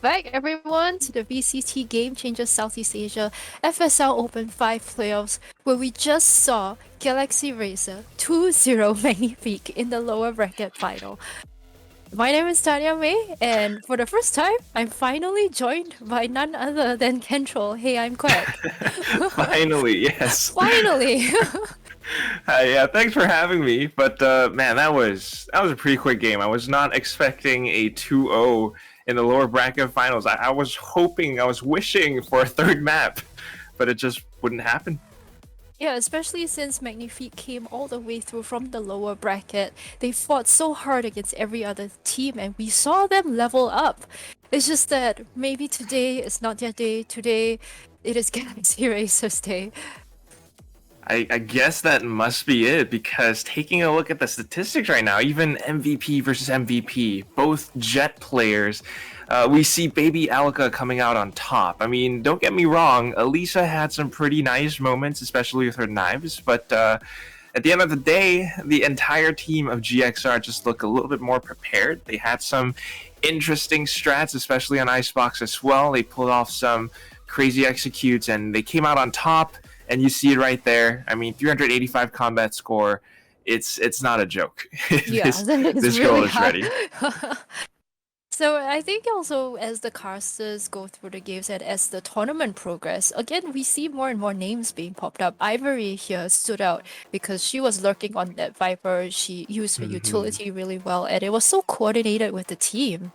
back, everyone, to the VCT Game Changers Southeast Asia FSL Open 5 playoffs, where we just saw Galaxy Racer 2-0 Magnifique in the lower bracket final. My name is Tanya May, and for the first time, I'm finally joined by none other than Kentrol. Hey, I'm Quack. Finally, yes. Finally! Yeah, thanks for having me. But man, that was a pretty quick game. I was not expecting a 2-0 in the lower bracket finals. I was hoping, I was wishing for a third map, but it just wouldn't happen. Yeah, especially since Magnifique came all the way through from the lower bracket. They fought so hard against every other team, and we saw them level up. It's just that maybe today is not their day. Today, it is Galaxy Racer's day. I guess that must be it because taking a look at the statistics right now, even MVP versus MVP, both Jet players, we see Baby Alka coming out on top. I mean, don't get me wrong, Elisa had some pretty nice moments, especially with her knives, but at the end of the day, the entire team of GXR just looked a little bit more prepared. They had some interesting strats, especially on Icebox as well. They pulled off some crazy executes and they came out on top, and you see it right there. I mean, 385 combat score. It's not a joke. Yeah, this that is this really girl is high. ready. So I think also as the casters go through the games and as the tournament progress, again we see more and more names being popped up. Ivory here stood out because she was lurking on that Viper. She used her Mhm. utility really well, and it was so coordinated with the team.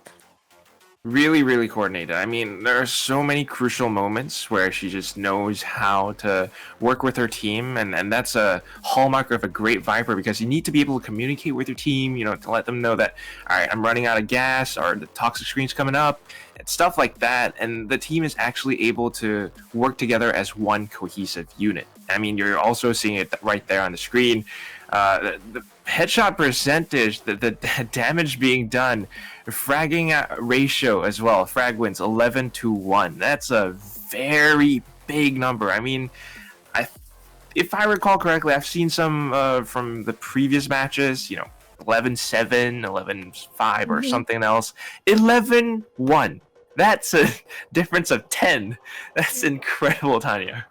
Really, really coordinated. I mean, there are so many crucial moments where she just knows how to work with her team, and that's a hallmark of a great Viper because you need to be able to communicate with your team, to let them know that, all right, I'm running out of gas or the toxic screen's coming up, and stuff like that. And the team is actually able to work together as one cohesive unit. I mean, you're also seeing it right there on the screen. The headshot percentage, the damage being done, fragging ratio as well. Frag wins 11-1. That's a very big number. I mean, I if I recall correctly, I've seen some from the previous matches. 11-7, 11-5, or Mhm. something else. 11-1. That's a difference of 10. That's incredible, Tanya.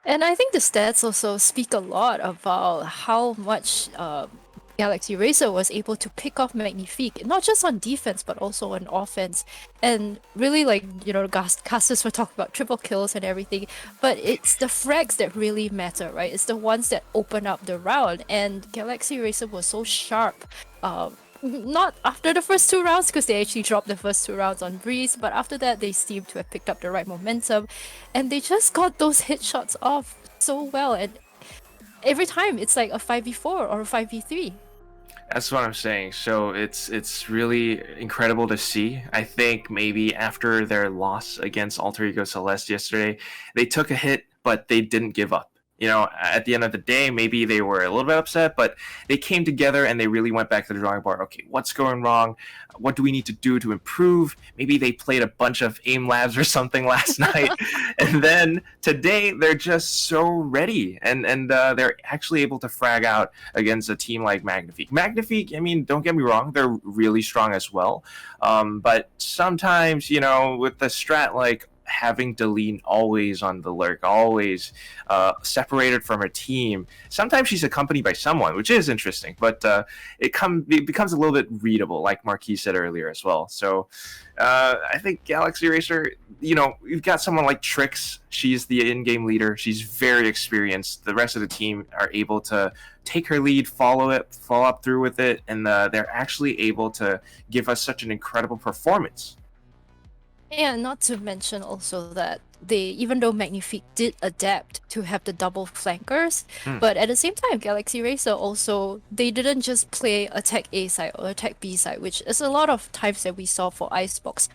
And I think the stats also speak a lot about how much Galaxy Racer was able to pick off Magnifique, not just on defense, but also on offense. And really, casters were talking about triple kills and everything, but it's the frags that really matter, right? It's the ones that open up the round. And Galaxy Racer was so sharp. Not after the first two rounds, because they actually dropped the first two rounds on Breeze, but after that, they seemed to have picked up the right momentum, and they just got those hit shots off so well. And every time, it's like a 5v4 or a 5v3. That's what I'm saying. So it's really incredible to see. I think maybe after their loss against Alter Ego Celeste yesterday, they took a hit, but they didn't give up. At the end of the day, maybe they were a little bit upset, but they came together and they really went back to the drawing board. Okay, what's going wrong? What do we need to do to improve? Maybe they played a bunch of aim labs or something last night, and then today they're just so ready, and they're actually able to frag out against a team like Magnifique. Magnifique, I mean, don't get me wrong, they're really strong as well, but sometimes with the strat like having Deline always on the lurk, always separated from her team. Sometimes she's accompanied by someone, which is interesting, but it becomes a little bit readable, like Marquis said earlier as well. So I think Galaxy Racer, you've got someone like Trix. She's the in-game leader. She's very experienced. The rest of the team are able to take her lead, follow up through with it, and they're actually able to give us such an incredible performance. And not to mention also that even though Magnifique did adapt to have the double flankers, Hmm. but at the same time, Galaxy Racer also, they didn't just play attack A side or attack B side, which is a lot of times that we saw for Icebox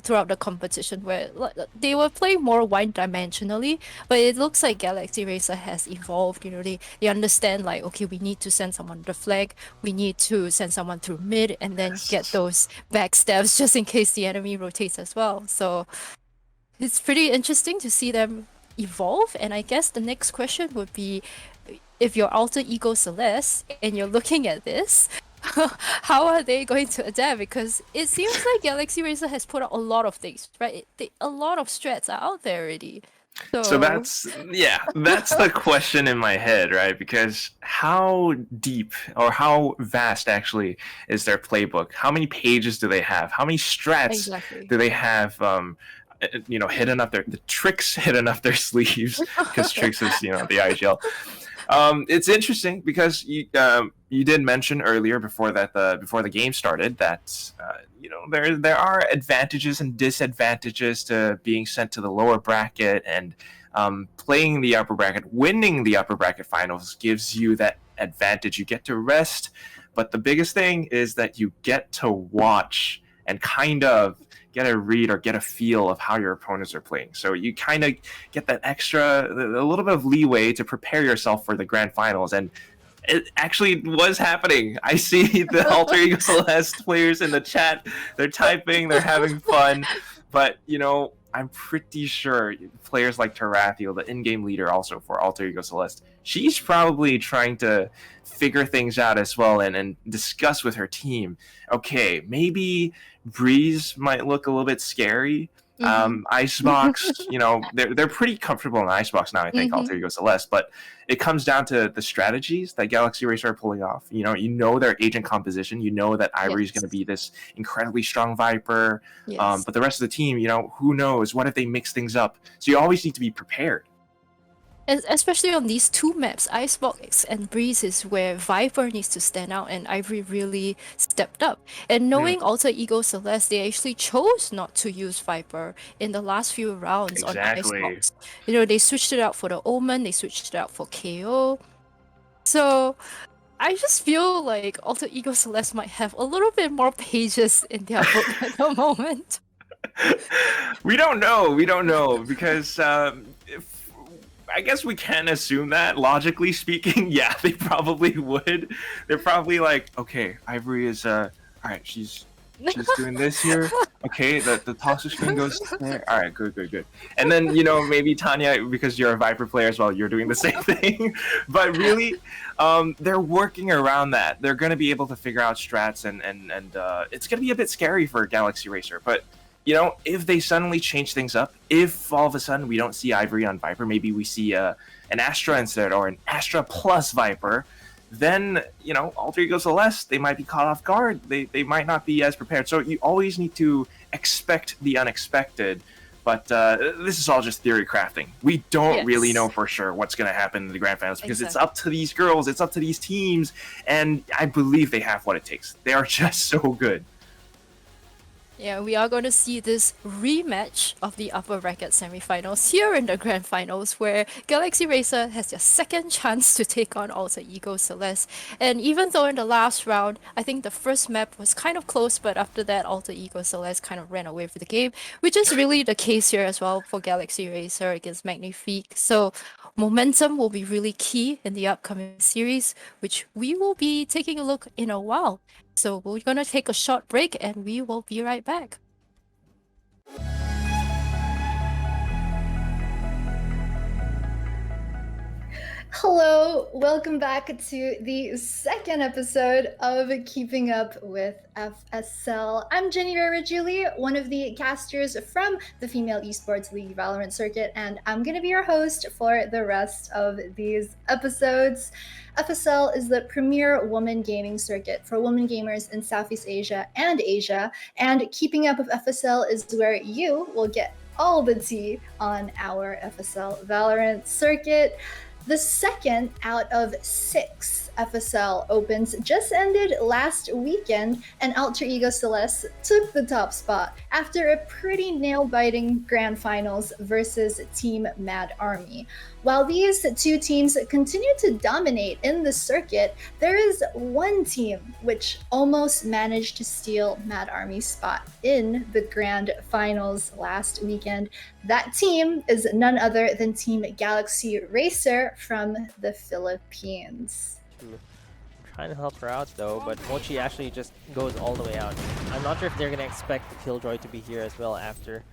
throughout the competition, where they were playing more one-dimensionally, but it looks like Galaxy Racer has evolved. They understand, like, okay, we need to send someone to the flag, we need to send someone through mid, and then get Yes. those backstabs just in case the enemy rotates as well. So it's pretty interesting to see them evolve. And I guess the next question would be, if you're alter ego Celeste and you're looking at this, how are they going to adapt? Because it seems like Galaxy Racer has put out a lot of things, right? A lot of strats are out there already. So So that's the question in my head, right? Because how deep or how vast actually is their playbook? How many pages do they have? How many strats exactly. do they have? Hidden up the tricks hidden up their sleeves because tricks is the IGL. It's interesting because you did mention earlier before the game started that there are advantages and disadvantages to being sent to the lower bracket, and playing the upper bracket, winning the upper bracket finals gives you that advantage. You get to rest, but the biggest thing is that you get to watch and kind of get a read or get a feel of how your opponents are playing. So you kind of get that extra, a little bit of leeway to prepare yourself for the grand finals. And it actually was happening. I see the Alter Ego Celeste players in the chat. They're typing, they're having fun. But, I'm pretty sure players like Tarathiel, the in-game leader also for Alter Ego Celeste, she's probably trying to figure things out as well and discuss with her team. Okay, maybe Breeze might look a little bit scary. Icebox, they're pretty comfortable in Icebox now, I think, Alter Ego Celeste, but it comes down to the strategies that Galaxy Racer are pulling off. Their agent composition. You know that Ivory is going to be this incredibly strong Viper. Yes. But the rest of the team, who knows? What if they mix things up? So you always need to be prepared. Especially on these two maps, Icebox and Breeze is where Viper needs to stand out, and Ivory really stepped up. And knowing Alter Ego Celeste, they actually chose not to use Viper in the last few rounds on Exactly. Icebox. They switched it out for the Omen, they switched it out for KO. So I just feel like Alter Ego Celeste might have a little bit more pages in their book at the moment. We don't know because I guess we can assume that, logically speaking. Yeah, they probably would. They're probably like, okay, Ivory is all right, she's doing this here. Okay, the toxic screen goes there. All right, good. And then maybe Tanya, because you're a Viper player as well, you're doing the same thing. But really, they're working around that. They're gonna be able to figure out strats, and it's gonna be a bit scary for Galaxy Racer, but. If they suddenly change things up, if all of a sudden we don't see Ivory on Viper, maybe we see an Astra instead, or an Astra plus Viper, then, Alter Ego Celeste, they might be caught off guard. They might not be as prepared. So you always need to expect the unexpected. But this is all just theory crafting. We don't really know for sure what's going to happen in the grand finals, because it's up to these girls, it's up to these teams, and I believe they have what it takes. They are just so good. Yeah, we are going to see this rematch of the upper bracket semifinals here in the grand finals, where Galaxy Racer has their second chance to take on Alter Ego Celeste. And even though in the last round, I think the first map was kind of close, but after that, Alter Ego Celeste kind of ran away with the game, which is really the case here as well for Galaxy Racer against Magnifique. So momentum will be really key in the upcoming series, which we will be taking a look in a while. So we're gonna take a short break and we will be right back. Hello, welcome back to the second episode of Keeping Up with FSL. I'm Jenny Rara-Julie, one of the casters from the Female Esports League Valorant circuit, and I'm going to be your host for the rest of these episodes. FSL is the premier woman gaming circuit for women gamers in Southeast Asia, and Keeping Up with FSL is where you will get all the tea on our FSL Valorant circuit. The second out of 6 FSL Opens just ended last weekend, and Alter Ego Celeste took the top spot after a pretty nail-biting grand finals versus Team Mad Army. While these two teams continue to dominate in the circuit, there is one team which almost managed to steal Mad Army's spot in the grand finals last weekend. That team is none other than Team Galaxy Racer from the Philippines. I'm trying to help her out though, but Mochi actually just goes all the way out. I'm not sure if they're going to expect the Killjoy to be here as well after.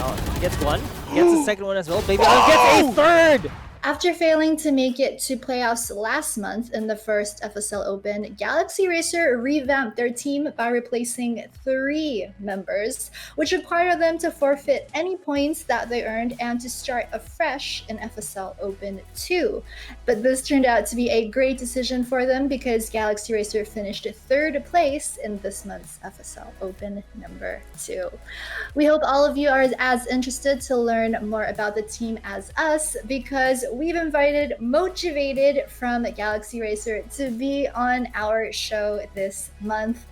Oh, he gets one, he gets a second one as well. Baby gets a third! After failing to make it to playoffs last month in the first FSL Open, Galaxy Racer revamped their team by replacing 3 members, which require them to forfeit any points that they earned and to start afresh in FSL Open 2. But this turned out to be a great decision for them because Galaxy Racer finished 3rd place in this month's FSL Open number 2. We hope all of you are as interested to learn more about the team as us because we've invited Motivated from Galaxy Racer to be on our show this month.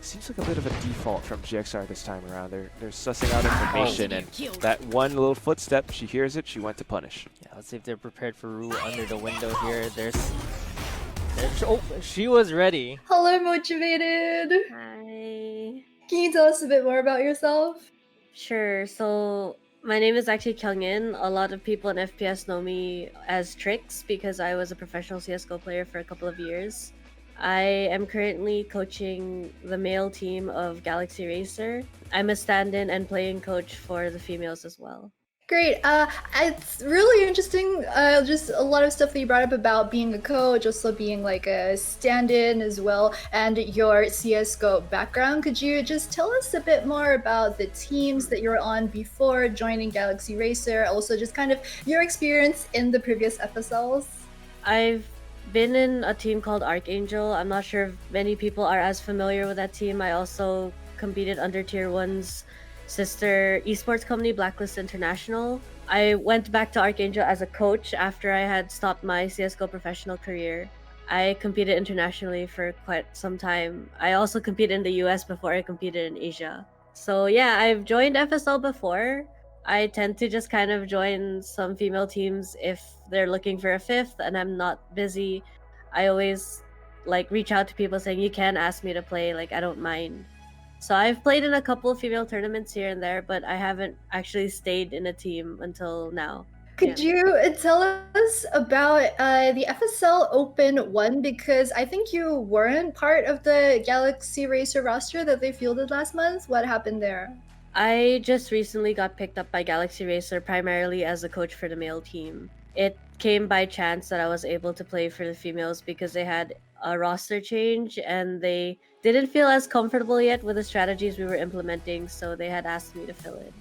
Seems like a bit of a default from GXR this time around. They're sussing out information, and that one little footstep, she hears it, she went to punish. Yeah, let's see if they're prepared for Rue under the window here. Oh, she was ready. Hello, Motivated. Hi. Can you tell us a bit more about yourself? Sure. So my name is actually Kyungin. A lot of people in FPS know me as Trix because I was a professional CS:GO player for a couple of years. I am currently coaching the male team of Galaxy Racer. I'm a stand-in and playing coach for the females as well. Great. It's really interesting. Just a lot of stuff that you brought up about being a coach, also being like a stand-in as well, and your CS:GO background. Could you just tell us a bit more about the teams that you were on before joining Galaxy Racer? Also, just kind of your experience in the previous FSLs. I've been in a team called Archangel. I'm not sure if many people are as familiar with that team. I also competed under Tier 1's sister esports company, Blacklist International. I went back to Archangel as a coach after I had stopped my CS:GO professional career. I competed internationally for quite some time. I also competed in the US before I competed in Asia. So yeah, I've joined FSL before. I tend to just kind of join some female teams if they're looking for a 5th and I'm not busy. I always like reach out to people saying you can ask me to play, like I don't mind. So I've played in a couple of female tournaments here and there, but I haven't actually stayed in a team until now. Could you tell us about the FSL Open 1? Because I think you weren't part of the Galaxy Racer roster that they fielded last month. What happened there? I just recently got picked up by Galaxy Racer primarily as a coach for the male team. It came by chance that I was able to play for the females because they had a roster change and they didn't feel as comfortable yet with the strategies we were implementing, so they had asked me to fill in.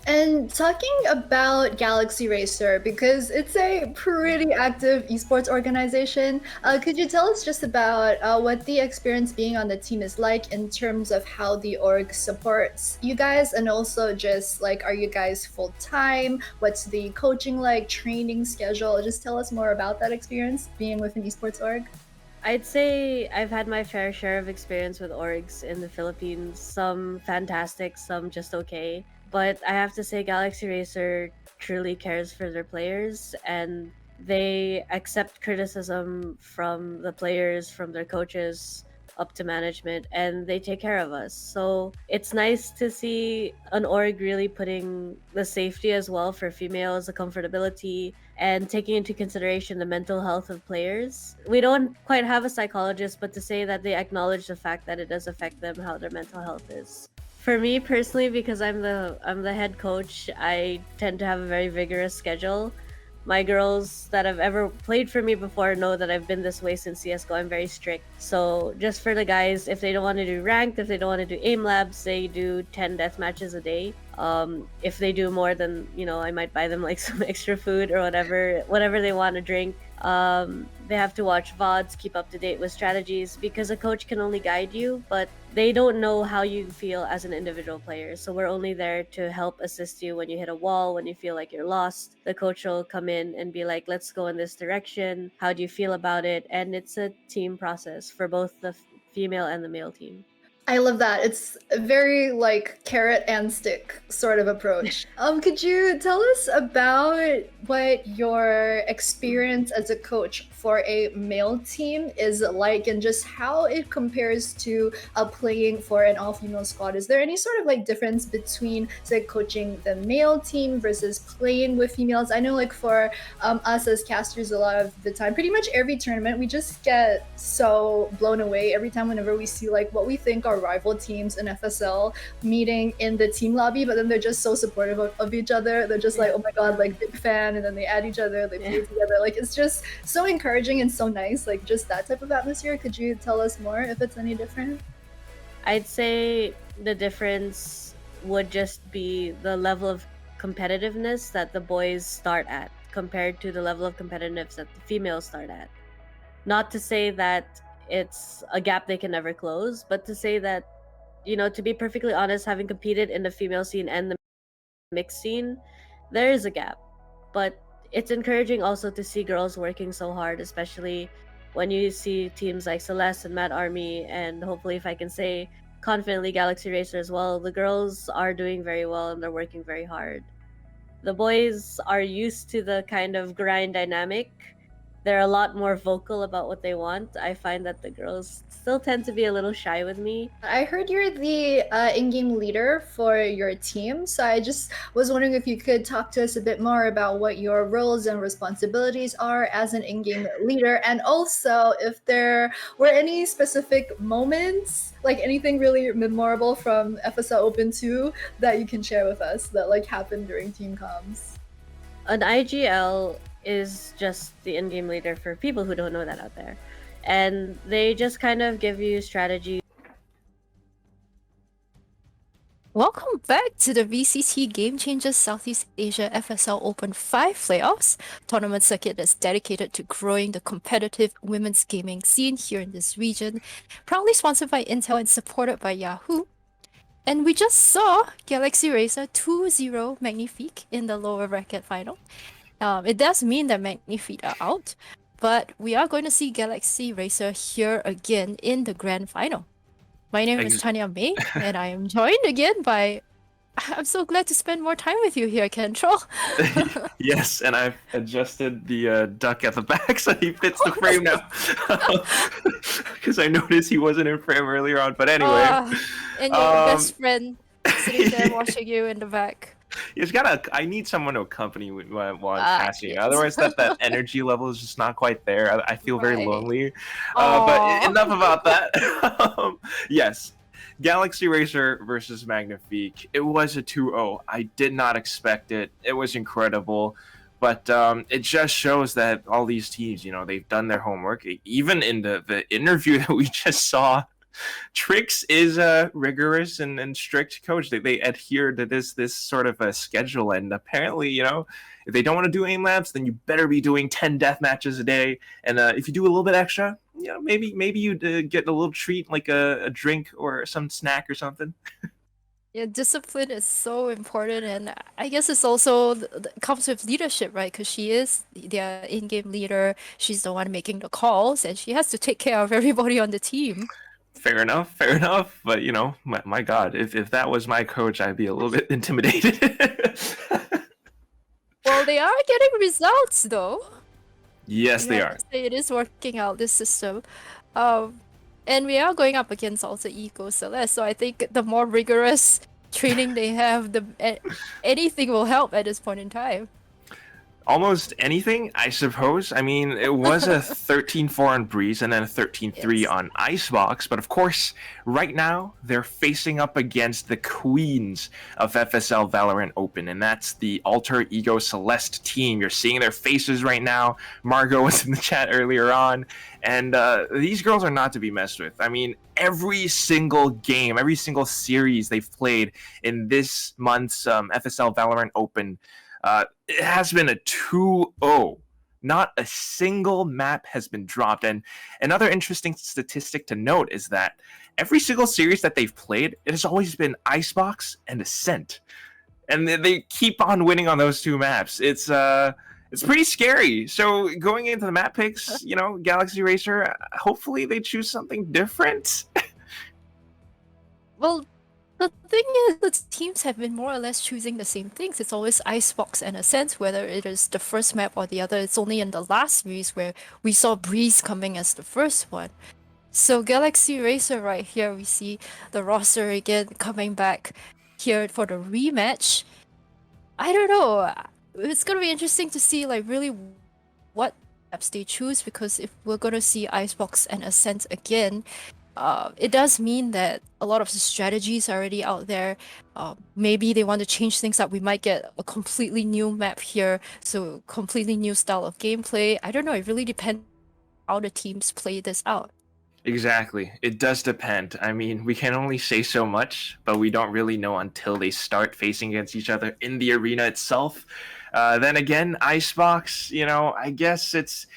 And talking about Galaxy Racer, because it's a pretty active esports organization, could you tell us just about what the experience being on the team is like in terms of how the org supports you guys, and also just like, are you guys full-time? What's the coaching like, training schedule? Just tell us more about that experience being with an esports org. I'd say I've had my fair share of experience with orgs in the Philippines, some fantastic, some just okay. But I have to say Galaxy Racer truly cares for their players and they accept criticism from the players, from their coaches, up to management, and they take care of us. So it's nice to see an org really putting the safety as well for females, the comfortability, and taking into consideration the mental health of players. We don't quite have a psychologist, but to say that they acknowledge the fact that it does affect them, how their mental health is. For me personally, because I'm the head coach, I tend to have a very vigorous schedule. My girls that have ever played for me before know that I've been this way since CS:GO. I'm very strict. So just for the guys, if they don't want to do ranked, if they don't want to do aim labs, they do 10 death matches a day. If they do more, then I might buy them like some extra food or whatever they want to drink. They have to watch VODs, keep up to date with strategies, because a coach can only guide you, but they don't know how you feel as an individual player. So we're only there to help assist you when you hit a wall, when you feel like you're lost. The coach will come in and be like, let's go in this direction. How do you feel about it? And it's a team process for both the female and the male team. I love that. It's a very like carrot and stick sort of approach. Could you tell us about what your experience as a coach for a male team is like and just how it compares to playing for an all-female squad? Is there any sort of like difference between say coaching the male team versus playing with females? I know like for us as casters, a lot of the time, pretty much every tournament, we just get so blown away every time whenever we see like what we think are our rival teams in FSL meeting in the team lobby, but then they're just so supportive of each other. They're just like, oh my god, like big fan, and then they add each other, they play together. Like it's just so encouraging and so nice. Like just that type of atmosphere. Could you tell us more if it's any different? I'd say the difference would just be the level of competitiveness that the boys start at compared to the level of competitiveness that the females start at. Not to say that it's a gap they can never close, but to say that, you know, to be perfectly honest, having competed in the female scene and the mixed scene, there is a gap. But it's encouraging also to see girls working so hard, especially when you see teams like Celeste and Mad Army, and hopefully, if I can say confidently, Galaxy Racer as well. The girls are doing very well and they're working very hard. The boys are used to the kind of grind dynamic. They're a lot more vocal about what they want. I find that the girls still tend to be a little shy with me. I heard you're the in-game leader for your team, so I just was wondering if you could talk to us a bit more about what your roles and responsibilities are as an in-game leader, and also if there were any specific moments, like anything really memorable from FSL Open 2 that you can share with us that like happened during team comms. An IGL is just the in-game leader for people who don't know that out there. And they just kind of give you strategy. Welcome back to the VCT Game Changers Southeast Asia FSL Open 5 playoffs, tournament circuit that's dedicated to growing the competitive women's gaming scene here in this region, proudly sponsored by Intel and supported by Yahoo. And we just saw Galaxy Racer 2-0 Magnifique in the lower bracket final. It does mean that Magnifique are out, but we are going to see Galaxy Racer here again in the grand final. My name is Tanya May, and I am joined again by... I'm so glad to spend more time with you here, Kentrol. Yes, and I've adjusted the duck at the back so he fits the frame now. Because I noticed he wasn't in frame earlier on, but anyway. And your best friend sitting there watching you in the back. I need someone to accompany me while I'm passing. Otherwise, that energy level is just not quite there. I feel very lonely. But enough about that. Yes, Galaxy Racer versus Magnifique. It was a 2-0. I did not expect it. It was incredible. But it just shows that all these teams, you know, they've done their homework. Even in the interview that we just saw, Trix is a rigorous and strict coach. They adhere to this sort of a schedule, and apparently, you know, if they don't want to do aim labs, then you better be doing 10 death matches a day. And if you do a little bit extra, you know, maybe you get a little treat like a drink or some snack or something. Yeah, discipline is so important, and I guess it's also comes with leadership, right? Because she is their in-game leader. She's the one making the calls, and she has to take care of everybody on the team. Fair enough. But, you know, my God, if that was my coach, I'd be a little bit intimidated. Well, they are getting results, though. Yes, they are. It is working out, this system. And we are going up against also Eco Celestè, so I think the more rigorous training they have, anything will help at this point in time. Almost anything, I suppose. I mean, it was a 13-4 on Breeze and then a 13-3 on Icebox, but of course, right now, they're facing up against the queens of FSL Valorant Open, and that's the Alter Ego Celestè team. You're seeing their faces right now. Margot was in the chat earlier on, and these girls are not to be messed with. I mean, every single game, every single series they've played in this month's FSL Valorant Open, it has been a 2-0. Not a single map has been dropped. And another interesting statistic to note is that every single series that they've played, it has always been Icebox and Ascent. And they keep on winning on those two maps. It's pretty scary. So going into the map picks, you know, Galaxy Racer, hopefully they choose something different. Well, the thing is, the teams have been more or less choosing the same things. It's always Icebox and Ascent, whether it is the first map or the other. It's only in the last series where we saw Breeze coming as the first one. So Galaxy Racer right here, we see the roster again coming back here for the rematch. I don't know. It's going to be interesting to see like really what maps they choose, because if we're going to see Icebox and Ascent again, it does mean that a lot of the strategies are already out there. Maybe they want to change things up. We might get a completely new map here, so completely new style of gameplay. I don't know. It really depends how the teams play this out. Exactly. It does depend. I mean, we can only say so much, but we don't really know until they start facing against each other in the arena itself. Then again, Icebox, I guess it's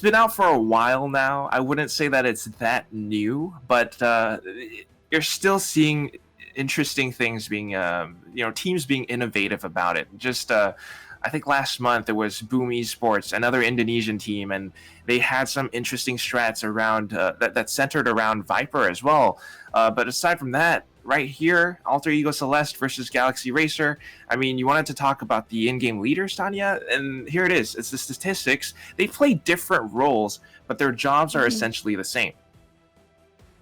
been out for a while now. I wouldn't say that it's that new, but you're still seeing interesting things being, teams being innovative about it. Just I think last month it was Boom Esports, another Indonesian team, and they had some interesting strats around that centered around Viper as well. But aside from that, right here, Alter Ego Celeste versus Galaxy Racer. I mean, you wanted to talk about the in-game leaders, Tanya, and here it is. It's the statistics. They play different roles, but their jobs are essentially the same.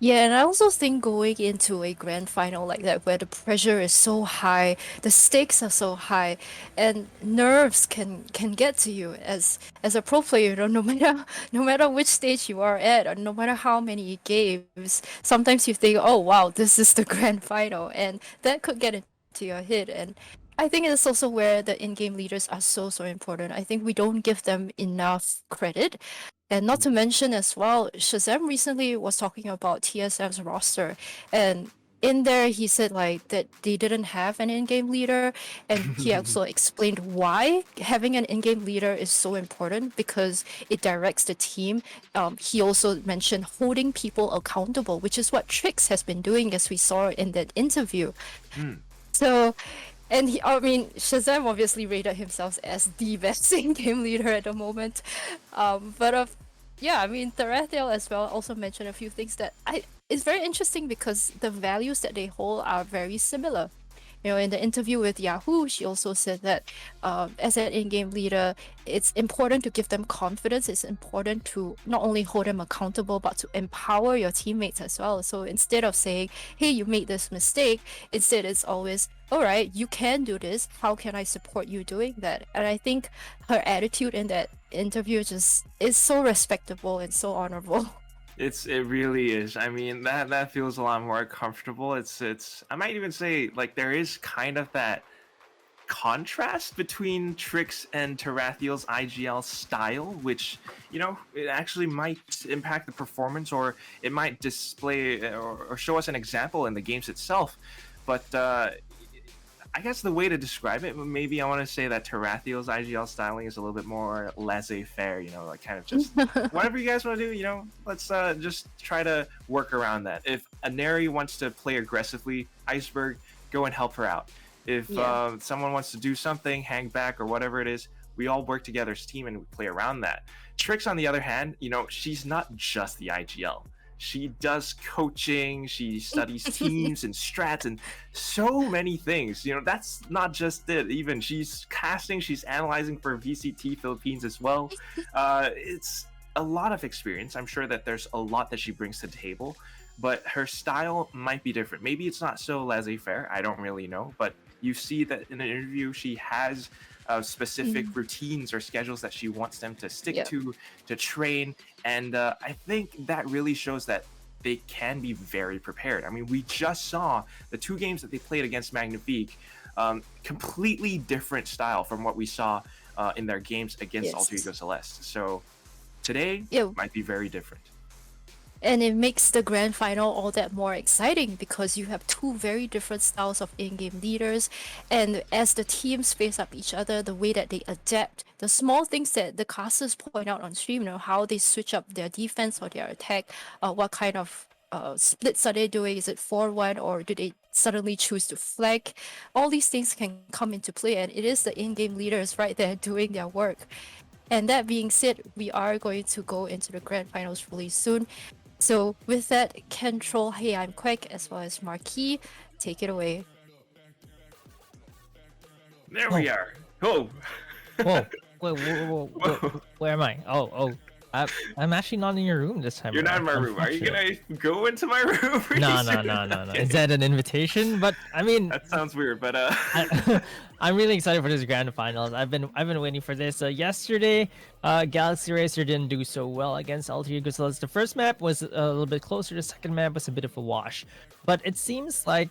Yeah, and I also think going into a grand final like that, where the pressure is so high, the stakes are so high, and nerves can get to you as a pro player. No matter which stage you are at, or no matter how many games, sometimes you think, oh wow, this is the grand final, and that could get into your head. And I think it's also where the in-game leaders are so important. I think we don't give them enough credit. And not to mention as well, Shazam recently was talking about TSM's roster, and in there he said like that they didn't have an in-game leader, and he also explained why having an in-game leader is so important because it directs the team. He also mentioned holding people accountable, which is what Trix has been doing, as we saw in that interview. So, and I mean, Shazam obviously rated himself as the best in-game leader at the moment. Yeah, I mean, Tarathiel as well also mentioned a few things that it's very interesting because the values that they hold are very similar. In the interview with Yahoo, she also said that as an in-game leader, it's important to give them confidence. It's important to not only hold them accountable, but to empower your teammates as well. So instead of saying, hey, you made this mistake, instead it's always, all right, you can do this. How can I support you doing that? And I think her attitude in that interview just is so respectable and so honorable. It really is. I mean, that feels a lot more comfortable. It's I might even say like there is kind of that contrast between Trix and Tarathiel's IGL style, which it actually might impact the performance, or it might display or show us an example in the games itself. But I guess the way to describe it, maybe I want to say that Tarathiel's IGL styling is a little bit more laissez-faire, like kind of just whatever you guys want to do, let's just try to work around that. If Aneri wants to play aggressively, Iceberg, go and help her out. If someone wants to do something, hang back or whatever it is, we all work together as a team and we play around that. Trix, on the other hand, she's not just the IGL. She does coaching, she studies teams and strats and so many things. That's not just it. Even she's casting, she's analyzing for VCT Philippines as well. It's a lot of experience. I'm sure that there's a lot that she brings to the table, but her style might be different. Maybe it's not so laissez-faire. I don't really know, but you see that in an interview, she has specific routines or schedules that she wants them to stick to train. And I think that really shows that they can be very prepared. I mean, we just saw the 2 games that they played against Magnifique, completely different style from what we saw in their games against Alter Ego Celeste. So today might be very different. And it makes the grand final all that more exciting because you have 2 very different styles of in-game leaders, and as the teams face up each other, the way that they adapt, the small things that the casters point out on stream, how they switch up their defense or their attack, what kind of splits are they doing? Is it 4-1 or do they suddenly choose to flag? All these things can come into play, and it is the in-game leaders right there doing their work. And that being said, we are going to go into the grand finals really soon. So with that, Control, Hey I'm Quake, as well as Marquis, take it away. There we are. Oh. Whoa. Whoa. Where am I? Oh. I'm actually not in your room this time. You're not in my around, room. Are you unfortunately. gonna go into my room? pretty No. soon? Is that an invitation? But I mean, That sounds weird, but I'm really excited for this grand finals. I've been waiting for this. Yesterday, Galaxy Racer didn't do so well against Alter Ego Celeste. The first map was a little bit closer. The second map was a bit of a wash. But it seems like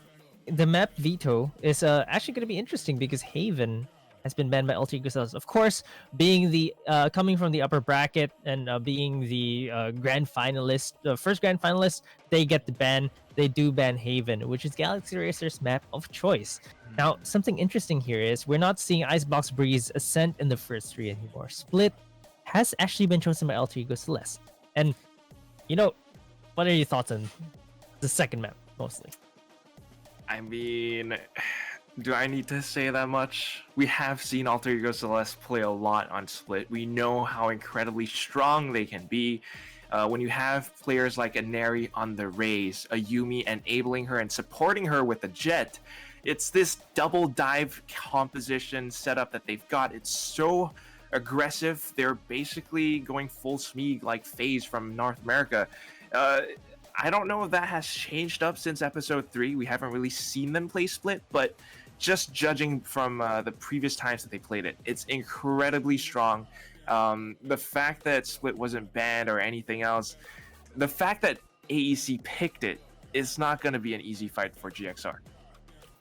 the map veto is actually going to be interesting because Haven has been banned by Alter Ego Celeste. Of course, being the coming from the upper bracket and being the grand finalist, the first grand finalist, they get the ban. They do ban Haven, which is Galaxy Racer's map of choice. Now, something interesting here is we're not seeing Icebox Breeze Ascent in the first 3 anymore. Split has actually been chosen by Alter Ego Celeste. And, you know, what are your thoughts on the second map, mostly? I mean, do I need to say that much? We have seen Alter Ego Celeste play a lot on Split. We know how incredibly strong they can be. When you have players like a Neri on the Raze, a Yumi enabling her and supporting her with a Jet, it's this double dive composition setup that they've got. It's so aggressive. They're basically going full Smeeg like FaZe from North America. I don't know if that has changed up since episode 3. We haven't really seen them play Split, but just judging from the previous times that they played it, it's incredibly strong. The fact that Split wasn't banned or anything else, the fact that AEC picked it, it's not going to be an easy fight for GXR.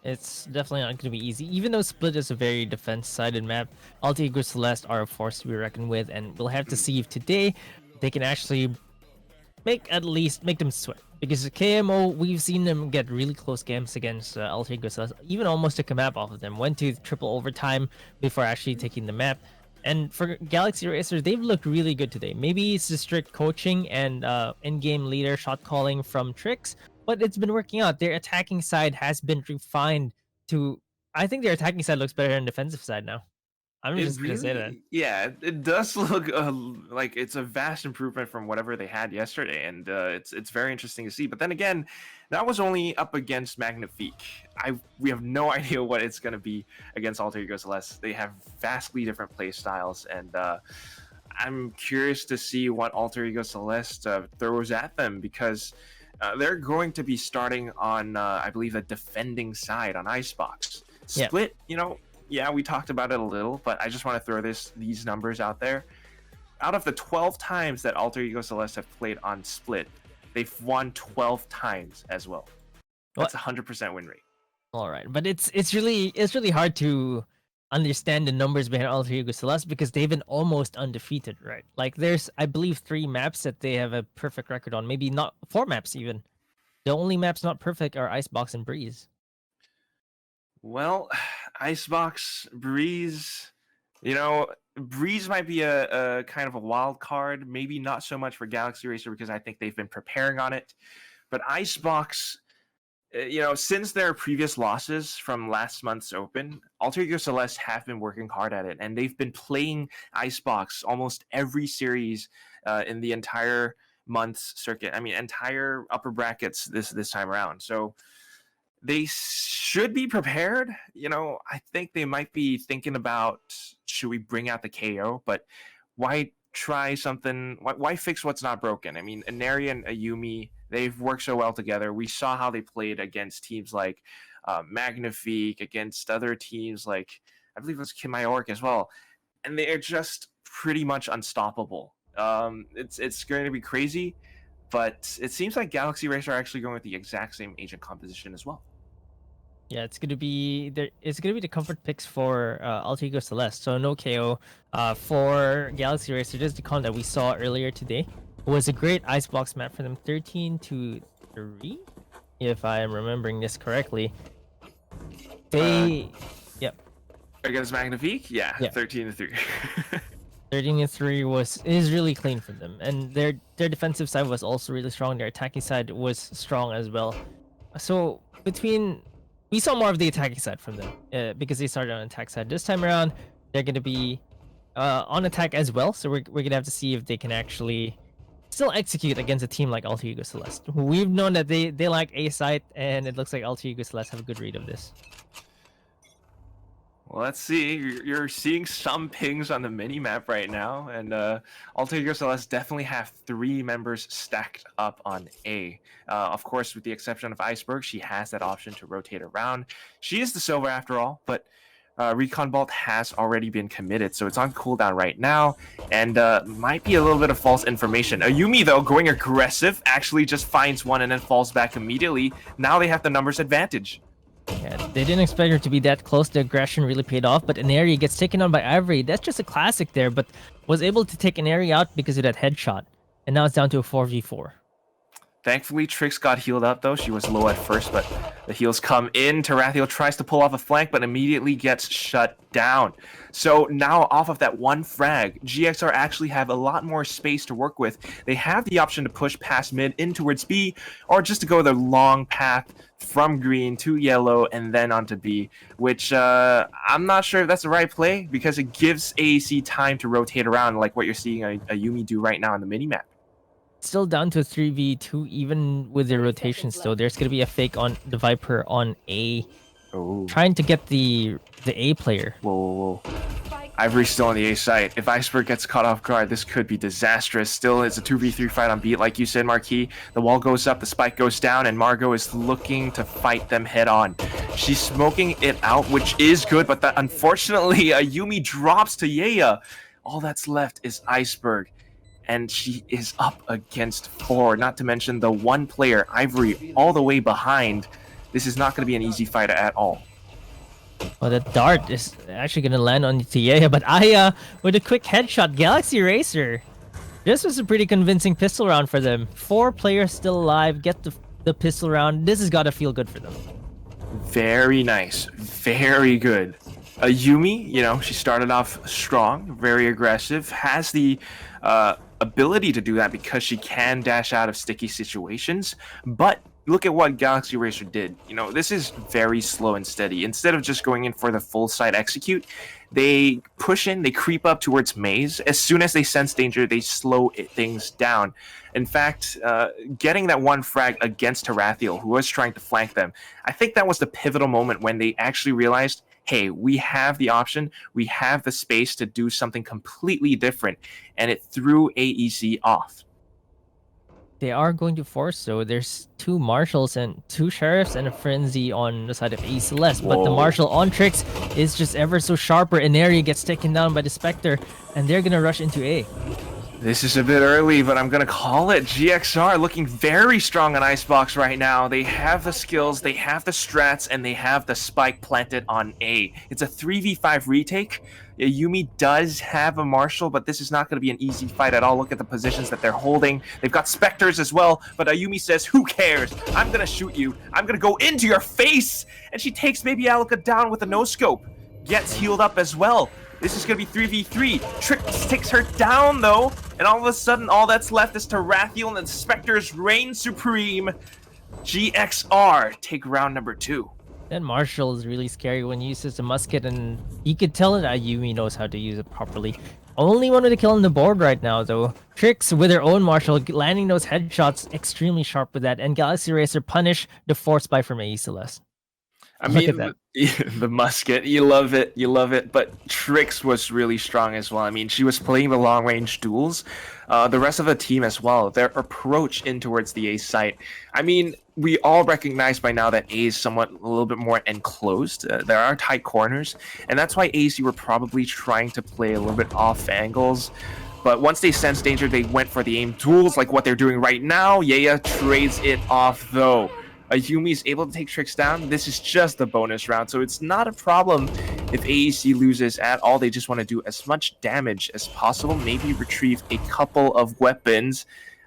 It's definitely not going to be easy. Even though Split is a very defense-sided map, Alter Ego Celeste are a force to be reckoned with, and we'll have to see if today they can actually make them sweat. Because KMO, we've seen them get really close games against Alter Ego Celeste, even almost took a map off of them. Went to triple overtime before actually taking the map. And for Galaxy Racer, they've looked really good today. Maybe it's the strict coaching and in-game leader shot calling from Trix, but it's been working out. Their attacking side has been refined to... I think their attacking side looks better than defensive side now. I'm just going to say that. Yeah, it does look like it's a vast improvement from whatever they had yesterday, and it's very interesting to see. But then again, that was only up against Magnifique. We have no idea what it's going to be against Alter Ego Celeste. They have vastly different play styles, and I'm curious to see what Alter Ego Celeste throws at them, because they're going to be starting on, I believe, the defending side on Icebox. Split, yeah, we talked about it a little, but I just want to throw these numbers out there. Out of the 12 times that Alter Ego Celeste have played on Split, they've won 12 times as well. That's a 100% win rate. All right, but it's really hard to understand the numbers behind Alter Ego Celeste because they've been almost undefeated, right? Like there's, I believe, 3 maps that they have a perfect record on. Maybe not 4 maps even. The only maps not perfect are Icebox and Breeze. Well, Icebox, Breeze, Breeze might be a kind of a wild card. Maybe not so much for Galaxy Racer because I think they've been preparing on it. But Icebox, since their previous losses from last month's Open, Alter Ego Celeste have been working hard at it. And they've been playing Icebox almost every series in the entire month's circuit. I mean, entire upper brackets this time around. So they should be prepared. I think they might be thinking about, should we bring out the KO? But why try something? Why fix what's not broken? I mean, Neri and Ayumi, they've worked so well together. We saw how they played against teams like Magnifique, against other teams like, I believe it was Kim Mayork as well. And they're just pretty much unstoppable. It's going to be crazy. But it seems like Galaxy Racer are actually going with the exact same agent composition as well. Yeah, it's gonna be the comfort picks for Alter Ego Celeste. So no KO for Galaxy Racer. Just the con that we saw earlier today was a great icebox map for them, 13-3, if I am remembering this correctly. They, yep. Against Magnifique, yeah. 13-3. 13-3 is really clean for them, and their defensive side was also really strong. Their attacking side was strong as well. So we saw more of the attacking side from them because they started on attack side. This time around, they're going to be on attack as well. So we're going to have to see if they can actually still execute against a team like Alter Ego Celeste. We've known that they like A side, and it looks like Alter Ego Celeste have a good read of this. Well, let's see. You're seeing some pings on the mini map right now, and Alter Ego Celeste definitely have 3 members stacked up on A. Of course, with the exception of Iceberg, she has that option to rotate around. She is the silver after all, but Recon Bolt has already been committed, so it's on cooldown right now, and might be a little bit of false information. Ayumi, though, going aggressive, actually just finds one and then falls back immediately. Now they have the numbers advantage. Yeah, they didn't expect her to be that close. The aggression really paid off, but Inari gets taken on by Ivory. That's just a classic there, but was able to take Inari out because of that headshot. And now it's down to a 4v4. Thankfully, Trix got healed up, though. She was low at first, but the heals come in. Tarathiel tries to pull off a flank, but immediately gets shut down. So now, off of that one frag, GXR actually have a lot more space to work with. They have the option to push past mid in towards B, or just to go the long path from green to yellow and then onto B, which I'm not sure if that's the right play, because it gives AEC time to rotate around like what you're seeing Ayumi do right now on the minimap. Still down to 3v2 even with the rotations though. There's gonna be a fake on the Viper on A. Oh. Trying to get the A player. Whoa. Ivory's still on the A site. If Iceberg gets caught off guard, this could be disastrous. Still, it's a 2v3 fight on beat, like you said, Marquis. The wall goes up, the spike goes down, and Margot is looking to fight them head on. She's smoking it out, which is good, but that, unfortunately, Ayumi drops to Yeya. All that's left is Iceberg, and she is up against 4, not to mention the one player, Ivory, all the way behind. This is not going to be an easy fight at all. Well, the dart is actually going to land on Yeya, but Aya with a quick headshot. Galaxy Racer. This was a pretty convincing pistol round for them. 4 players still alive, get the pistol round. This has got to feel good for them. Very nice. Very good. Ayumi, you know, she started off strong, very aggressive, has the ability to do that because she can dash out of sticky situations, but look at what Galaxy Racer did. You know, this is very slow and steady. Instead of just going in for the full side execute, they push in, they creep up towards Maze. As soon as they sense danger, they slow things down. In fact, getting that one frag against Tarathiel, who was trying to flank them, I think that was the pivotal moment when they actually realized, hey, we have the option, we have the space to do something completely different, and it threw AEC off. They are going to force, so there's 2 marshals and 2 sheriffs and a frenzy on the side of A Celeste. But the marshal on Trix is just ever so sharper. Inari gets taken down by the Spectre, and they're gonna rush into A. This is a bit early, but I'm going to call it. GXR looking very strong on Icebox right now. They have the skills, they have the strats, and they have the spike planted on A. It's a 3v5 retake. Yumi does have a Marshal, but this is not going to be an easy fight at all. Look at the positions that they're holding. They've got Spectres as well, but Ayumi says, who cares? I'm going to shoot you. I'm going to go into your face. And she takes Baby Alika down with a no-scope. Gets healed up as well. This is going to be 3v3. Trix takes her down, though. And all of a sudden, all that's left is Tarathiel and the Spectres reign supreme. GXR take round number 2. That Marshal is really scary when he uses the musket, and you could tell that Ayumi knows how to use it properly. Only one with a kill on the board right now, though. Trix with her own Marshal, landing those headshots extremely sharp with that, and Galaxy Racer punish the force buy from A Celeste. I mean, the musket, you love it, but Trix was really strong as well. I mean, she was playing the long-range duels. The rest of the team as well, their approach in towards the A site. I mean, we all recognize by now that A is somewhat a little bit more enclosed. There are tight corners, and that's why AC were probably trying to play a little bit off angles. But once they sensed danger, they went for the aim duels like what they're doing right now. Yeya trades it off, though. Ayumi is able to take Trix down. This is just the bonus round, so it's not a problem if AEC loses at all. They just want to do as much damage as possible, maybe retrieve a couple of weapons.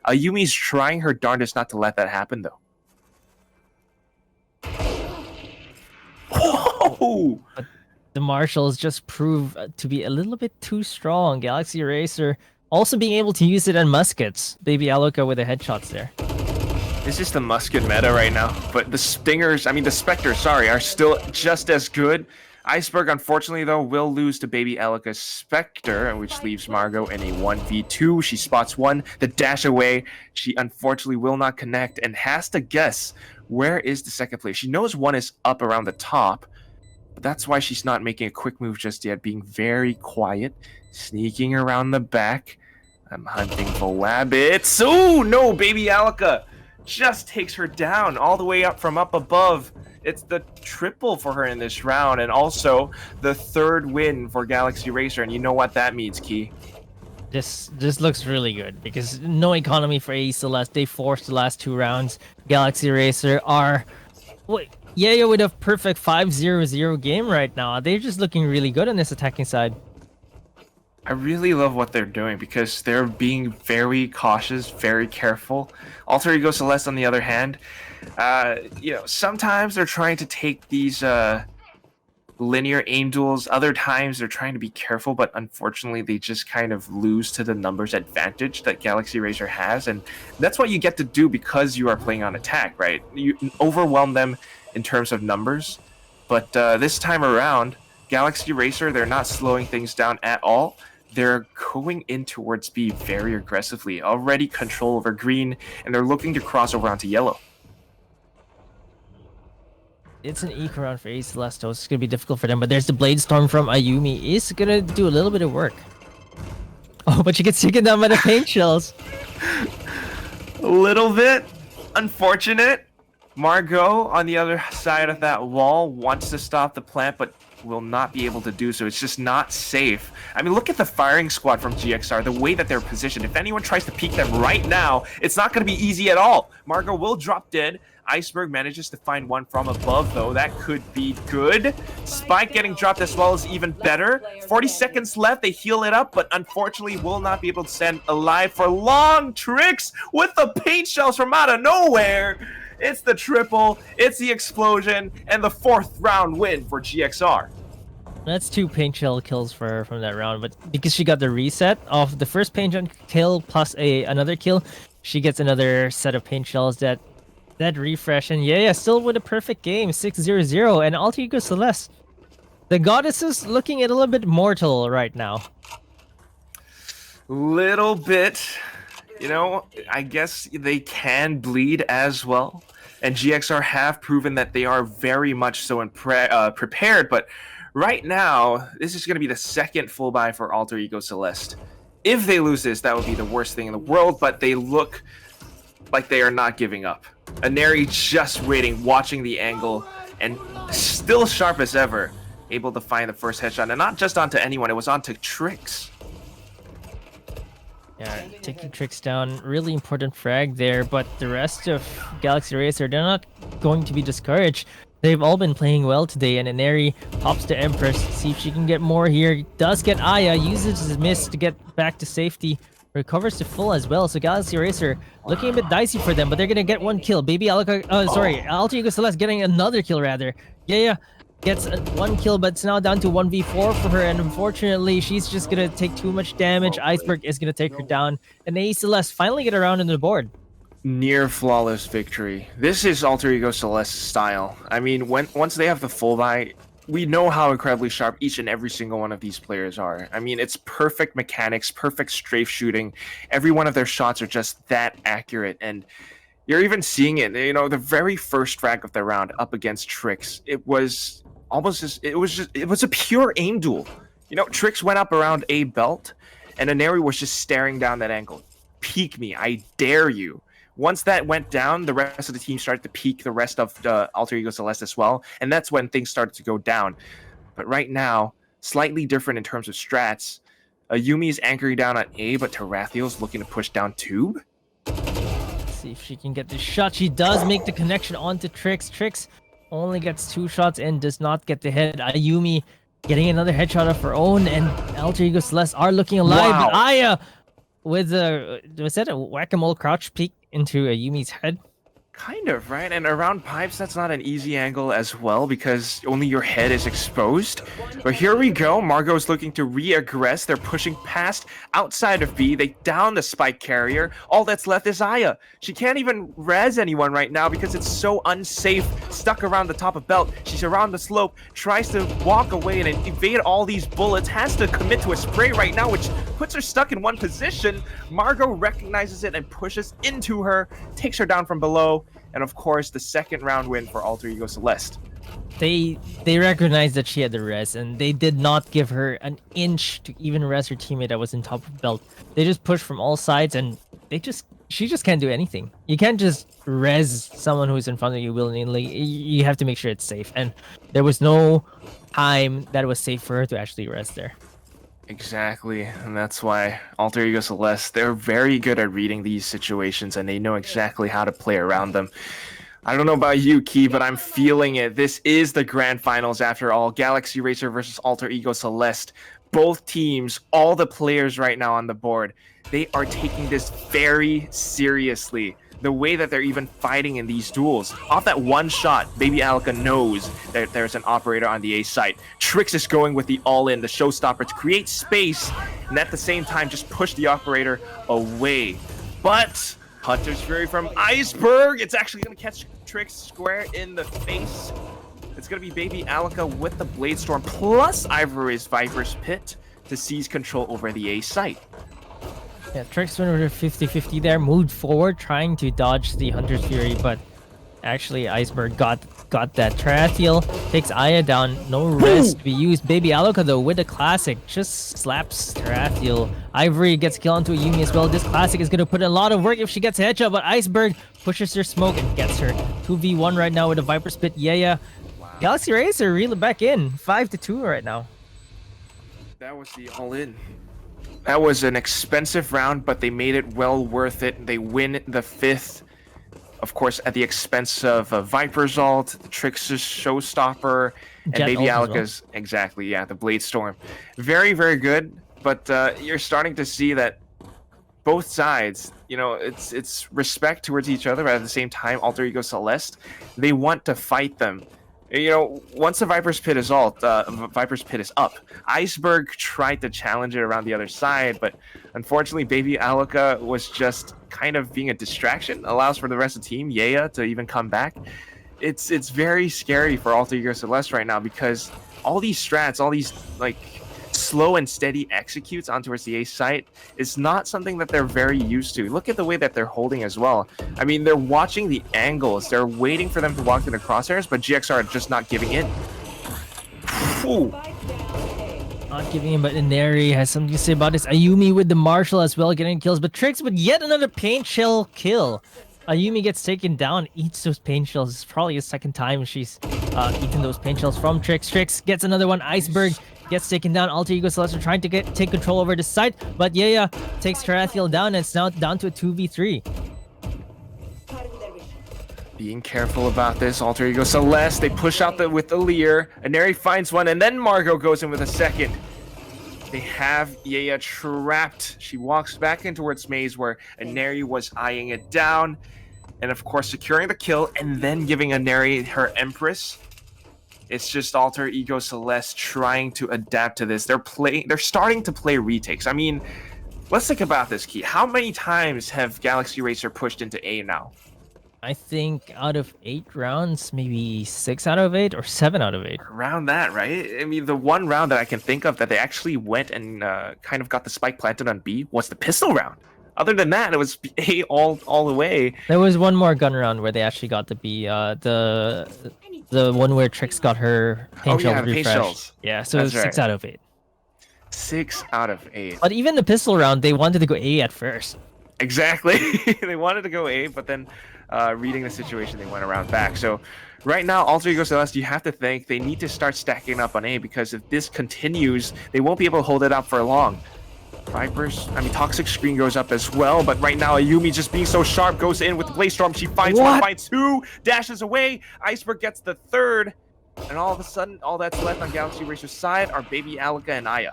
Ayumi's trying her darndest not to let that happen, though. Oh! But the Marshals just prove to be a little bit too strong. Galaxy Racer also being able to use it on muskets. Baby Alika with the headshots there. It's just the musket meta right now, but the Spectres, are still just as good. Iceberg, unfortunately, though, will lose to Baby Alika's Spectre, which leaves Margot in a 1v2. She spots one, the dash away. She unfortunately will not connect and has to guess where is the second place. She knows one is up around the top, But that's why she's not making a quick move just yet, being very quiet, sneaking around the back. I'm hunting for Wabbits. Oh, no, baby Alaka just takes her down all the way up from up above. It's the triple for her in this round, and also the 3rd win for Galaxy Racer. And you know what that means, Key. This looks really good because no economy for AE Celeste. They forced the last 2 rounds. Galaxy Racer are... Wait, yeah, with a perfect 5-0-0 game right now. They're just looking really good on this attacking side. I really love what they're doing because they're being very cautious, very careful. Alter Ego Celeste, on the other hand, sometimes they're trying to take these linear aim duels. Other times they're trying to be careful, but unfortunately they just kind of lose to the numbers advantage that Galaxy Racer has, and that's what you get to do because you are playing on attack, right? You overwhelm them in terms of numbers, but this time around, Galaxy Racer, they're not slowing things down at all. They're going in towards B very aggressively, already control over green, and they're looking to cross over onto yellow. It's an eco round for AE Celeste, so it's going to be difficult for them, but there's the Blade Storm from Ayumi. Is going to do a little bit of work. Oh, but she gets taken down by the paint shells. A little bit unfortunate. Margot, on the other side of that wall, wants to stop the plant, but will not be able to do so. It's just not safe. I mean, look at the firing squad from GXR, the way that they're positioned. If anyone tries to peek them right now, it's not going to be easy at all. Margot will drop dead. Iceberg manages to find one from above, though. That could be good. Spike getting dropped as well is even better. 40 seconds left. They heal it up, but unfortunately will not be able to stand alive for long. Tricks with the paint shells from out of nowhere. It's the triple, it's the explosion, and the 4th round win for GXR. That's 2 paint shell kills for her from that round, but because she got the reset of the first paint shell kill plus another kill, she gets another set of paint shells that refresh, and yeah, still with a perfect game, 6-0-0, and Alter Ego Celeste. The goddesses looking a little bit mortal right now. Little bit. You know, I guess they can bleed as well. And GXR have proven that they are very much so prepared. But right now, this is going to be the 2nd full buy for Alter Ego Celeste. If they lose this, that would be the worst thing in the world. But they look like they are not giving up. Aneri just waiting, watching the angle, and still sharp as ever. Able to find the first headshot. And not just onto anyone, it was onto Tricks. Yeah, taking Tricks down, really important frag there, but the rest of Galaxy Racer, they're not going to be discouraged. They've all been playing well today, and Aneri pops to Empress, see if she can get more here. Does get Aya, uses his miss to get back to safety, recovers to full as well, so Galaxy Racer looking a bit dicey for them, but they're gonna get 1 kill. Baby Alaka, Alter Ego Celeste getting another kill rather. Yeah, gets 1 kill, but it's now down to 1v4 for her, and unfortunately, she's just gonna take too much damage. Iceberg is gonna take her down, and AE Celeste finally get around on the board. Near flawless victory. This is Alter Ego Celeste's style. I mean, once they have the full buy, we know how incredibly sharp each and every single one of these players are. I mean, it's perfect mechanics, perfect strafe shooting. Every one of their shots are just that accurate, and you're even seeing it. You know, the very first frag of the round up against Tricks, it was a pure aim duel. You know, Tricks went up around A belt, and Aneri was just staring down that angle. Peek me, I dare you. Once that went down, the rest of the team started to peek the rest of Alter Ego Celeste as well, and that's when things started to go down. But right now, slightly different in terms of strats. Yumi is anchoring down on A, but Tarathiel's looking to push down Tube. Let's see if she can get the shot. She does make the connection onto Tricks. Tricks only gets 2 shots and does not get the hit. Ayumi getting another headshot of her own, and Alter Ego Celeste are looking alive. Wow. But Aya with was that a whack-a-mole crouch peek into Ayumi's head? Kind of, right? And around pipes, that's not an easy angle as well because only your head is exposed. But here we go. Margot's looking to re-aggress. They're pushing past outside of B. They down the spike carrier. All that's left is Aya. She can't even res anyone right now because it's so unsafe. Stuck around the top of belt. She's around the slope. Tries to walk away and evade all these bullets. Has to commit to a spray right now, which puts her stuck in one position. Margot recognizes it and pushes into her. Takes her down from below. And of course, the 2nd round win for Alter Ego Celeste. they recognized that she had the res, and they did not give her an inch to even res her teammate that was in top of belt. They just pushed from all sides, and she just can't do anything. You can't just res someone who's in front of you willingly. You have to make sure it's safe, and there was no time that was safe for her to actually res there. Exactly, and that's why Alter Ego Celeste, they're very good at reading these situations, and they know exactly how to play around them. I don't know about you, Key, but I'm feeling it. This is the grand finals after all. Galaxy Racer versus Alter Ego Celeste. Both teams, all the players right now on the board, they are taking this very seriously. The way that they're even fighting in these duels. Off that one shot, Baby Alika knows that there's an operator on the A site. Trix is going with the all-in, the showstopper, to create space, and at the same time just push the operator away. But Hunter's Fury from Iceberg, it's actually going to catch Trix square in the face. It's going to be Baby Alika with the Blade Storm plus Ivory's Viper's Pit to seize control over the A site. Yeah, Trix went over 50-50 there, moved forward, trying to dodge the Hunter's Fury, but actually Iceberg got that. Tarathiel takes Aya down, no res to be used. Baby Alika though with the classic just slaps Tarathiel. Ivory gets killed onto a Yumi as well. This classic is gonna put in a lot of work if she gets a headshot, but Iceberg pushes her smoke and gets her. 2v1 right now with a Viper Spit. Yeah. Galaxy Racer reeling back in, 5-2 right now. That was the all-in. That was an expensive round, but they made it well worth it. They win the 5th, of course, at the expense of Viper's ult, Trix's showstopper, and Jet Baby ult as Alika's, exactly, yeah, the Blade Storm. Very, very good, but you're starting to see that both sides, you know, it's respect towards each other, but at the same time, Alter Ego Celeste, they want to fight them. You know, once the Viper's Pit is Viper's Pit is up. Iceberg tried to challenge it around the other side, but unfortunately, Baby Alika was just kind of being a distraction. Allows for the rest of the team, Yaya, to even come back. It's very scary for Alter Ego Celeste right now because all these strats, all these like slow and steady executes on towards the A site is not something that they're very used to. Look at the way that they're holding as well. I mean, they're watching the angles. They're waiting for them to walk through the crosshairs, but GXR are just not giving in. Ooh. Not giving in, but Inari has something to say about this. Ayumi with the Marshall as well, getting kills, but Trix with yet another paint shell kill. Ayumi gets taken down, eats those paint shells. It's probably the second time she's eaten those paint shells from Trix. Trix gets another one. Iceberg gets taken down. Alter Ego Celeste are trying to take control over the site, but Yaya takes Tarathiel down, and it's now down to a 2v3. Being careful about this, Alter Ego Celeste, they push out with the Leer. Inari finds one, and then Margot goes in with a second. They have Yaya trapped. She walks back in towards Maze where Inari was eyeing it down. And of course, securing the kill and then giving Inari her Empress. It's just Alter Ego Celeste trying to adapt to this. They're starting to play retakes. I mean, let's think about this, Key. How many times have Galaxy Racer pushed into A now? I think out of 8 rounds, maybe 6 out of 8 or 7 out of 8. Around that, right? I mean, the one round that I can think of that they actually went and kind of got the spike planted on B was the pistol round. Other than that, it was A all the way. There was one more gun round where they actually got the B. The one where Trix got her paint shells refreshed. Shells. Yeah, so That's 6 right. out of 8. 6 out of 8. But even the pistol round, they wanted to go A at first. Exactly. They wanted to go A, but then reading the situation, they went around back. So right now, Alter Ego Celeste, you have to think they need to start stacking up on A because if this continues, they won't be able to hold it up for long. Toxic Screen goes up as well, but right now Ayumi just being so sharp goes in with the Blaze Storm. She finds one, finds 2, dashes away. Iceberg gets the 3rd, and all of a sudden, all that's left on Galaxy Racer's side are Baby Alika and Aya.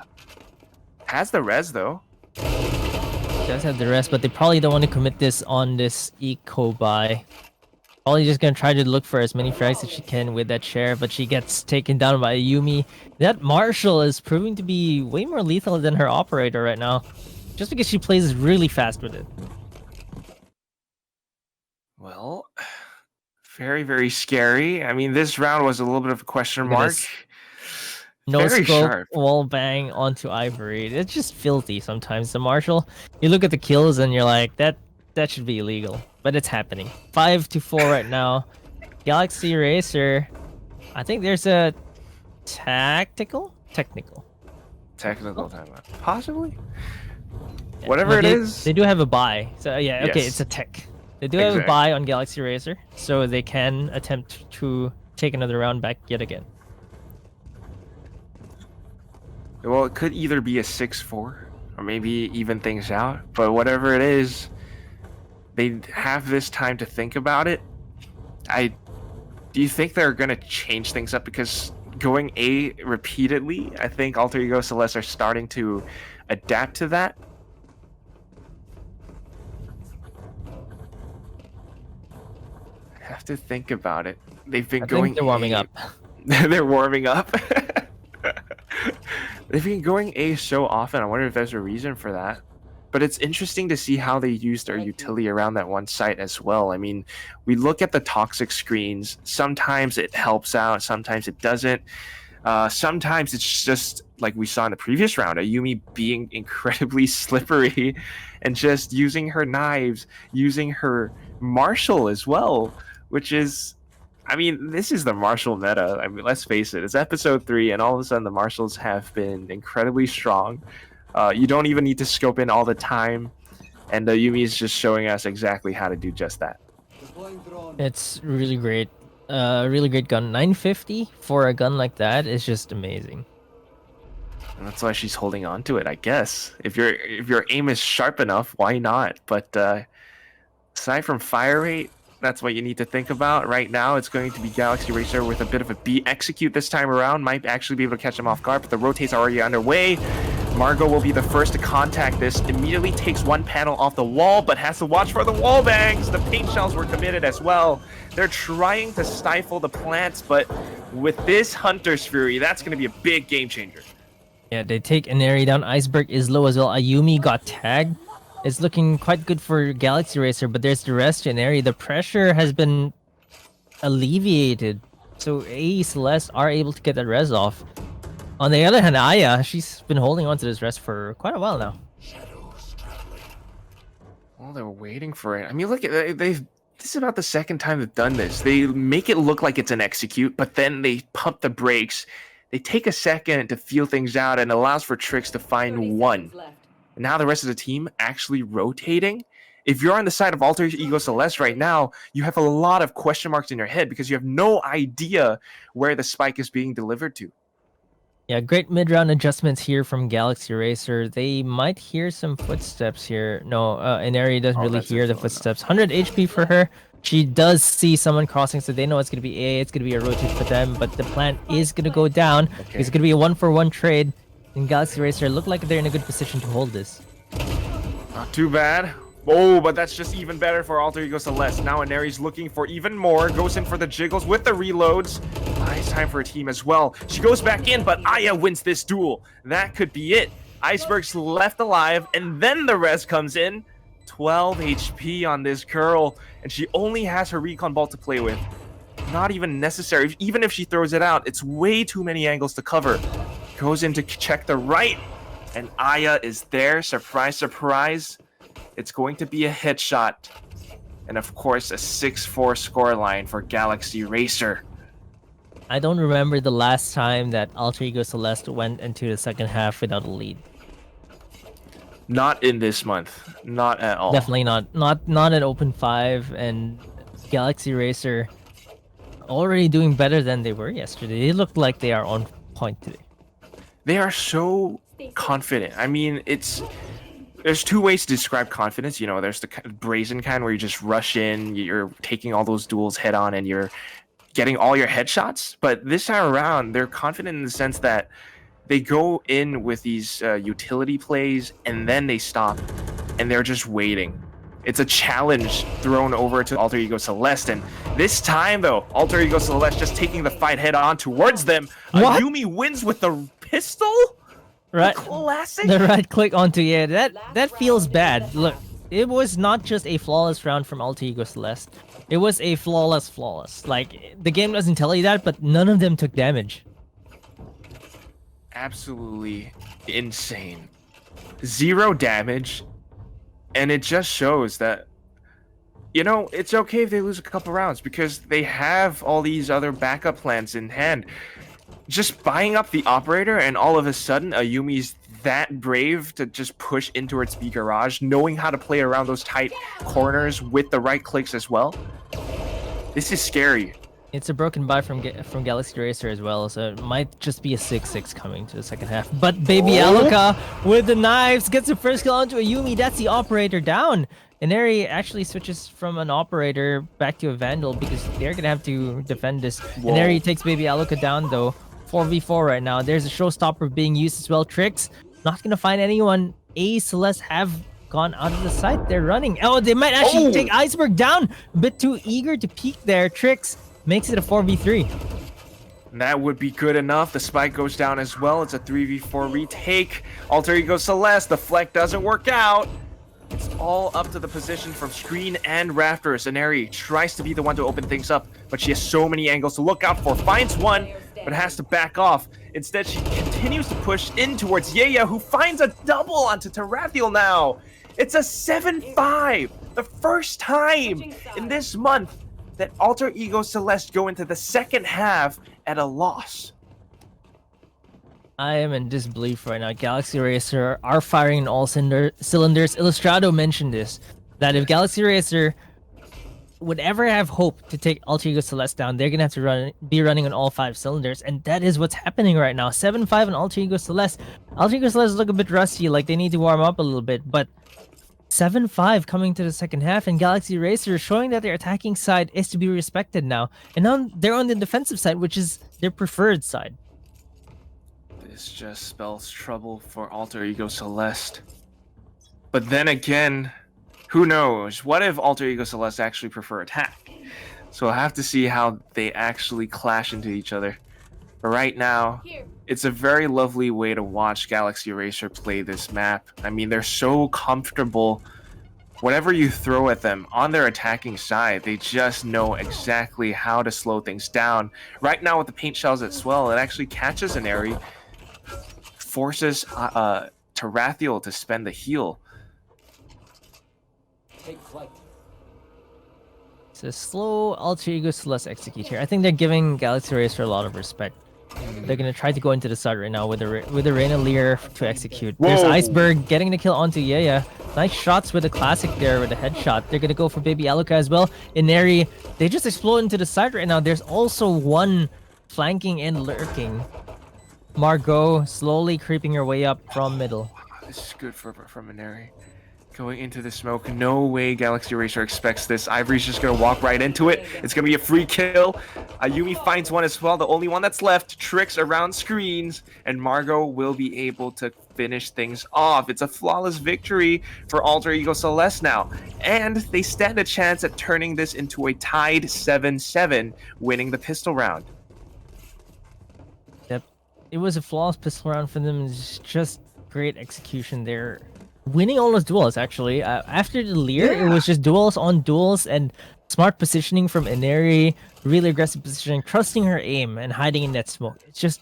Has the res though. Does have the rest, but they probably don't want to commit this on this eco buy. Probably just gonna try to look for as many frags as she can with that share, but she gets taken down by Ayumi. That Marshall is proving to be way more lethal than her operator right now, just because she plays really fast with it. Well, very, very scary. I mean, this round was a little bit of a question mark. No Very scope, sharp. wall bang onto Ivory. It's just filthy sometimes. The Marshall, you look at the kills and you're like, that should be illegal, but it's happening. 5-4 right now. Galaxy Racer, I think there's a technical. Technical timeout. Possibly. Yeah, Whatever no, it they, is. They do have a buy. So yeah, okay, Yes. it's a tech. They do have a Exactly. buy on Galaxy Racer, so they can attempt to take another round back yet again. Well, it could either be a 6-4 or maybe even things out. But whatever it is, they have this time to think about it. Do you think they're gonna change things up? Because going A repeatedly, I think Alter Ego Celeste are starting to adapt to that. I have to think about it. They've been I going think they're warming A. up. They're warming up. They've been going A so often. I wonder if there's a reason for that. But it's interesting to see how they use their utility around that one site as well. I mean, we look at the toxic screens. Sometimes it helps out. Sometimes it doesn't. Sometimes it's just like we saw in the previous round, Ayumi being incredibly slippery and just using her knives, using her Marshall as well, which is, I mean, this is the Marshall meta. I mean, let's face it, it's episode 3, and all of a sudden the Marshalls have been incredibly strong. You don't even need to scope in all the time, and Ayumi is just showing us exactly how to do just that. It's really great. Really great gun. 950 for a gun like that is just amazing. And that's why she's holding on to it, I guess. If your aim is sharp enough, why not? But aside from fire rate, that's what you need to think about. Right now, it's going to be Galaxy Racer with a bit of a B execute this time around. Might actually be able to catch him off guard, but the rotate's already underway. Margot will be the first to contact this. Immediately takes one panel off the wall, but has to watch for the wall bangs. The paint shells were committed as well. They're trying to stifle the plants, but with this Hunter's Fury, that's going to be a big game changer. Yeah, they take Inari down. Iceberg is low as well. Ayumi got tagged. It's looking quite good for Galaxy Racer, but there's the rest to Inari. The pressure has been alleviated, so AE Celeste are able to get that res off. On the other hand, Aya, she's been holding on to this res for quite a while now. Well, they're waiting for it. I mean, look, they've. This is about the second time they've done this. They make it look like it's an execute, but then they pump the brakes. They take a second to feel things out and allows for Tricks to find one. And now the rest of the team actually rotating. If you're on the side of Alter Ego Celeste right now, you have a lot of question marks in your head because you have no idea where the spike is being delivered to. Yeah, great mid-round adjustments here from Galaxy Racer. They might hear some footsteps here. No, Inari doesn't really hear the footsteps. 100 HP for her. She does see someone crossing, so they know it's going to be A. It's going to be a rotate for them, but the plan is going to go down. Okay. It's going to be a 1-for-1 trade. And Galaxy Racer look like they're in a good position to hold this. Not too bad. Oh, but that's just even better for Alter Ego Celeste. Now Inari's looking for even more. Goes in for the jiggles with the reloads. Nice time for a team as well. She goes back in, but Aya wins this duel. That could be it. Iceberg's left alive, and then the res comes in. 12 HP on this girl, and she only has her recon ball to play with. Not even necessary. Even if she throws it out, it's way too many angles to cover. Goes in to check the right, and Aya is there. Surprise, surprise. It's going to be a headshot. And of course, a 6-4 scoreline for Galaxy Racer. I don't remember the last time that Alter Ego Celeste went into the second half without a lead. Not in this month. Not at all. Definitely not. Not an Open 5, and Galaxy Racer already doing better than they were yesterday. They look like they are on point today. They are so confident. I mean, there's two ways to describe confidence. You know, there's the brazen kind where you just rush in, you're taking all those duels head on, and you're getting all your headshots. But this time around, they're confident in the sense that they go in with these utility plays, and then they stop, and they're just waiting. It's a challenge thrown over to Alter Ego Celeste, and this time, though, Alter Ego Celeste just taking the fight head on towards them. Ayumi wins with the pistol? Right. Classic. The right click onto, yeah, that feels bad. Look, it was not just a flawless round from Alter Ego Celeste. It was a flawless. Like, the game doesn't tell you that, but none of them took damage. Absolutely insane. 0 damage, and it just shows that you know, it's okay if they lose a couple rounds because they have all these other backup plans in hand. Just buying up the operator and all of a sudden Ayumi's that brave to just push in towards B garage, knowing how to play around those tight corners with the right clicks as well. This is scary. It's a broken buy from Galaxy Racer as well, so it might just be a 6-6 coming to the second half. But Baby Aluka with the knives gets the first kill onto Ayumi. That's the operator down. Inari actually switches from an operator back to a Vandal because they're gonna have to defend this. Inari takes Baby Aluka down though. 4v4 right now. There's a showstopper being used as well. Tricks not gonna find anyone. Celeste have gone out of the site. They're running. Oh, they might actually take Iceberg down. A bit too eager to peek there. Tricks makes it a 4v3. That would be good enough. The spike goes down as well. It's a 3v4 retake. Alter Ego Celeste. The fleck doesn't work out. It's all up to the position from screen and rafters. Inari tries to be the one to open things up, but she has so many angles to look out for. Finds one, but has to back off. Instead, she continues to push in towards Yeya, who finds a double onto Tarathiel now. It's a 7-5. The first time in this month that Alter Ego Celeste go into the second half at a loss. I am in disbelief right now. Galaxy Racer are firing in all cylinders. Illustrado mentioned this, that if Galaxy Racer would ever have hope to take Alter Ego Celeste down, they're gonna have to be running on all 5 cylinders, and that is what's happening right now. 7-5 on Alter Ego Celeste. Alter Ego Celeste look a bit rusty, like they need to warm up a little bit, but 7-5 coming to the second half, and Galaxy Racer showing that their attacking side is to be respected now, and now they're on the defensive side, which is their preferred side. This just spells trouble for Alter Ego Celeste. But then again, who knows? What if Alter Ego Celeste actually prefer attack? So we'll have to see how they actually clash into each other. But right now, it's a very lovely way to watch Galaxy Racer play this map. I mean, they're so comfortable. Whatever you throw at them on their attacking side, they just know exactly how to slow things down. Right now with the paint shells as well, it actually catches an Inari, forces Tarathiel to spend the heal. It's a slow Alter Ego Celeste execute here. I think they're giving Galaxy Racer a lot of respect. They're gonna try to go into the side right now with the Reyna Lear to execute. There's Iceberg getting the kill onto Yeya. Nice shots with the classic there with the headshot. They're gonna go for Baby Aluka as well. Inari, they just explode into the side right now. There's also one flanking and lurking. Margot slowly creeping her way up from middle. This is good from Inari. Going into the smoke. No way Galaxy Racer expects this. Ivory's just going to walk right into it. It's going to be a free kill. Ayumi finds one as well. The only one that's left. Tricks around screens. And Margot will be able to finish things off. It's a flawless victory for Alter Ego Celeste now. And they stand a chance at turning this into a tied 7-7, winning the pistol round. Yep. It was a flawless pistol round for them. It's just great execution there. Winning all those duels, actually. After the Lear, it was just duels on duels and smart positioning from Inari, really aggressive positioning, trusting her aim and hiding in that smoke. It's just,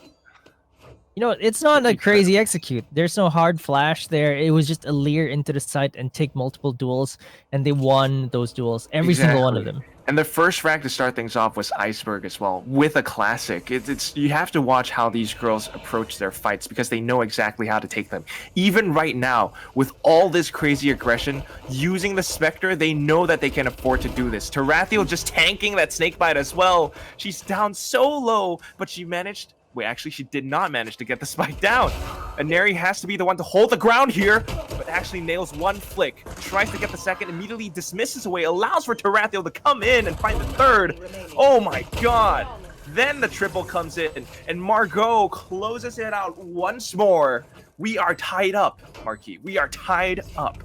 you know, it's not a crazy execute. There's no hard flash there. It was just a Lear into the site and take multiple duels, and they won those duels, every single one of them. And the first frag to start things off was Iceberg as well, with a classic. It's you have to watch how these girls approach their fights because they know exactly how to take them. Even right now, with all this crazy aggression, using the Spectre, they know that they can afford to do this. Tarathiel just tanking that snakebite as well. She's down so low, but she managed... Wait, actually, she did not manage to get the spike down. Inari has to be the one to hold the ground here, but actually nails one flick. Tries to get the second, immediately dismisses away, allows for Tarathiel to come in and find the third. Oh my god. Then the triple comes in, and Margot closes it out once more. We are tied up, Marquis. We are tied up.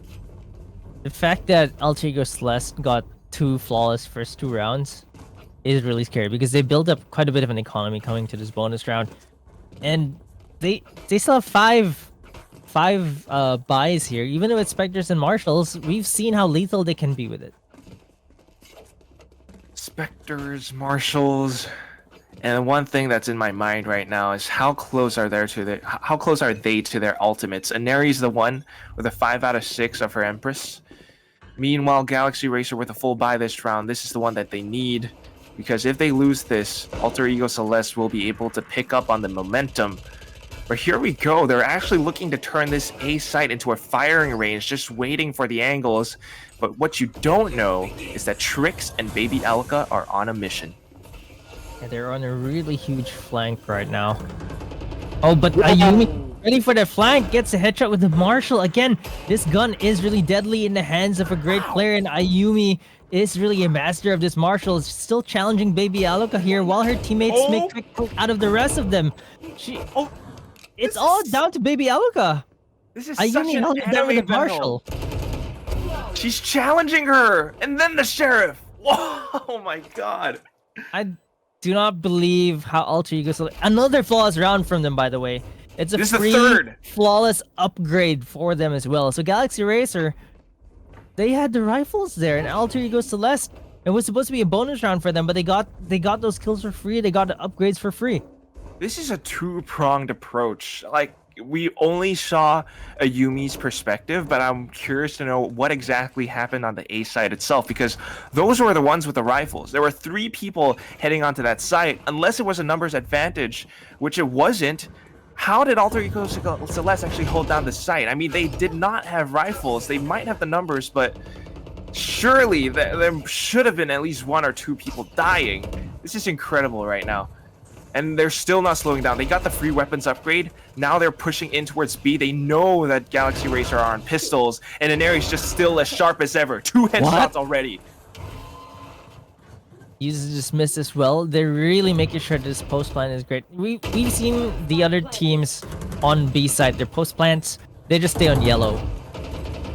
The fact that Alter Ego Celeste got 2 flawless first 2 rounds is really scary because they built up quite a bit of an economy coming to this bonus round, and they still have five buys here. Even though it's Spectres and Marshals, we've seen how lethal they can be with it. Spectres, Marshals, and one thing that's in my mind right now is how close are they to their ultimates? Inari's the one with a 5 out of 6 of her Empress. Meanwhile, Galaxy Racer with a full buy this round, this is the one that they need. Because if they lose this, Alter Ego Celeste will be able to pick up on the momentum. But here we go. They're actually looking to turn this A site into a firing range, just waiting for the angles. But what you don't know is that Trix and Baby Alka are on a mission. Yeah, they're on a really huge flank right now. Oh, but Ayumi ready for the flank, gets a headshot with the Marshall. Again, this gun is really deadly in the hands of a great player, and Ayumi is really a master of this Marshall. Is still challenging Baby Alka here while her teammates make quick work out of the rest of them. It's all down to Baby Alka. This is Ayumi such an held it down with anime the Marshall. battle. She's challenging her, and then the Sheriff. Whoa, oh my god. I do not believe how Alter Ego Celeste. Another flawless round from them, by the way. It's a This is the free third. flawless upgrade for them as well. So Galaxy Racer, they had the rifles there, and Alter Ego Celeste. It was supposed to be a bonus round for them, but they got those kills for free. They got the upgrades for free. This is a two-pronged approach. Like, we only saw Ayumi's perspective, but I'm curious to know what exactly happened on the A site itself, because those were the ones with the rifles. There were 3 people heading onto that site, unless it was a numbers advantage, which it wasn't. How did Alter Ego Celeste actually hold down the site? I mean, they did not have rifles. They might have the numbers, but surely there should have been at least 1 or 2 people dying. This is incredible right now. And they're still not slowing down. They got the free weapons upgrade. Now they're pushing in towards B. They know that Galaxy Racer are on pistols, and Inari's just still as sharp as ever. 2 headshots already. You just missed as well. They're really making sure this post plant is great. We've seen the other teams on B side. Their post plants, they just stay on yellow.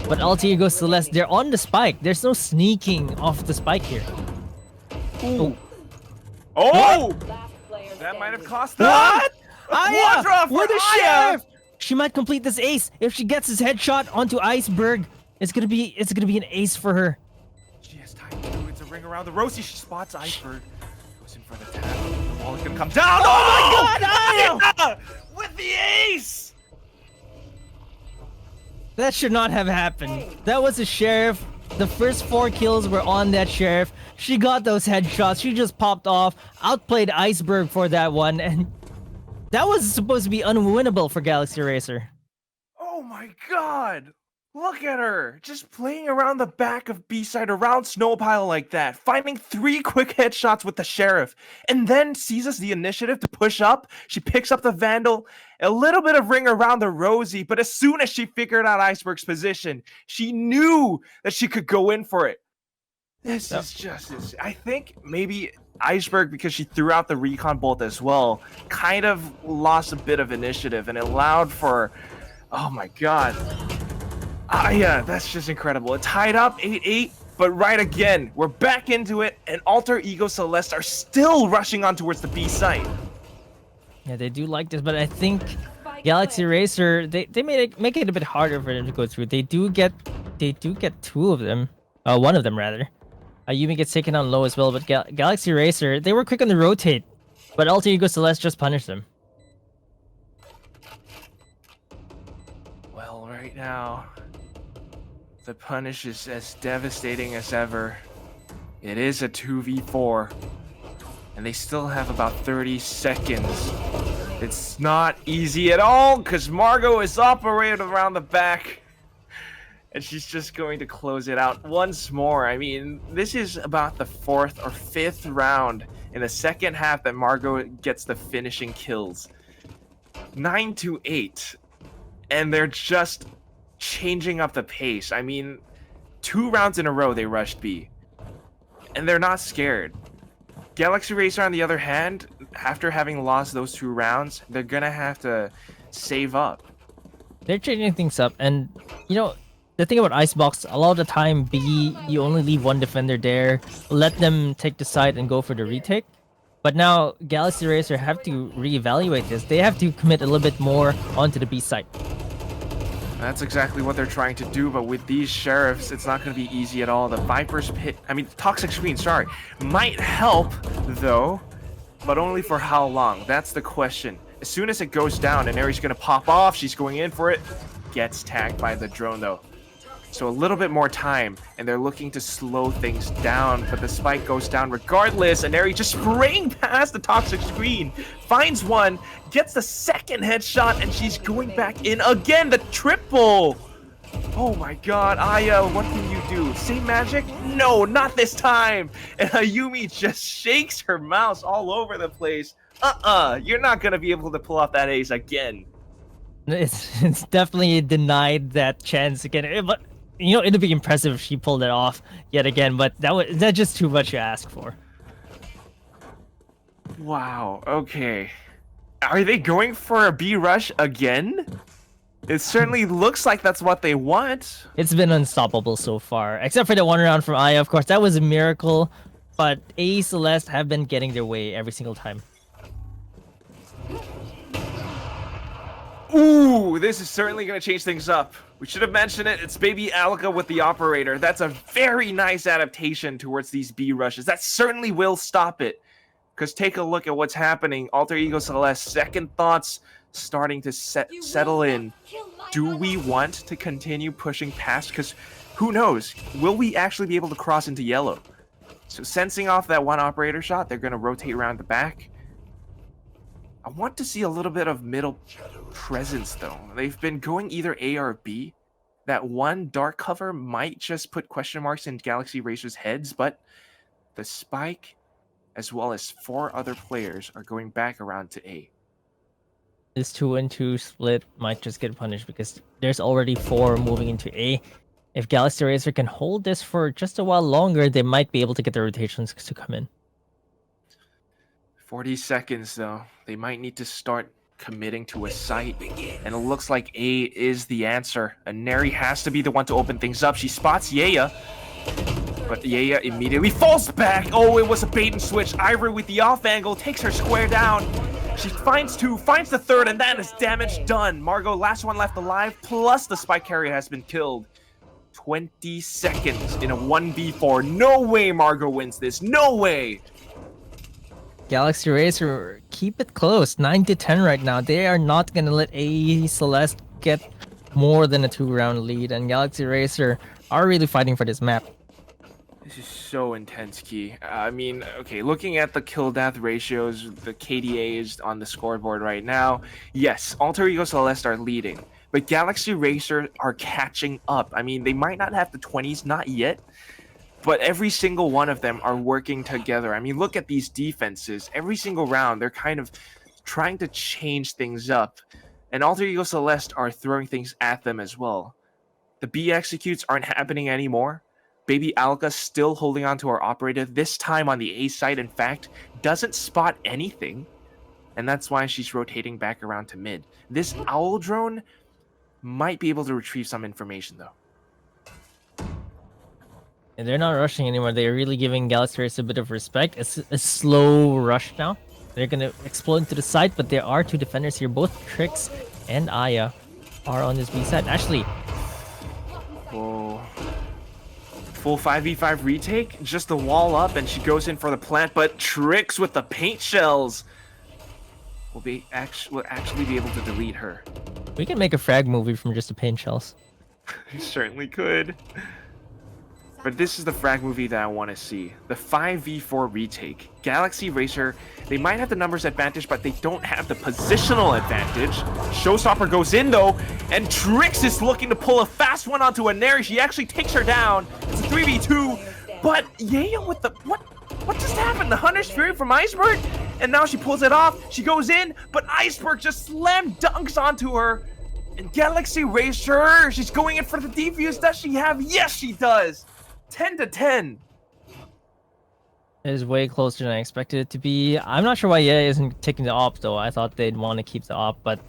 But Alter Ego Celeste, they're on the spike. There's no sneaking off the spike here. Oh! That might have cost them. What? Aya! Quadra for With the Aya! Sheriff! She might complete this ace. If she gets his headshot onto Iceberg, it's gonna be an ace for her. She has time to do it. It's a ring around the Rosie. She spots Iceberg. Goes in for the tap. The wall is gonna come down. Oh my god, Aya! With the ace! That should not have happened. That was a Sheriff. The first 4 kills were on that Sheriff. She got those headshots. She just popped off, outplayed Iceberg for that one, and that was supposed to be unwinnable for Galaxy Racer. Oh my god! Look at her! Just playing around the back of B-side around Snowpile like that, finding 3 quick headshots with the Sheriff, and then seizes the initiative to push up. She picks up the Vandal, a little bit of ring around the Rosie, but as soon as she figured out Iceberg's position, she knew that she could go in for it. This is just... I think maybe Iceberg, because she threw out the recon bolt as well, kind of lost a bit of initiative and allowed for... Oh my god. Yeah, that's just incredible. It tied up 8-8, but right again, we're back into it, and Alter Ego Celeste are still rushing on towards the B site. Yeah, they do like this, but I think Galaxy Racer, they make it a bit harder for them to go through. They do get 2 of them. 1 of them rather. Ayumi gets taken on low as well, but Galaxy Racer, they were quick on the rotate, but Alter Ego Celeste just punished them. Well, right now, the punish is as devastating as ever. It is a 2v4, and they still have about 30 seconds. It's not easy at all, because Margot is operated around the back. And she's just going to close it out once more. I mean, this is about the 4th or 5th round in the second half that Margot gets the finishing kills. 9-8. And they're just changing up the pace. I mean, 2 rounds in a row they rushed B. And they're not scared. Galaxy Racer, on the other hand, after having lost those 2 rounds, they're gonna have to save up. They're changing things up, and you know, the thing about Icebox, a lot of the time B, you only leave 1 defender there, let them take the side and go for the retake. But now Galaxy Racer have to reevaluate this. They have to commit a little bit more onto the B side. That's exactly what they're trying to do, but with these Sheriffs, it's not going to be easy at all. The Viper's Pit, Toxic Screen, sorry, might help, though, but only for how long? That's the question. As soon as it goes down and Aries going to pop off, she's going in for it. Gets tagged by the drone, though. So a little bit more time, and they're looking to slow things down, but the spike goes down regardless. And Neri just spraying past the toxic screen, finds one, gets the second headshot, and she's going back in again, the triple. Oh my god, Aya, what can you do? Same magic? No, not this time! And Ayumi just shakes her mouse all over the place. You're not gonna be able to pull off that ace again. It's definitely denied that chance again. But you know, it'd be impressive if she pulled it off yet again. But that's just too much to ask for. Wow. Okay. Are they going for a B rush again? It certainly looks like that's what they want. It's been unstoppable so far, except for the one round from Aya. Of course, that was a miracle. But A Celeste have been getting their way every single time. Ooh, this is certainly going to change things up. We should have mentioned it. It's Baby Alka with the operator. That's a very nice adaptation towards these B rushes. That certainly will stop it. Because take a look at what's happening. Alter Ego Celeste, second thoughts starting to settle in. Do we want to continue pushing past? Because who knows? Will we actually be able to cross into yellow? So sensing off that one operator shot, they're going to rotate around the back. I want to see a little bit of middle presence, though. They've been going either A or B. That one dark cover might just put question marks in Galaxy Racer's heads, but the spike, as well as 4 other players, are going back around to A. This 2-2 split might just get punished because there's already 4 moving into A. If Galaxy Racer can hold this for just a while longer, they might be able to get the rotations to come in. 40 seconds, though. They might need to start committing to a site, and it looks like A is the answer. And Neri has to be the one to open things up. She spots Yeya, but Yeya immediately falls back. Oh, it was a bait and switch. Ivory with the off angle takes her square down. She finds 2, finds the third, and that is damage done. Margot, last one left alive, plus the spike carrier has been killed. 20 seconds in a 1v4. No way Margot wins this. No way! Galaxy Racer, keep it close. 9-10 right now. They are not going to let A Celeste get more than a 2-round lead, and Galaxy Racer are really fighting for this map. This is so intense, Key. I mean, okay, looking at the kill-death ratios, the KDAs on the scoreboard right now, yes, Alter Ego Celeste are leading, but Galaxy Racer are catching up. I mean, they might not have the 20s, not yet, but every single one of them are working together. I mean, look at these defenses. Every single round, they're kind of trying to change things up, and Alter Ego Celeste are throwing things at them as well. The B executes aren't happening anymore. Baby Alka still holding on to her operator, this time on the A side, in fact, doesn't spot anything. And that's why she's rotating back around to mid. This owl drone might be able to retrieve some information, though. And they're not rushing anymore. They're really giving Galaxy Race a bit of respect. It's a slow rush now. They're going to explode into the site, but there are 2 defenders here. Both Trix and Aya are on this B side. Actually, whoa. Full 5v5 retake, just the wall up, and she goes in for the plant, but Trix with the paint shells will actually be able to delete her. we can make a frag movie from just the paint shells. You certainly could. But this is the frag movie that I want to see. The 5v4 retake. Galaxy Racer, they might have the numbers advantage, but they don't have the positional advantage. Showstopper goes in, though, and Trix is looking to pull a fast one onto a Neri. She actually takes her down. It's a 3v2, but Yeya with the... What just happened? The Hunter's Fury from Iceberg? And now she pulls it off. She goes in, but Iceberg just slam dunks onto her. And Galaxy Racer, she's going in for the defuse. Does she have? Yes, she does. 10-10. It is way closer than I expected it to be. I'm not sure why Yeya isn't taking the op, though. I thought they'd want to keep the op, but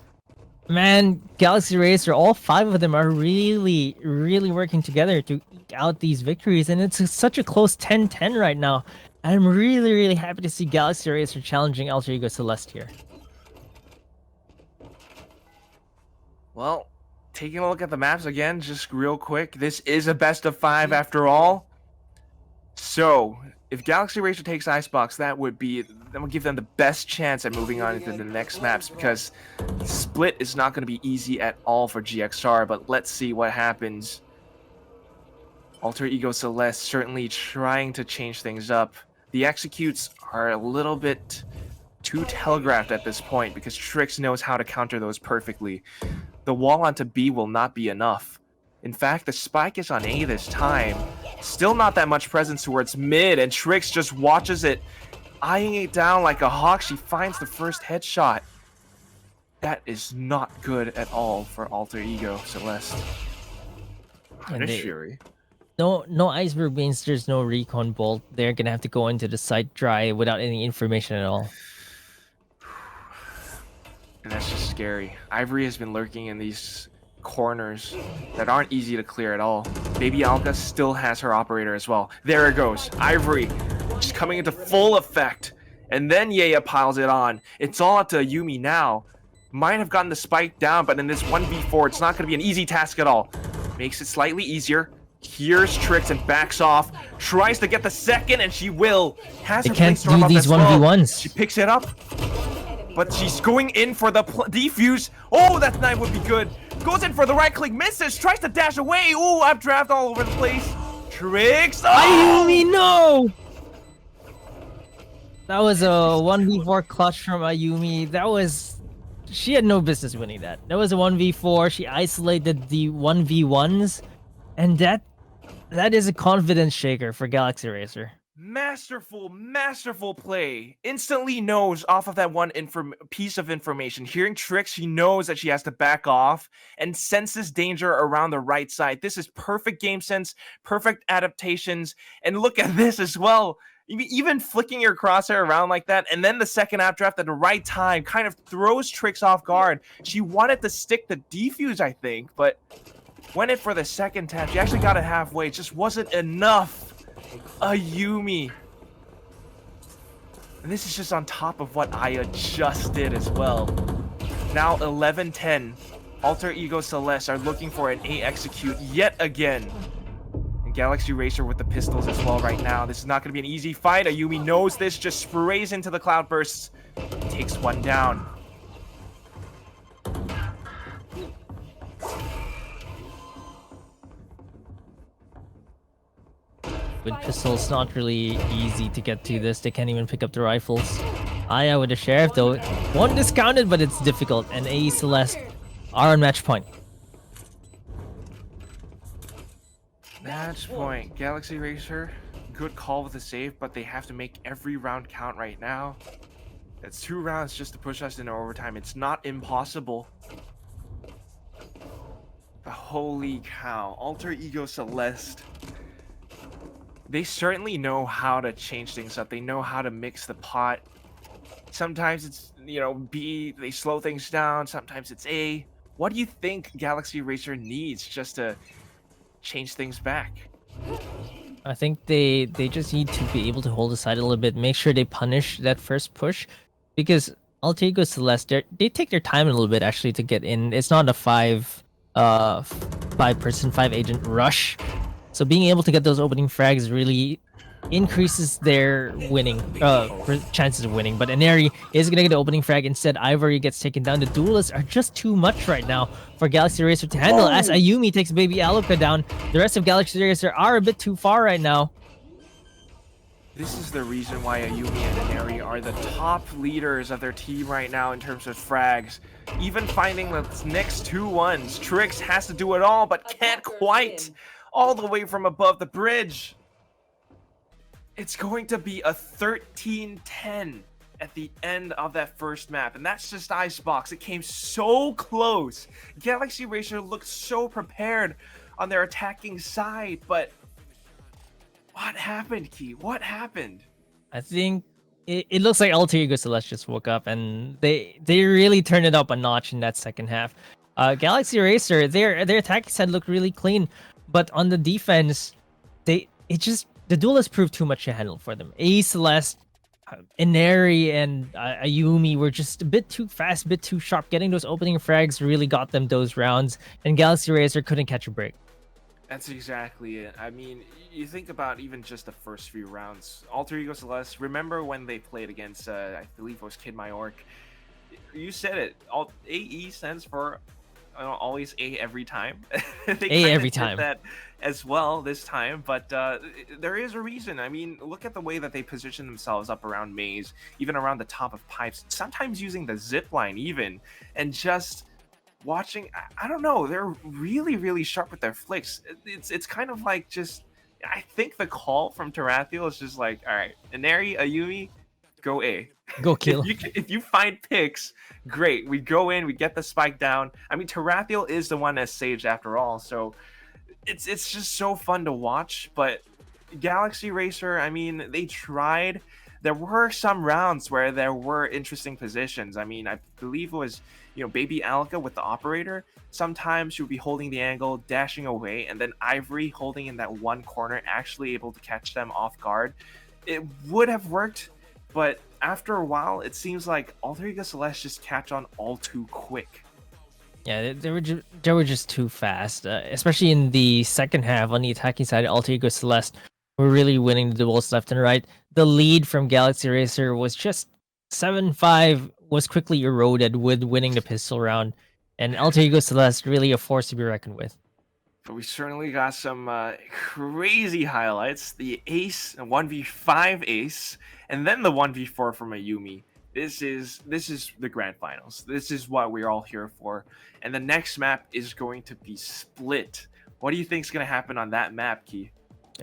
man, Galaxy Racer, all 5 of them are really, really working together to eke out these victories, and it's such a close 10-10 right now. I'm really, really happy to see Galaxy Racer challenging Alter Ego Celeste here. Well, taking a look at the maps again, just real quick. This is a best of 5 after all. So, if Galaxy Racer takes Icebox, that would give them the best chance at moving on into the next maps, because Split is not going to be easy at all for GXR, but let's see what happens. Alter Ego Celeste certainly trying to change things up. The executes are a little bit too telegraphed at this point because Trix knows how to counter those perfectly. The wall onto B will not be enough. In fact, the spike is on A this time. Still not that much presence towards mid, and Trix just watches it, eyeing it down like a hawk. She finds the first headshot. That is not good at all for Alter Ego Celeste. And Punish they- Fury. No iceberg means there's no recon bolt. They're gonna have to go into the site dry without any information at all. And that's just scary. Ivory has been lurking in these corners that aren't easy to clear at all. Baby Alka still has her operator as well. There it goes. Ivory just coming into full effect. And then Yaya piles it on. It's all up to Yumi now. Might have gotten the spike down, but in this 1v4, it's not going to be an easy task at all. Makes it slightly easier. Here's Trix and backs off. Tries to get the second, and she will. Has They her can't Blinkstorm do up these as well. 1v1s. She picks it up. But she's going in for the defuse. Oh, that knife would be good. Goes in for the right click, misses, tries to dash away. Ooh, updraft all over the place. Trix. Oh! Ayumi, no! That was a 1v4 clutch from Ayumi. She had no business winning that. That was a 1v4. She isolated the 1v1s. And that is a confidence shaker for Galaxy Racer. Masterful play. Instantly knows off of that one piece of information. Hearing Trix, she knows that she has to back off and senses danger around the right side. This is perfect game sense, perfect adaptations. And look at this as well. Even flicking your crosshair around like that, and then the second updraft at the right time kind of throws Trix off guard. She wanted to stick the defuse, I think, but went in for the second tap. She actually got it halfway. It just wasn't enough. Ayumi. And this is just on top of what Aya just did as well. Now 11-10. Alter Ego Celeste are looking for an A execute yet again. And Galaxy Racer with the pistols as well right now. This is not going to be an easy fight. Ayumi knows this, just sprays into the cloudbursts. Takes one down. With pistols, not really easy to get to this. They can't even pick up the rifles. Aya with the sheriff though. One discounted, but it's difficult. And AE Celeste are on match point. Match point. Galaxy Racer, good call with the save, but they have to make every round count right now. It's 2 rounds just to push us into overtime. It's not impossible. But holy cow. Alter Ego Celeste. They certainly know how to change things up. They know how to mix the pot. Sometimes it's, B, they slow things down. Sometimes it's A. What do you think Galaxy Racer needs just to change things back? I think they just need to be able to hold the side a little bit, make sure they punish that first push, because Alter Ego Celeste, they take their time a little bit actually to get in. It's not a five agent rush, so being able to get those opening frags really increases their winning chances of winning. But Inari is gonna get the opening frag instead. Ivory gets taken down. The duelists are just too much right now for Galaxy Racer to handle, as Ayumi takes Baby Aluka down. The rest of Galaxy Racer are a bit too far right now. This is the reason why Ayumi and Inari are the top leaders of their team right now in terms of frags. Even finding the next 2-1s, Trix has to do it all, but can't quite. All the way from above the bridge. It's going to be a 13-10 at the end of that first map, and that's just Icebox. It came so close. Galaxy Racer looked so prepared on their attacking side, but what happened, Key? What happened? I think it looks like Alter Ego Celeste just woke up, and they really turned it up a notch in that second half. Galaxy Racer, their attacking side looked really clean, but on the defense, the duelists proved too much to handle for them. A Celeste, Inari, and Ayumi were just a bit too fast, a bit too sharp. Getting those opening frags really got them those rounds, and Galaxy Racer couldn't catch a break. That's exactly it. I mean, you think about even just the first few rounds. Alter Ego Celeste, remember when they played against, I believe it was Kid Majorque? You said it. AE stands for always A every time. They A kinda every did time. that as well this time, but there is a reason. I mean, look at the way that they position themselves up around maze, even around the top of pipes, sometimes using the zip line even, and just watching. I don't know, they're really sharp with their flicks. It's kind of like just, I think the call from Tarathiel is just like, all right, Inari, Ayumi, go A. Go kill. If you find picks, great. We go in, we get the spike down. I mean, Tarathiel is the one that's Sage after all, so it's just so fun to watch. But Galaxy Racer, I mean, they tried. There were some rounds where there were interesting positions. I mean, I believe it was, Baby Alka with the operator. Sometimes she would be holding the angle, dashing away, and then Ivory holding in that one corner, actually able to catch them off guard. It would have worked, but after a while, it seems like Alter Ego Celeste just catch on all too quick. Yeah, they were just too fast, especially in the second half on the attacking side. Alter Ego Celeste were really winning the duels left and right. The lead from Galaxy Racer was just 7-5, was quickly eroded with winning the pistol round, and Alter Ego Celeste really a force to be reckoned with. But we certainly got some crazy highlights. The ace, 1v5 ace, and then the 1v4 from Ayumi. This is the grand finals. This is what we're all here for. And the next map is going to be Split. What do you think is going to happen on that map, Key?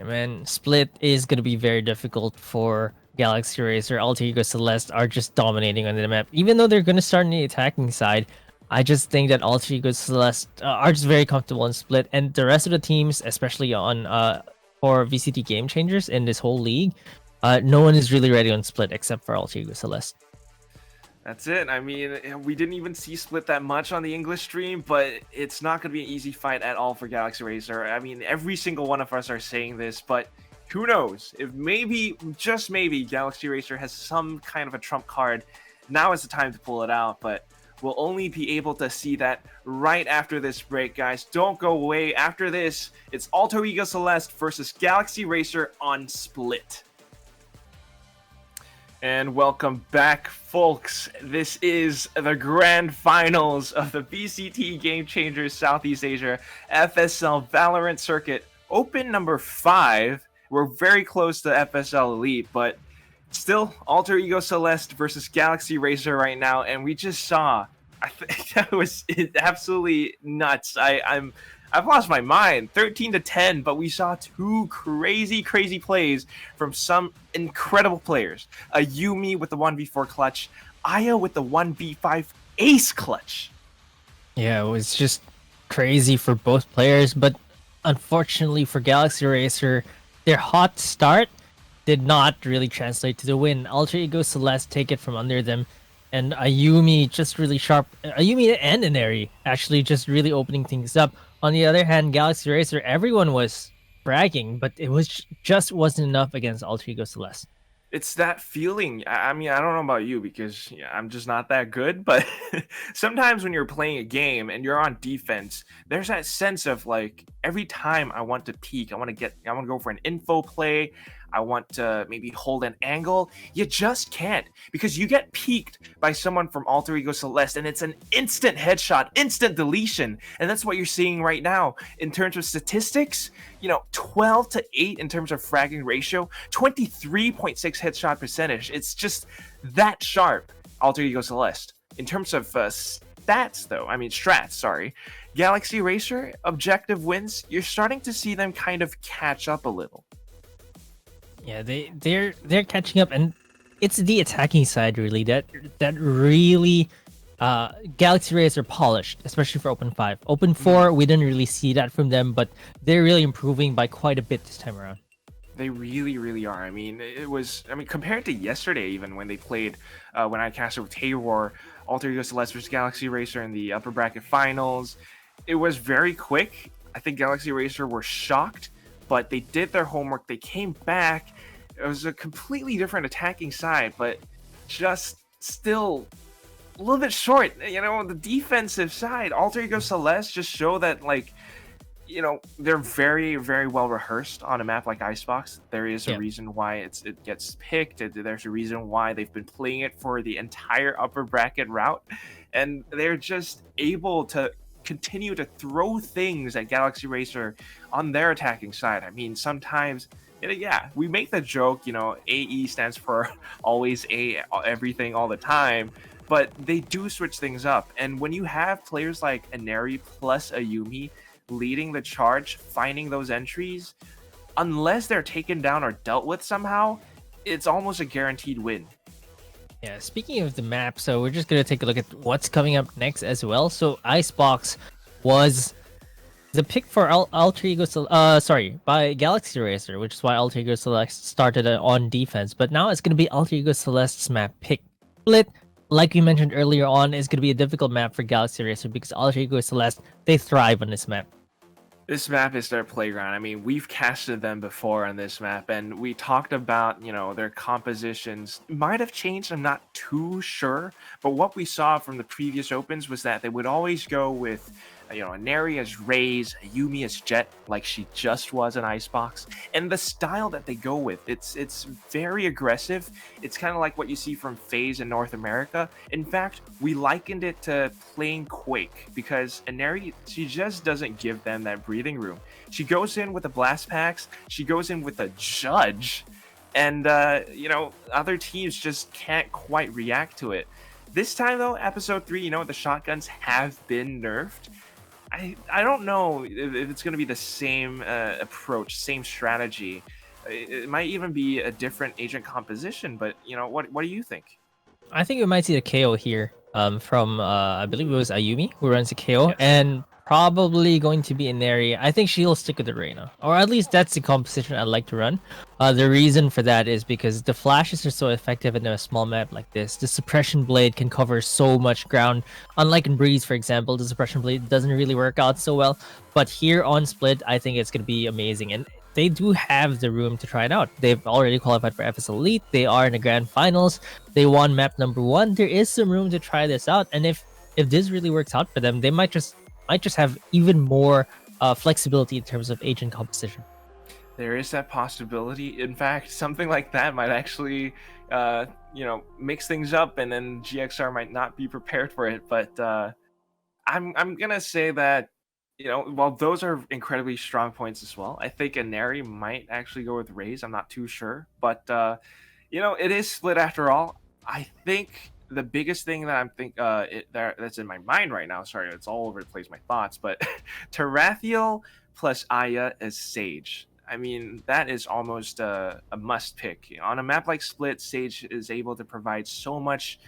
Man, Split is going to be very difficult for Galaxy Racer. Alter Ego Celeste are just dominating on the map. Even though they're going to start on the attacking side, I just think that Alter Ego Celeste are just very comfortable in Split. And the rest of the teams, especially on for VCT Game Changers in this whole league, no one is really ready on Split except for Alter Ego Celeste. That's it. I mean, we didn't even see Split that much on the English stream, but it's not going to be an easy fight at all for Galaxy Racer. I mean, every single one of us are saying this, but who knows? If maybe, just maybe, Galaxy Racer has some kind of a trump card, now is the time to pull it out, but we'll only be able to see that right after this break, guys. Don't go away. After this, it's Alter Ego Celeste versus Galaxy Racer on Split. And welcome back, folks. This is the grand finals of the VCT Game Changers Southeast Asia FSL Valorant Circuit. Open number 5. We're very close to FSL Elite, but still Alter Ego Celeste versus Galaxy Racer right now. And we just saw, I think that was absolutely nuts. I've lost my mind. 13-10, but we saw two crazy plays from some incredible players. Ayumi with the 1v4 clutch, Aya with the 1v5 ace clutch. Yeah, it was just crazy for both players, but unfortunately for Galaxy Racer, their hot start did not really translate to the win. Alter Ego Celeste take it from under them, and Ayumi just really sharp. Ayumi and Inari actually just really opening things up. On the other hand, Galaxy Racer, everyone was bragging, but it was just wasn't enough against Alter Ego Celeste. It's that feeling. I mean, I don't know about you because I'm just not that good, but sometimes when you're playing a game and you're on defense, there's that sense of like every time I want to peek, I want to go for an info play, I want to maybe hold an angle. You just can't because you get peeked by someone from Alter Ego Celeste and it's an instant headshot, instant deletion. And that's what you're seeing right now in terms of statistics. 12-8 in terms of fragging ratio, 23.6 headshot percentage. It's just that sharp, Alter Ego Celeste. In terms of strats, sorry. Galaxy Racer, objective wins, you're starting to see them kind of catch up a little. Yeah, they're catching up, and it's the attacking side really that really Galaxy Rays are polished, especially for Open 5. Open 4, we didn't really see that from them, but they're really improving by quite a bit this time around. They really are. I mean, compared to yesterday, even when they played, when I casted with Taywar, Alter Ego Celeste versus Galaxy Racer in the upper bracket finals, it was very quick. I think Galaxy Racer were shocked, but they did their homework. They came back. It was a completely different attacking side, but just still a little bit short. The defensive side, Alter Ego Celeste just show that, they're very well rehearsed on a map like Icebox. There is a reason why it gets picked. There's a reason why they've been playing it for the entire upper bracket route, and they're just able to continue to throw things at Galaxy Racer on their attacking side. I mean, sometimes, yeah, we make the joke, AE stands for always A, everything all the time, but they do switch things up. And when you have players like Ineri plus Ayumi leading the charge, finding those entries, unless they're taken down or dealt with somehow, it's almost a guaranteed win. Yeah, speaking of the map, so we're just gonna take a look at what's coming up next as well. So Icebox was the pick for Alter Ego, by Galaxy Racer, which is why Alter Ego Celeste started on defense. But now it's gonna be Alter Ego Celeste's map pick. Split, like we mentioned earlier on, is gonna be a difficult map for Galaxy Racer because Alter Ego Celeste, they thrive on this map. This map is their playground. I mean, we've casted them before on this map, and we talked about, their compositions might have changed. I'm not too sure, but what we saw from the previous opens was that they would always go with, Ineri as Raze, Yumi as Jet, like she just was an Icebox, and the style that they go with, it's very aggressive. It's kind of like what you see from FaZe in North America. In fact, we likened it to playing Quake because Ineri, she just doesn't give them that breathing room. She goes in with the blast packs, she goes in with a judge, and other teams just can't quite react to it. This time though, episode 3, the shotguns have been nerfed. I don't know if it's going to be the same approach, same strategy. It might even be a different agent composition, but what do you think? I think we might see a KO here from I believe it was Ayumi who runs the KO, Yes. and probably going to be Ineri. I think she'll stick with the Reyna, or at least that's the composition I like to run. The reason for that is because the flashes are so effective in a small map like this. The suppression blade can cover so much ground. Unlike in Breeze, for example, the suppression blade doesn't really work out so well. But here on Split, I think it's going to be amazing. And they do have the room to try it out. They've already qualified for FSL Elite. They are in the grand finals. They won map number 1. There is some room to try this out. And if this really works out for them, they might just have even more flexibility in terms of agent composition. There is that possibility. In fact, something like that might actually, mix things up, and then GXR might not be prepared for it. But I'm gonna say that, while those are incredibly strong points as well, I think Ineri might actually go with Raze. I'm not too sure, but it is Split after all. I think the biggest thing that I'm that's in my mind right now. Sorry, it's all over the place, my thoughts. But Tarathiel plus Aya as Sage. I mean, that is almost a must pick. On a map like Split, Sage is able to provide so much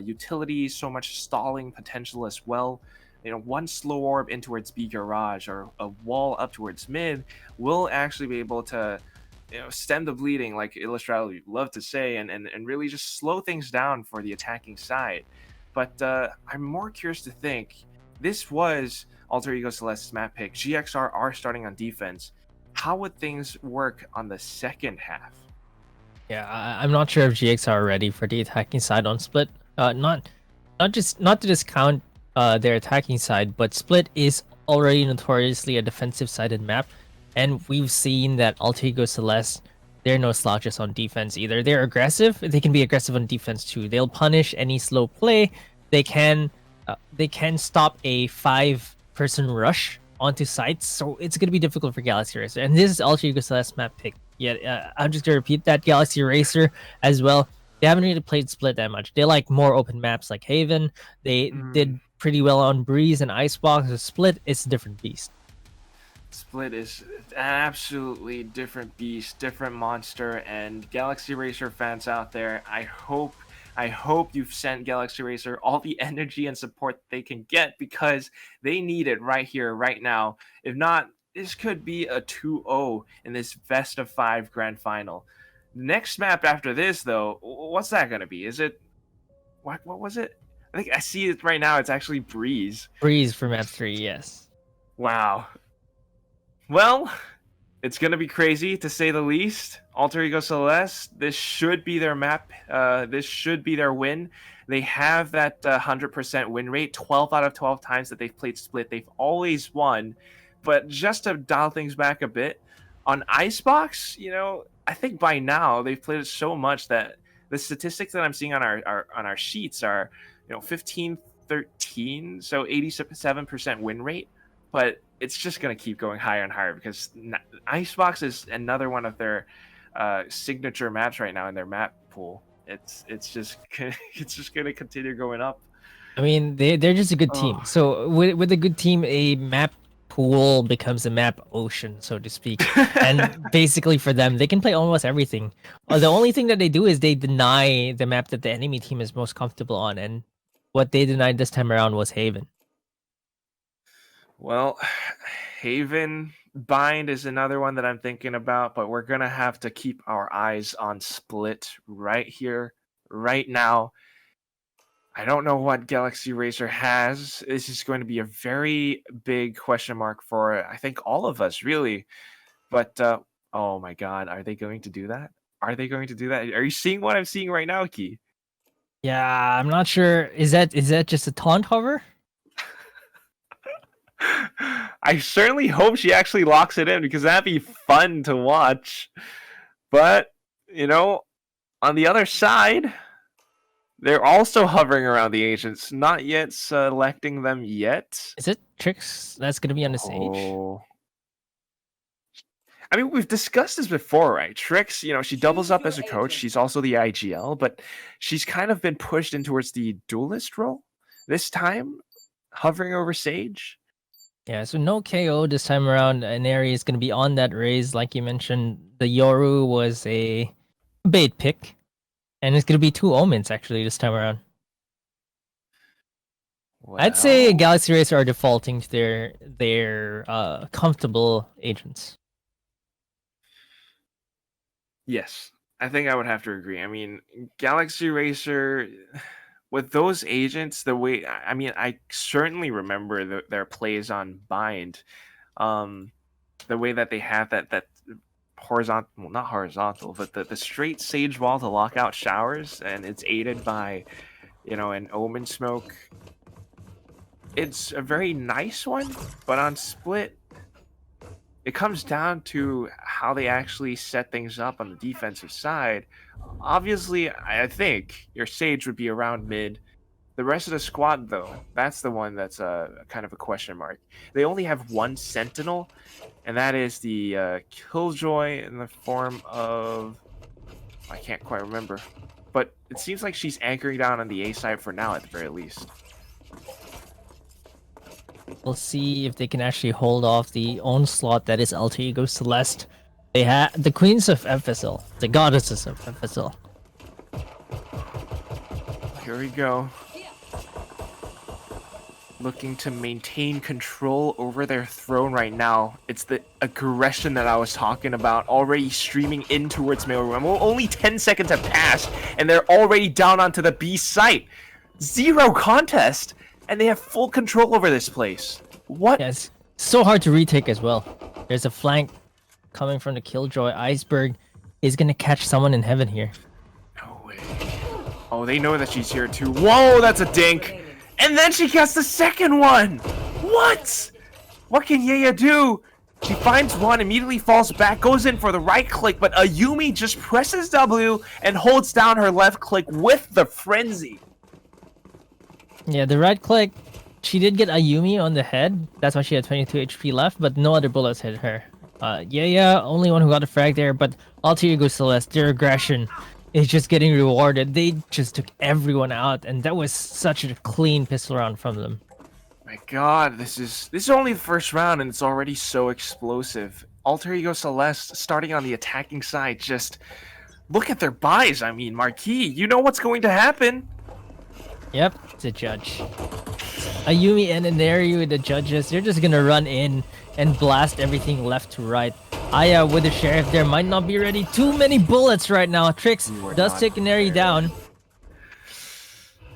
utility, so much stalling potential as well. One slow orb in towards B garage or a wall up towards mid will actually be able to stem the bleeding, like Illustrator love to say, and really just slow things down for the attacking side. But I'm more curious to think, this was Alter Ego Celeste's map pick. GXR are starting on defense. How would things work on the second half? Yeah, I'm not sure if GX are ready for the attacking side on Split. Not to discount their attacking side, but Split is already notoriously a defensive-sided map, and we've seen that Alter Ego Celeste, they're no slouches on defense either. They're aggressive. They can be aggressive on defense too. They'll punish any slow play. They can stop a 5-person rush onto sites, so it's going to be difficult for Galaxy Racer. And this is Alter Ego Celeste map pick. Yeah, I'm just going to repeat that. Galaxy Racer as well. They haven't really played Split that much. They like more open maps like Haven. They did pretty well on Breeze and Icebox. Split is a different beast. Split is an absolutely different beast, different monster, and Galaxy Racer fans out there, I hope you've sent Galaxy Racer all the energy and support they can get, because they need it right here, right now. If not, this could be a 2-0 in this best of 5 grand final. Next map after this, though, what's that going to be? Is it... What was it? I think I see it right now. It's actually Breeze. Breeze for map 3, yes. Wow. Well, it's going to be crazy, to say the least. Alter Ego Celeste, this should be their map. This should be their win. They have that 100% win rate. 12 out of 12 times that they've played Split, they've always won. But just to dial things back a bit, on Icebox, I think by now they've played it so much that the statistics that I'm seeing on our sheets are, 15th 13, so 87% win rate. But it's just going to keep going higher and higher because Icebox is another one of their signature maps right now in their map pool. It's just going to continue going up. I mean, they're just a good team. Oh. So with a good team, a map pool becomes a map ocean, so to speak. And basically for them, they can play almost everything. The only thing that they do is they deny the map that the enemy team is most comfortable on, and what they denied this time around was Haven. Well, Haven Bind is another one that I'm thinking about, but we're going to have to keep our eyes on Split right here, right now. I don't know what Galaxy Racer has. This is going to be a very big question mark for, I think, all of us, really. But, oh my god, are they going to do that? Are they going to do that? Are you seeing what I'm seeing right now, Key? Yeah, I'm not sure. Is that just a taunt hover? I certainly hope she actually locks it in because that'd be fun to watch. But, you know, on the other side, they're also hovering around the agents, not yet selecting them yet. Is it Trix that's going to be on the Sage? Oh. I mean, we've discussed this before, right? Trix, you know, she doubles up as a coach. She's also the IGL, but she's kind of been pushed in towards the duelist role this time, hovering over Sage. Yeah, so no KO this time around. Neri is going to be on that raise. Like you mentioned, the Yoru was a bait pick. And it's going to be 2 Omens, actually, this time around. Well, I'd say Galaxy Racer are defaulting to their comfortable agents. Yes, I think I would have to agree. I mean, Galaxy Racer, with those agents, the way, I mean, I certainly remember their plays on Bind. The way that they have that horizontal, well, not horizontal, but the straight Sage wall to lock out showers, and it's aided by, you know, an Omen smoke. It's a very nice one, but on Split, it comes down to how they actually set things up on the defensive side. Obviously, I think your Sage would be around mid. The rest of the squad, though, that's the one that's kind of a question mark. They only have one Sentinel, and that is the Killjoy in the form of... I can't quite remember. But it seems like she's anchoring down on the A side for now, at the very least. We'll see if they can actually hold off the onslaught that is Alter Ego Celeste. They have the queens of FSL, the goddesses of FSL. Here we go. Looking to maintain control over their throne right now. It's the aggression that I was talking about, already streaming in towards mail room. Well, only 10 seconds have passed, and they're already down onto the B site. 0 contest, and they have full control over this place. What? Yeah, it's so hard to retake as well. There's a flank coming from the Killjoy. Iceberg is gonna catch someone in heaven here. No way. Oh, they know that she's here too. Whoa, that's a dink. And then she gets the second one! What? What can Yaya do? She finds one, immediately falls back, goes in for the right click, but Ayumi just presses W and holds down her left click with the frenzy. Yeah, the right click, she did get Ayumi on the head. That's why she had 22 HP left, but no other bullets hit her. Yeah, only one who got a frag there, but Alter Ego Celeste, their aggression is just getting rewarded. They just took everyone out, and that was such a clean pistol round from them. My god, this is only the first round, and it's already so explosive. Alter Ego Celeste starting on the attacking side, just look at their buys. I mean, Marquis, you know what's going to happen. Yep, it's a judge. Ayumi and Inari with the judges, they're just gonna run in and blast everything left to right. Aya with the sheriff there might not be ready. Too many bullets right now. Trix does take Inari down.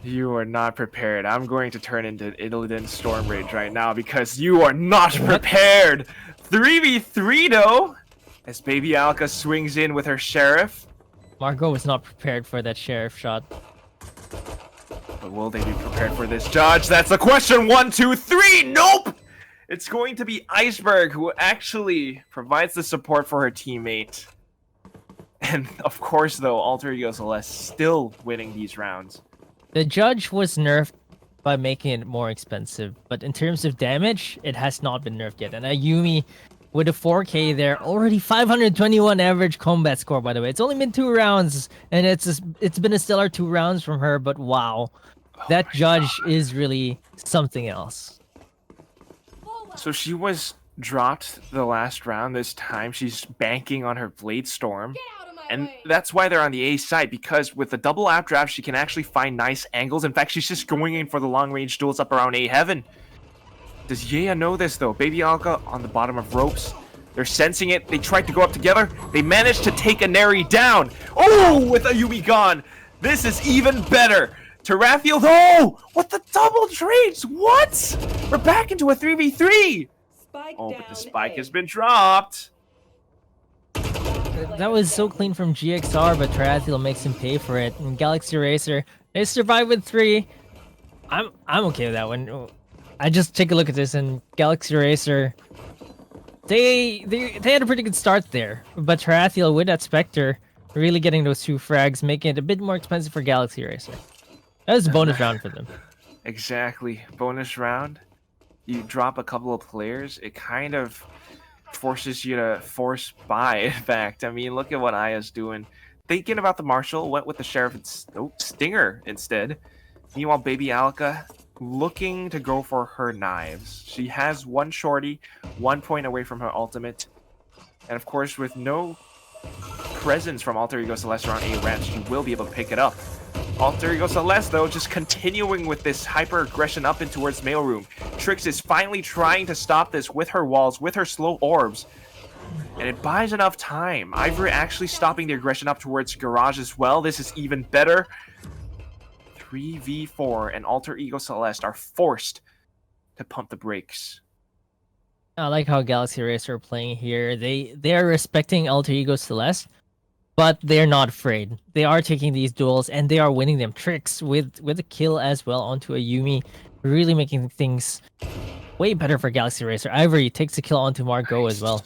You are not prepared. I'm going to turn into Illidan Stormrage right now because you are not prepared. 3v3 though, as Baby Alka swings in with her sheriff. Margot was not prepared for that sheriff shot. But will they be prepared for this, Judge? That's the question. 1, 2, 3. Nope. It's going to be Iceberg who actually provides the support for her teammate. And of course, though, Alter Ego Celeste still winning these rounds. The judge was nerfed by making it more expensive. But in terms of damage, it has not been nerfed yet. And Ayumi, with a 4K there, already 521 average combat score, by the way. It's only been 2 rounds, and it's been a stellar 2 rounds from her, but wow. That judge is really something else. So she was dropped the last round. This time she's banking on her Blade Storm. And that's why they're on the A side, because with the double app draft, she can actually find nice angles. In fact, she's just going in for the long-range duels up around A heaven. Does Yaya know this, though? Baby Alka on the bottom of ropes. They're sensing it. They tried to go up together. They managed to take a Neri down. Oh, with Ayumi gone. This is even better. Tarathiel, oh, what the double trades? What? We're back into a 3v3. Oh, but the spike has been dropped. That was so clean from GXR, but Tarathiel makes him pay for it. And Galaxy Racer, they survive with 3. I'm okay with that one. I just take a look at this, and Galaxy Racer, they had a pretty good start there. But Tarathiel with that Spectre, really getting those 2 frags, making it a bit more expensive for Galaxy Racer. That was a bonus round for them. Exactly. Bonus round. You drop a couple of players, it kind of forces you to force buy, in fact. I mean, look at what Aya's doing. Thinking about the Marshal, went with the Sheriff Stinger instead. Meanwhile, Baby Alka looking to go for her knives. She has 1 shorty, 1 point away from her ultimate. And of course, with no presence from Alter Ego Celeste around A ramp, she will be able to pick it up. Alter Ego Celeste, though, just continuing with this hyper-aggression up and towards mailroom. Trix is finally trying to stop this with her walls, with her slow orbs. And it buys enough time. Ivory actually stopping the aggression up towards Garage as well. This is even better. 3v4 and Alter Ego Celeste are forced to pump the brakes. I like how Galaxy Racer are playing here. They are respecting Alter Ego Celeste, but they're not afraid. They are taking these duels and they are winning them. Tricks with a kill as well onto a Yumi, really making things way better for Galaxy Racer. Ivory takes a kill onto Margot as well.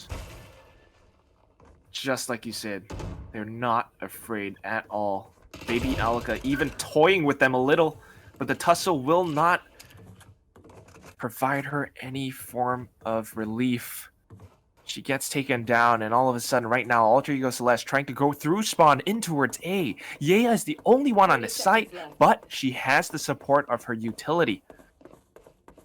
Just like you said, they're not afraid at all. Baby Alka even toying with them a little, but the tussle will not provide her any form of relief. She gets taken down, and all of a sudden, right now, Alter Ego Celeste trying to go through spawn in towards A. Yaya is the only one on the site, but she has the support of her utility.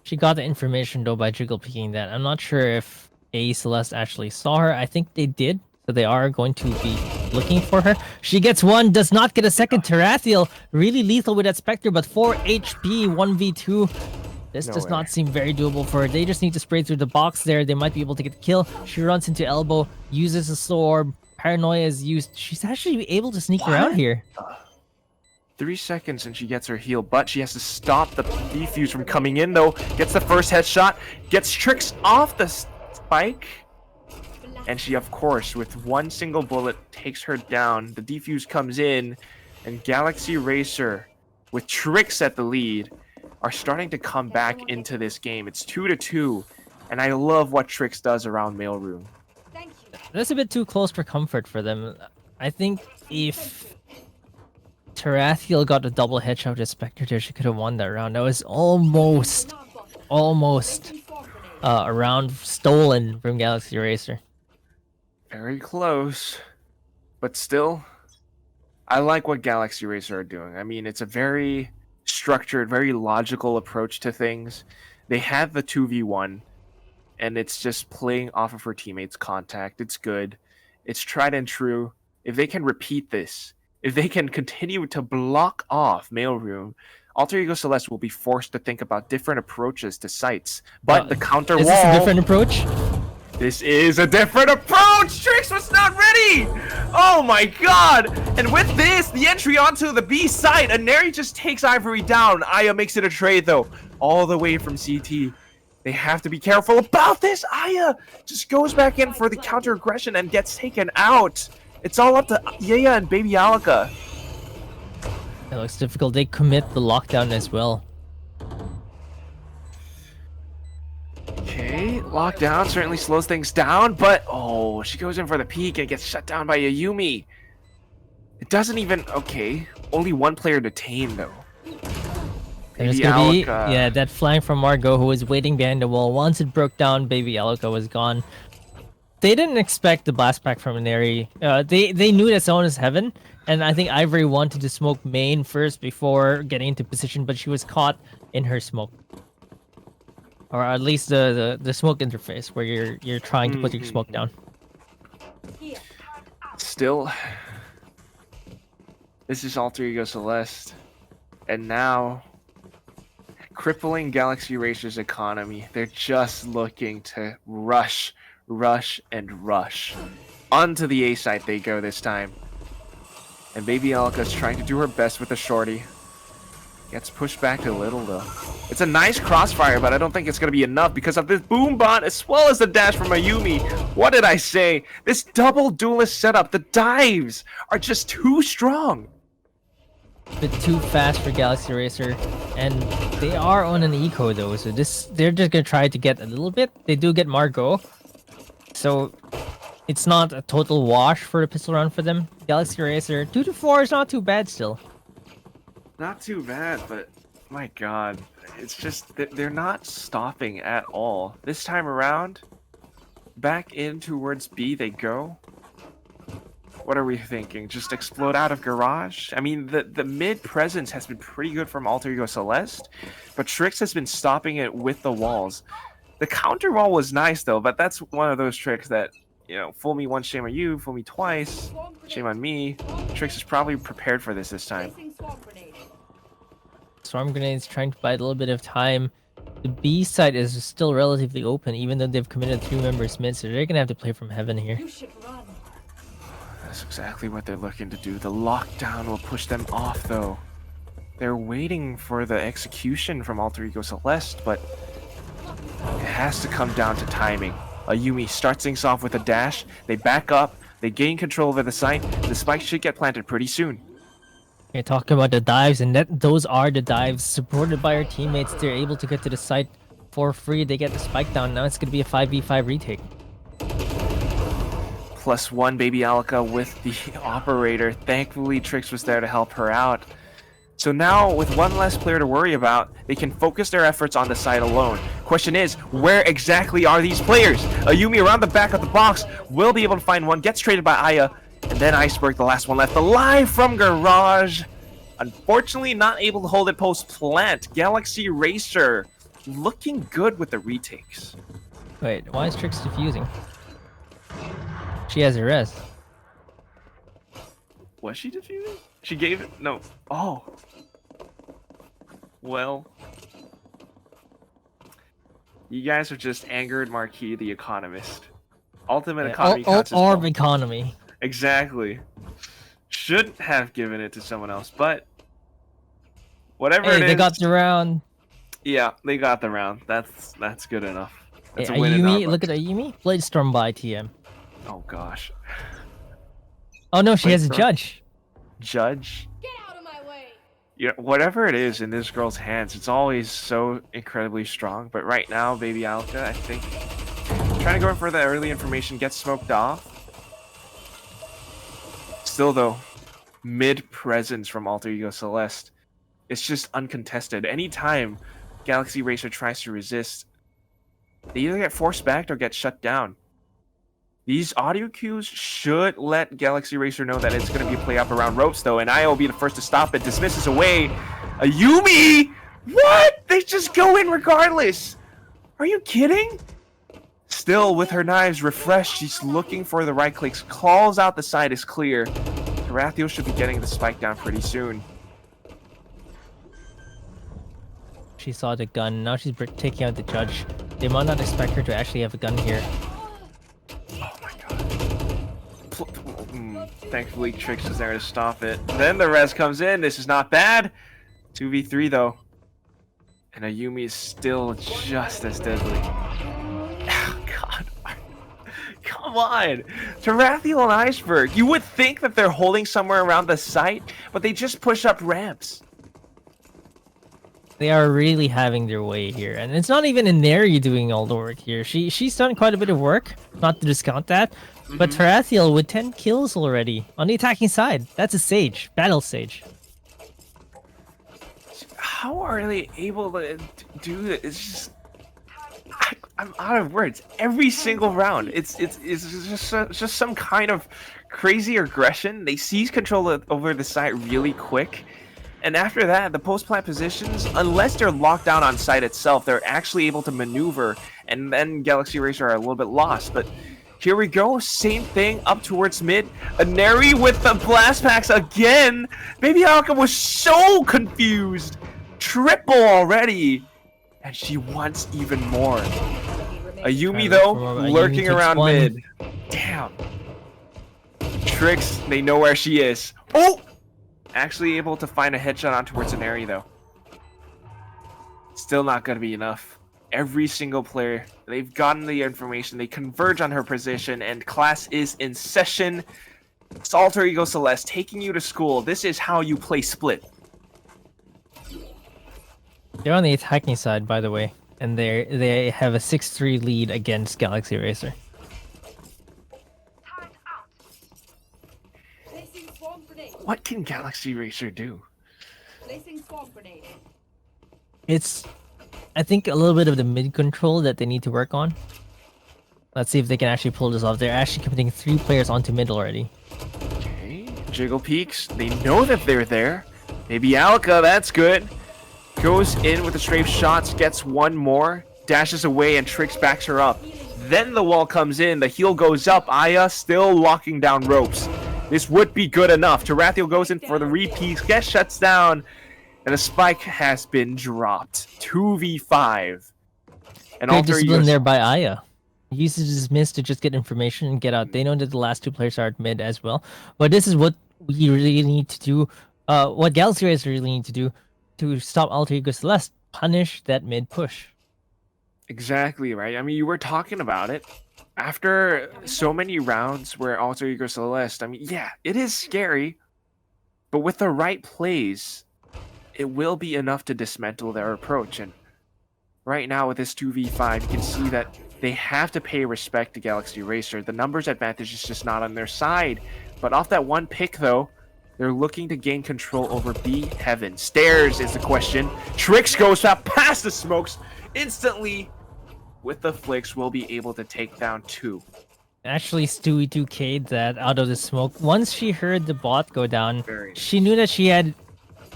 She got the information, though, by jiggle picking that. I'm not sure if A Celeste actually saw her. I think they did, so they are going to be looking for her. She gets 1, does not get a second. Tarathiel, really lethal with that Spectre, but 4 HP, 1v2. This does not seem very doable for her. They just need to spray through the box there. They might be able to get the kill. She runs into elbow, uses a slow orb. Paranoia is used. She's actually able to sneak around here. 3 seconds and she gets her heal, but she has to stop the defuse from coming in, though. Gets the first headshot, gets Trix off the spike. And she, of course, with 1 single bullet, takes her down. The defuse comes in, and Galaxy Racer, with Trix at the lead, are starting to come back into this game. It's 2-2, and I love what Trix does around mailroom. That's a bit too close for comfort for them. I think if Tarathiel got a double headshot to Spectre there, she could have won that round. That was almost a round stolen from Galaxy Racer. Very close, but still, I like what Galaxy Racer are doing. I mean, it's a very structured, very logical approach to things. They have the 2v1, and it's just playing off of her teammates' contact. It's good. It's tried and true. If they can repeat this, if they can continue to block off mailroom, Alter Ego Celeste will be forced to think about different approaches to sites. But the counter Is wall... this a different approach? This is a different approach! Trix was not ready! Oh my god! And with this, the entry onto the B side, Aneri just takes Ivory down. Aya makes it a trade, though, all the way from CT. They have to be careful about this. Aya just goes back in for the counter aggression and gets taken out. It's all up to Yaya and Baby Alka. It looks difficult. They commit the lockdown as well. Okay, lockdown certainly slows things down, but oh, she goes in for the peek and gets shut down by Ayumi. It doesn't even... Okay, only 1 player detained, though. There's Baby gonna be Alka. that flank from Margot who was waiting behind the wall. Once it broke down, Baby Alka was gone. They didn't expect the blast pack from Neri. They knew that someone is heaven, and I think Ivory wanted to smoke main first before getting into position, but she was caught in her smoke, or at least the smoke interface where you're trying to put your smoke down. Still, this is Alter Ego Celeste, and now crippling Galaxy Racer's economy. They're just looking to rush, and rush. Onto the A site they go this time. And Baby Alka's trying to do her best with the shorty. Gets pushed back a little though. It's a nice crossfire, but I don't think it's going to be enough because of this boom bot as well as the dash from Ayumi. What did I say? This double duelist setup, the dives are just too strong. A bit too fast for Galaxy Racer, and they are on an eco though, so they're just gonna try to get a little bit. They do get Margot, so it's not a total wash for the pistol round for them. Galaxy Racer 2 to 4 is not too bad still. Not too bad, but my god, it's just they're not stopping at all. This time around, back in towards B they go. What are we thinking? Just explode out of garage? I mean, the mid presence has been pretty good from Alter Ego Celeste, but Trix has been stopping it with the walls. The counter wall was nice though, but that's one of those tricks that, you know, fool me once, shame on you, fool me twice, shame on me. Trix is probably prepared for this time. Storm Grenades trying to buy a little bit of time. The B side is still relatively open, even though they've committed 3 members mid, so they're gonna have to play from heaven here. That's exactly what they're looking to do. The lockdown will push them off, though. They're waiting for the execution from Alter Ego Celeste, but it has to come down to timing. Ayumi starts things off with a dash. They back up. They gain control over the site. The spike should get planted pretty soon. You're talking about the dives, and those are the dives supported by our teammates. They're able to get to the site for free. They get the spike down. Now it's going to be a 5v5 retake. +1 Baby Alka with the operator. Thankfully, Trix was there to help her out. So now, with one less player to worry about, they can focus their efforts on the side alone. Question is, where exactly are these players? Ayumi around the back of the box will be able to find one, gets traded by Aya, and then Iceberg, the last one left, alive from Garage. Unfortunately, not able to hold it post-plant. Galaxy Racer looking good with the retakes. Wait, why is Trix defusing? She has a res. Was she defusing? She gave it? No. Oh. Well. You guys are just angered Marquis the Economist. Ultimate Economy counts as Orb well. economy. Exactly. Shouldn't have given it to someone else, but whatever Hey, it is. they got the round. Yeah, they got the round. That's good enough. That's Hey, a win in our Ayumi, look at books. Ayumi. Bladestorm by TM. Oh gosh. Oh no, she has a Bladestorm. judge. Judge. Get out of my way! Yeah, whatever it is in this girl's hands, it's always so incredibly strong. But right now, Baby Alka, I think, trying to go in for the early information, gets smoked off. Still though, mid presence from Alter Ego Celeste. It's just uncontested. Anytime Galaxy Racer tries to resist, they either get forced back or get shut down. These audio cues should let Galaxy Racer know that it's going to be a play up around ropes, though, and I will be the first to stop it. Dismisses away. Ayumi! What? They just go in regardless. Are you kidding? Still, with her knives refreshed, she's looking for the right clicks. Calls out the side is clear. Tarathiel should be getting the spike down pretty soon. She saw the gun. Now she's taking out the judge. They might not expect her to actually have a gun here. Oh my god. Thankfully, Trix is there to stop it. Then the res comes in. This is not bad. 2v3 though. And Ayumi is still just as deadly. Oh, god. Come on. Tarathiel and Iceberg. You would think that they're holding somewhere around the site, but they just push up ramps. They are really having their way here, and it's not even Inari doing all the work here. She's done quite a bit of work, not to discount that. But Tarathiel with 10 kills already on the attacking side. That's a Sage, battle Sage. how are they able to do it? It's just I'm out of words. Every single round, it's just some kind of crazy aggression. They seize control over the site really quick, and after that, the post plant positions, unless they're locked down on site itself, they're actually able to maneuver, and then Galaxy Racer are a little bit lost. But here we go, same thing up towards mid. Aneri with the blast packs again. Baby Alka was so confused. Triple already. And she wants even more. Ayumi though, lurking around mid. Damn. Tricks, they know where she is. Oh! Actually able to find a headshot on towards Aneri though. Still not gonna be enough. Every single player, they've gotten the information, they converge on her position, and class is in session. It's Alter Ego Celeste taking you to school. This is how you play Split. They're on the attacking side, by the way, and they have a 6-3 lead against Galaxy Racer. What can Galaxy Racer do? It's, I think, a little bit of the mid control that they need to work on. Let's see if they can actually pull this off. They're actually committing 3 players onto mid already. Okay, Jiggle peeks. They know that they're there. Maybe Alka, that's good. Goes in with the strafe shots, gets one more, dashes away, and Trix backs her up. Then the wall comes in, the heal goes up. Aya still locking down ropes. This would be good enough. Tarathiel goes in for the repeat, gets shuts down, and a spike has been dropped. 2v5. And Great discipline there by Aya. He uses his miss to just get information and get out. They know that the last 2 players are at mid as well. But this is what we really need to do. What Galaxy Racer really need to do to stop Alter Ego Celeste. Punish that mid push. Exactly, right? I mean, you were talking about it. After so many rounds where Alter Ego Celeste, I mean, yeah, it is scary. But with the right plays, it will be enough to dismantle their approach. And right now with this 2v5, you can see that they have to pay respect to Galaxy Racer. The numbers advantage is just not on their side. But off that one pick, though, they're looking to gain control over B Heaven. Stairs is the question. Trix goes past the smokes. Instantly, with the flicks, will be able to take down 2. Actually, Stewie 2K'd that out of the smoke. Once she heard the bot go down, she knew that she had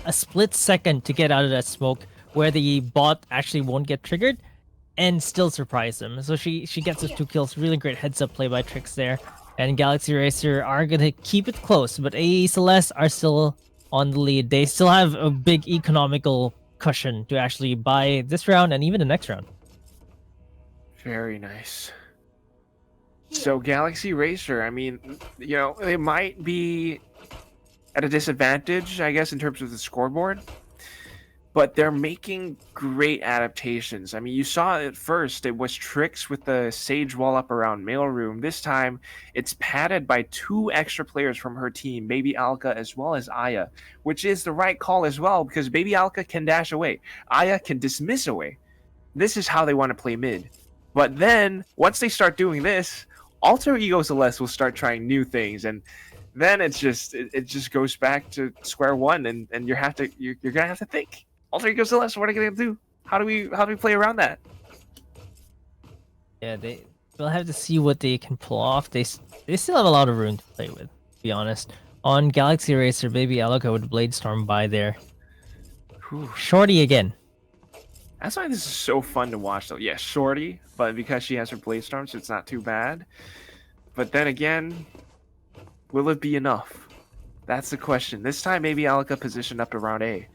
a split second to get out of that smoke where the bot actually won't get triggered and still surprise them. So she gets those 2 kills. Really great heads up play by Trix there. And Galaxy Racer are going to keep it close, but AE Celeste are still on the lead. They still have a big economical cushion to actually buy this round and even the next round. Very nice. So Galaxy Racer, I mean, you know, they might be at a disadvantage, I guess, in terms of the scoreboard, but they're making great adaptations. I mean, you saw at first, it was Trix with the Sage wall up around mailroom. This time, it's padded by 2 extra players from her team, Baby Alka as well as Aya, which is the right call as well, because Baby Alka can dash away. Aya can dismiss away. This is how they want to play mid. But then, once they start doing this, Alter Ego Celeste will start trying new things, and then it just goes back to square one, and you're gonna have to think. Alter Ego Celeste, what are they gonna do? How do we play around that? Yeah, we'll have to see what they can pull off. They still have a lot of room to play with, to be honest. On Galaxy Racer, Baby Alka with Bladestorm by there. Whew. Shorty again. That's why this is so fun to watch, though. Yeah, Shorty, but because she has her Bladestorm, so it's not too bad. But then again, will it be enough? That's the question. This time, maybe Alka positioned up around A.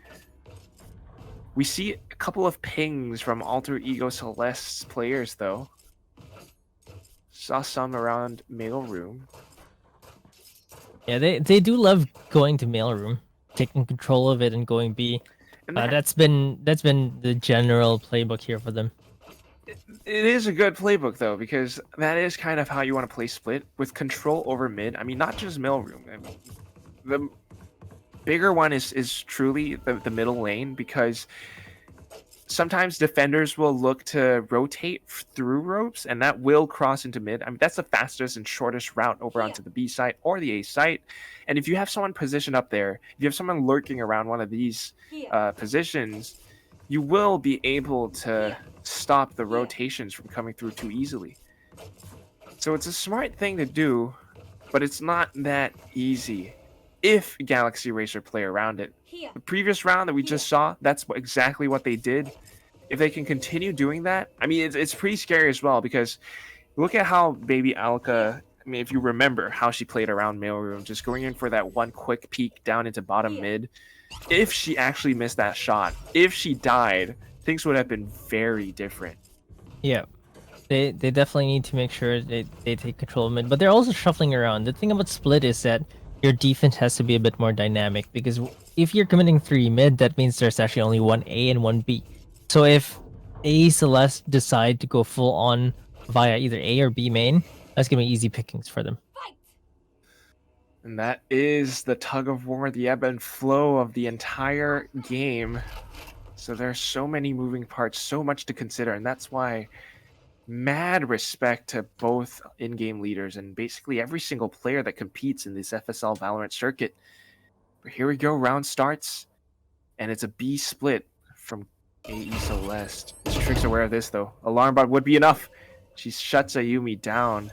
We see a couple of pings from Alter Ego Celeste's players, though. Saw some around mailroom. Yeah, they do love going to mailroom, taking control of it and going B. And That's been the general playbook here for them. It is a good playbook, though, because that is kind of how you want to play Split, with control over mid. I mean, not just mailroom. I mean, the bigger one is truly the middle lane, because sometimes defenders will look to rotate through ropes, and that will cross into mid. I mean, that's the fastest and shortest route over onto the B site or the A site. And if you have someone positioned up there, if you have someone lurking around one of these positions, you will be able to stop the rotations from coming through too easily. So it's a smart thing to do, but it's not that easy if Galaxy Racer play around it. The previous round that we just saw, that's exactly what they did. If they can continue doing that, I mean, it's pretty scary as well, because look at how Baby Alka, I mean, if you remember how she played around Mailroom, just going in for that one quick peek down into bottom mid. If she actually missed that shot, if she died, things would have been very different. Yeah. They definitely need to make sure they take control of mid, but they're also shuffling around. The thing about split is that your defense has to be a bit more dynamic, because if you're committing 3 mid, that means there's actually only one A and one B. So if A Celeste decide to go full on via either A or B main, that's gonna be easy pickings for them. And that is the tug of war, the ebb and flow of the entire game. So there's so many moving parts, so much to consider, and that's why mad respect to both in-game leaders and basically every single player that competes in this FSL Valorant circuit. But here we go, round starts, and it's a B split from AE Celeste. This Trick's aware of this though. Alarm bot would be enough. She shuts Ayumi down.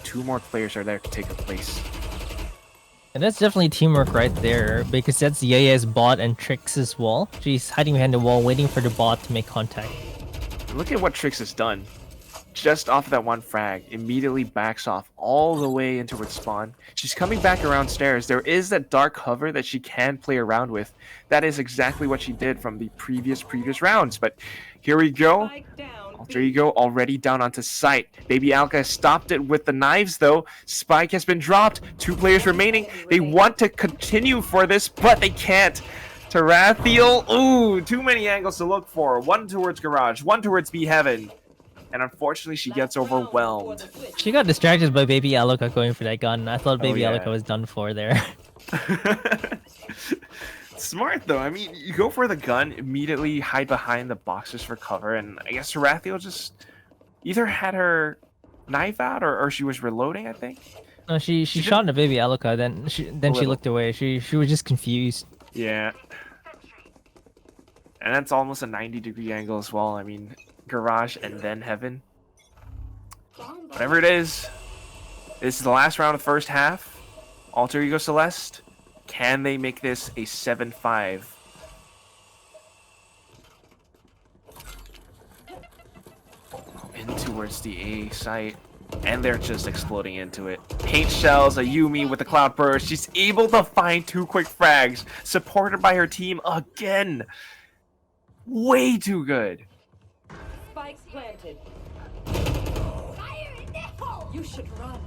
2 more players are there to take her place. And that's definitely teamwork right there, because that's Yaya's bot and Trix's wall. She's hiding behind the wall, waiting for the bot to make contact. Look at what Trix has done. Just off of that one frag, immediately backs off all the way into her spawn. She's coming back around stairs. There is that dark cover that she can play around with. That is exactly what she did from the previous rounds. But here we go. Alter Ego already down onto site. Baby Alka stopped it with the knives though. Spike has been dropped. 2 players remaining. They want to continue for this, but they can't. Tarathiel, ooh, too many angles to look for. One towards Garage, one towards B Heaven. And unfortunately, she gets overwhelmed. She got distracted by Baby Aluka going for that gun. I thought Baby Aluka was done for there. Smart though. I mean, you go for the gun, immediately hide behind the boxes for cover, and I guess Tarathiel just either had her knife out or she was reloading, I think. No, she shot into Baby Aluka, then she looked away. She was just confused. Yeah. And that's almost a 90-degree angle as well. I mean, Garage and then Heaven. Whatever it is, this is the last round of the first half. Alter Ego Celeste, can they make this a 7-5? In towards the A site, and they're just exploding into it. Paint shells, Ayumi with the cloud burst. She's able to find 2 quick frags, supported by her team again. Way too good. Spikes planted. You should run.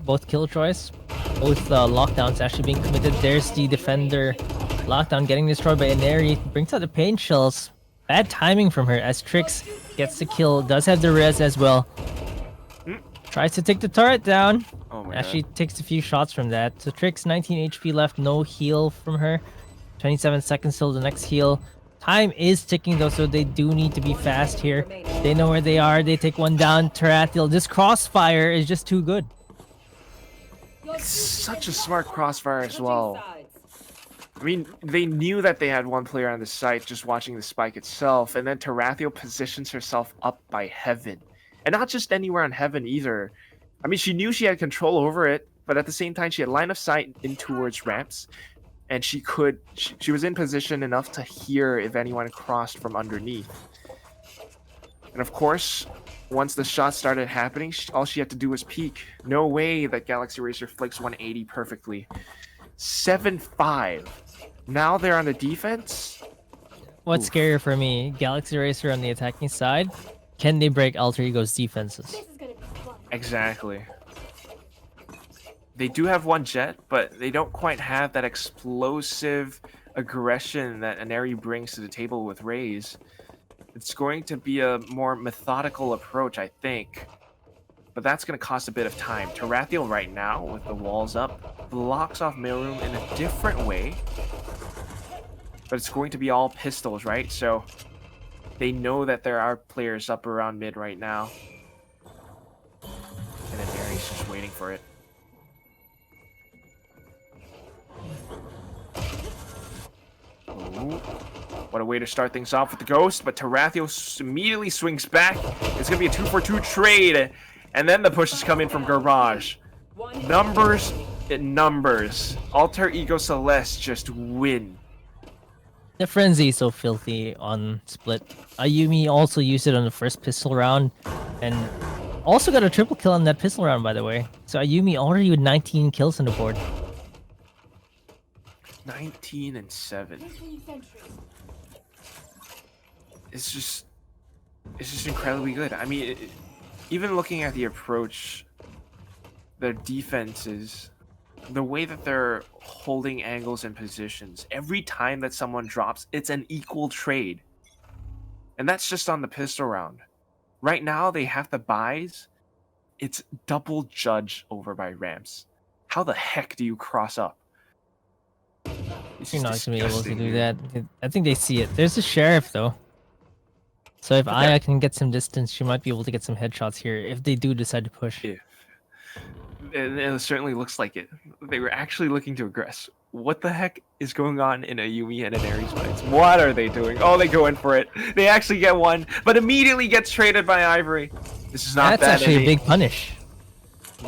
Both killjoys, both lockdowns actually being committed. There's the defender lockdown getting destroyed by Inari. Brings out the paint shells. Bad timing from her as Trix gets the kill. Does have the res as well. Tries to take the turret down. Oh my Actually God. takes a few shots from that. So Trix 19 HP left, no heal from her. 27 seconds till the next heal. Time is ticking though, so they do need to be fast here. They know where they are. They take one down. Tarathiel. This crossfire is just too good. Such a smart crossfire as well. I mean, they knew that they had one player on the site just watching the spike itself, and then Tarathiel positions herself up by Heaven. And not just anywhere on Heaven either. I mean, she knew she had control over it, but at the same time, she had line of sight in towards ramps. And she was in position enough to hear if anyone crossed from underneath. And of course, once the shots started happening, all she had to do was peek. No way that Galaxy Racer flicks 180 perfectly. 7-5. Now they're on the defense. What's scarier for me, Galaxy Racer on the attacking side? Can they break Alter Ego's defenses? Exactly. They do have one jet, but they don't quite have that explosive aggression that Inari brings to the table with Raze. It's going to be a more methodical approach, I think. But that's going to cost a bit of time. Tarathiel right now, with the walls up, blocks off Mailroom in a different way. but it's going to be all pistols, right? So they know that there are players up around mid right now. And then Mary's just waiting for it. Ooh. What a way to start things off with the Ghost, but Tarathiel immediately swings back. It's going to be a 2-for-2 trade. And then the push is coming from Garbage. Numbers in numbers. Alter Ego Celeste just win. The frenzy is so filthy on split. Ayumi also used it on the first pistol round, and also got a triple kill on that pistol round, by the way. So Ayumi already with 19 kills on the board. 19 and 7. It's just incredibly good. I mean, even looking at the approach, their defenses, the way that they're holding angles and positions, every time that someone drops, it's an equal trade. And that's just on the pistol round. Right now, they have the buys. It's double judge over by Ramps. How the heck do you cross up? You're not going to be able to do that. I think they see it. There's a Sheriff, though. So if Aya can get some distance, she might be able to get some headshots here if they do decide to push. Yeah. And it certainly looks like it. They were actually looking to aggress. What the heck is going on in a Yumi and an Ares fights? What are they doing? Oh, they go in for it. They actually get one, but immediately gets traded by Ivory. This is not That's bad. actually a big punish.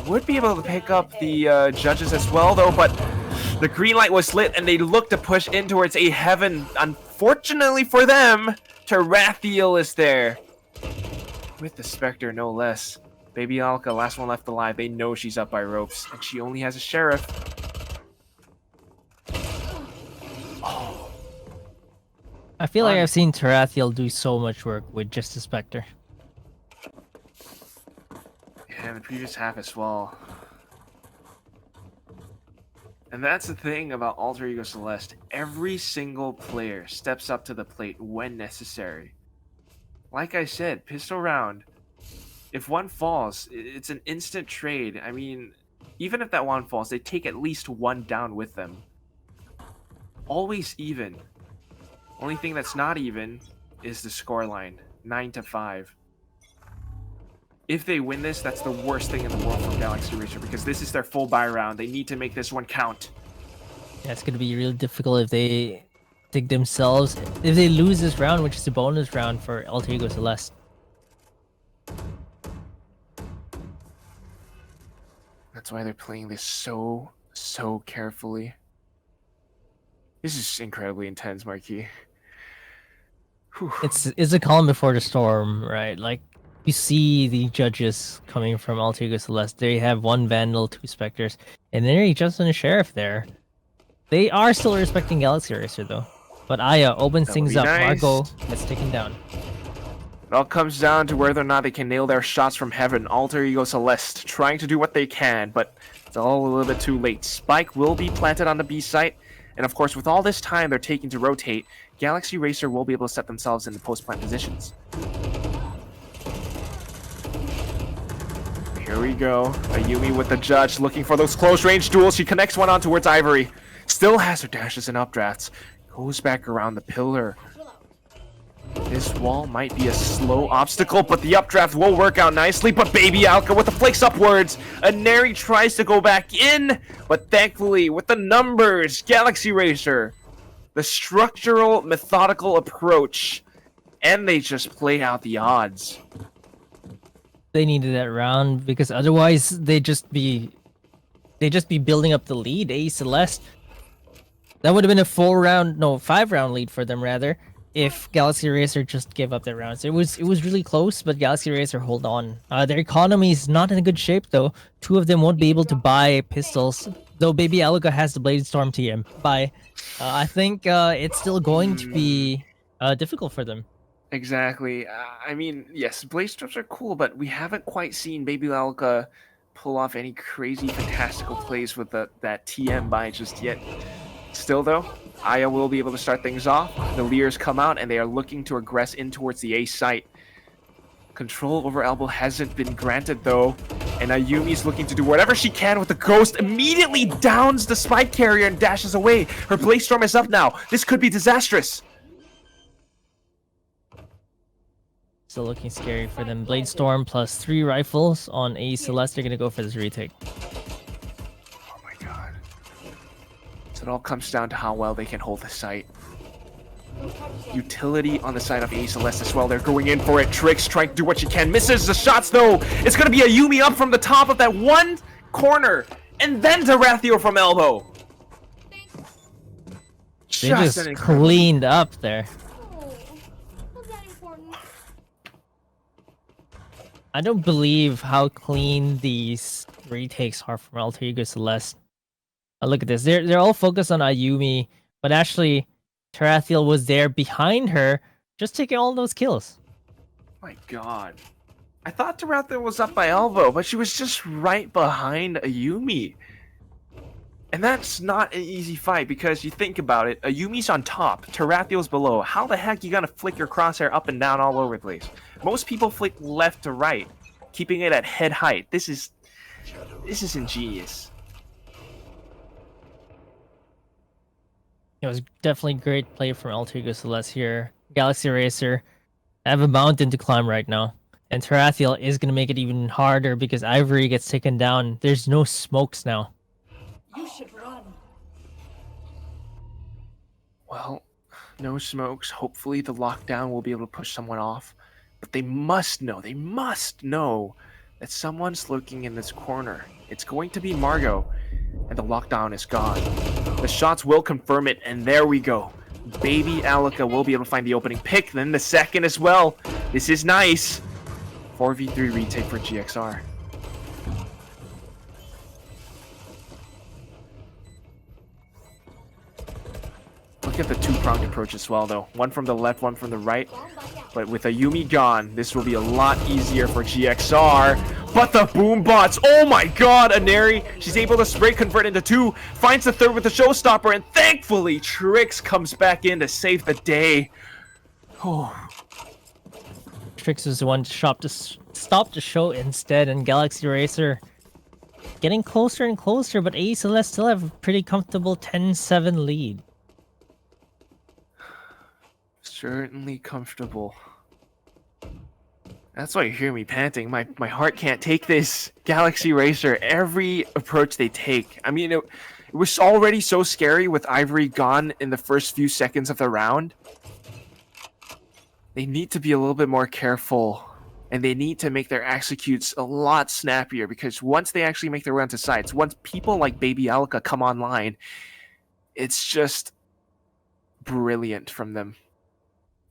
Would be able to pick up the judges as well, though, but the green light was lit, and they look to push in towards a heaven. Unfortunately for them, Tarathiel is there. With the Spectre, no less. Baby Alka, last one left alive. They know she's up by ropes, and she only has a Sheriff. Oh. I feel like I've seen Tarathiel do so much work with just a Spectre. Yeah, in the previous half as well. And that's the thing about Alter Ego Celeste. Every single player steps up to the plate when necessary. Like I said, pistol round. If one falls, it's an instant trade. I mean, even if that one falls, they take at least one down with them. Always even. Only thing that's not even is the scoreline. 9-5. If they win this, that's the worst thing in the world for Galaxy Racer, because this is their full buy round. They need to make this one count. Yeah, it's going to be really difficult if they dig themselves. If they lose this round, which is the bonus round for Alter Ego Celeste. That's why they're playing this so carefully. This is incredibly intense, Marquis. Whew. It's a calm before the storm, right? Like, you see the judges coming from Alter Ego Celeste. They have one Vandal, 2 Spectres, and they're just on a Sheriff there. They are still respecting Galaxy Racer, though. But Aya opens things up. Nice. Margot gets taken down. It all comes down to whether or not they can nail their shots from heaven. Alter Ego Celeste trying to do what they can, but it's all a little bit too late. Spike will be planted on the B site, and of course, with all this time they're taking to rotate, Galaxy Racer will be able to set themselves in the post-plant positions. Here we go. Ayumi with the judge, looking for those close-range duels. She connects one on towards Ivory. Still has her dashes and updrafts. Goes back around the pillar. This wall might be a slow obstacle, but the updraft will work out nicely. But Baby Alka with the flakes upwards. Aneri tries to go back in, but thankfully, with the numbers, Galaxy Racer, the structural, methodical approach, and they just play out the odds. They needed that round because otherwise they'd just be building up the lead. Celeste. That would have been a 5-round lead for them rather. If Galaxy Racer just gave up that round. So it was really close, but Galaxy Racer hold on. Their economy is not in a good shape though. 2 of them won't be able to buy pistols, though Baby Alka has the Bladestorm TM. I think it's still going to be difficult for them. Exactly. I mean, yes, Bladestorms are cool, but we haven't quite seen Baby Alka pull off any crazy, fantastical plays with that TM buy just yet. Still though, Aya will be able to start things off. The Leers come out and they are looking to aggress in towards the A site. Control over Elbow hasn't been granted though. And Ayumi's looking to do whatever she can with the Ghost. Immediately downs the Spike Carrier and dashes away. Her Blaze Storm is up now. This could be disastrous. Still looking scary for them. Blade Storm plus 3 rifles on a Celeste. They're going to go for this retake. Oh my god. So it all comes down to how well they can hold the site. Utility on the side of A Celeste as well. They're going in for it. Trix trying to do what she can. Misses the shots though. It's going to be Ayumi up from the top of that one corner. And then to Rathiel from elbow. They just cleaned up there. I don't believe how clean these retakes are from Alter Ego Celeste. Look at this. They're all focused on Ayumi, but actually Tarathiel was there behind her, just taking all those kills. My god. I thought Tarathiel was up by elbow, but she was just right behind Ayumi. And that's not an easy fight, because you think about it, Ayumi's on top, Tarathiel's below. How the heck you gonna flick your crosshair up and down all over the place? Most people flick left to right, keeping it at head height. This is ingenious. It was definitely great play from Alter Ego Celeste here. Galaxy Racer have a mountain to climb right now. And Tarathiel is going to make it even harder because Ivory gets taken down. There's no smokes now. You should run. Well, no smokes. Hopefully the lockdown will be able to push someone off. But they must know that someone's lurking in this corner. It's going to be Margot. And the lockdown is gone. The shots will confirm it, and there we go. Baby Alika will be able to find the opening pick, then the second as well. This is nice. 4v3 retake for GXR. Look at the two-pronged approach as well, though. One from the left, one from the right. But with Ayumi gone, this will be a lot easier for GXR. But the boom bots, oh my god, Aneri, she's able to spray convert into 2, finds the third with the showstopper, and thankfully Trix comes back in to save the day. Oh. Trix was the one to stop the show instead, and Galaxy Racer getting closer and closer, but A Celeste still have a pretty comfortable 10-7 lead. Certainly comfortable. That's why you hear me panting. My heart can't take this. Galaxy Racer, every approach they take. I mean, it was already so scary with Ivory gone in the first few seconds of the round. They need to be a little bit more careful. And they need to make their executes a lot snappier. Because once they actually make their way onto sites, once people like Baby Alika come online, it's just brilliant from them.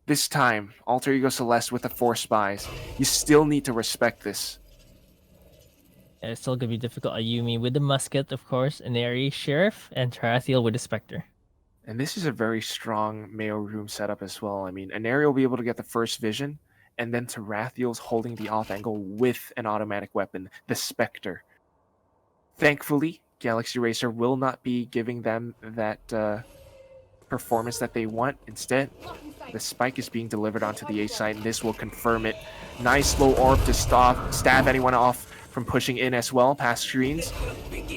This time, Alter Ego Celeste with the 4 spies. You still need to respect this. Yeah, it's still going to be difficult. Ayumi with the musket, of course, Aneri, Sheriff, and Tarathiel with the Spectre. And this is a very strong Mayo room setup as well. I mean, Aneri will be able to get the first vision, and then Tarathiel's holding the off angle with an automatic weapon, the Spectre. Thankfully, Galaxy Racer will not be giving them that performance that they want. Instead, the spike is being delivered onto the A side, and this will confirm it. Nice low orb to stab anyone off from pushing in as well, past screens.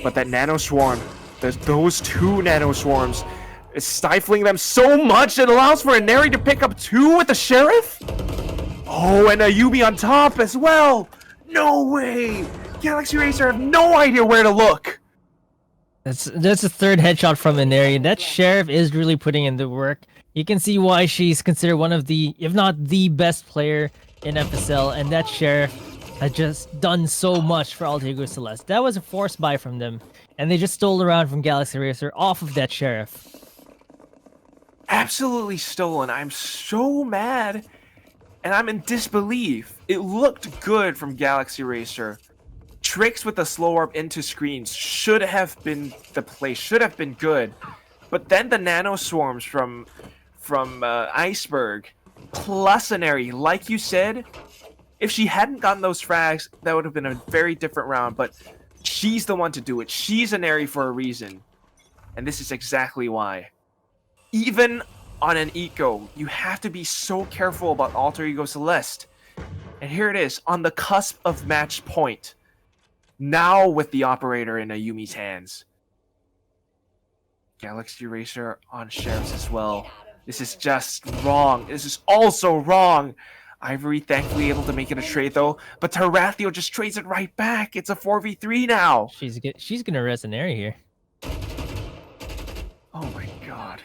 But that nano swarm, those 2 nano swarms, is stifling them so much it allows for Aneri to pick up 2 with the Sheriff? Oh, and Ayumi on top as well! No way! Galaxy Racer have no idea where to look! That's a third headshot from Aneri. That Sheriff is really putting in the work. You can see why she's considered one of the, if not the best player in FSL, and that Sheriff has just done so much for Alter Ego Celeste. That was a forced buy from them, and they just stole around from Galaxy Racer off of that Sheriff. Absolutely stolen. I'm so mad, and I'm in disbelief. It looked good from Galaxy Racer. Tricks with the slow orb into screens should have been the play, should have been good. But then the nano swarms from Iceberg plus Aneri, like you said, if she hadn't gotten those frags, that would have been a very different round. But she's the one to do it. She's Aneri for a reason. And this is exactly why. Even on an eco, you have to be so careful about Alter Ego Celeste. And here it is, on the cusp of match point. Now with the operator in Ayumi's hands. Galaxy Racer on Sheriffs as well. This is just wrong. This is also wrong. Ivory thankfully able to make it a trade though, but Tarathiel just trades it right back. It's a 4v3 now. She's gonna res an area here. Oh my god.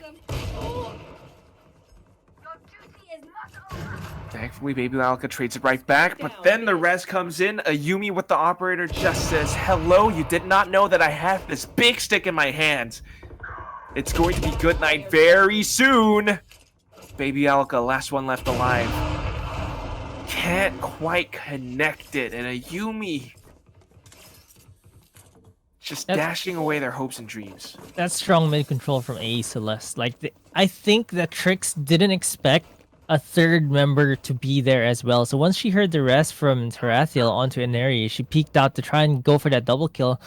Thankfully, Baby Alka trades it right back, but then the res comes in. Ayumi with the operator just says, hello, you did not know that I have this big stick in my hands. It's going to be good night very soon. Baby Alka, last one left alive. Can't quite connect it, and Ayumi just dashing away their hopes and dreams. That's strong mid control from AE Celeste. Like, I think that Trix didn't expect a third member to be there as well. So once she heard the rest from Tarathiel onto Inari, she peeked out to try and go for that double kill.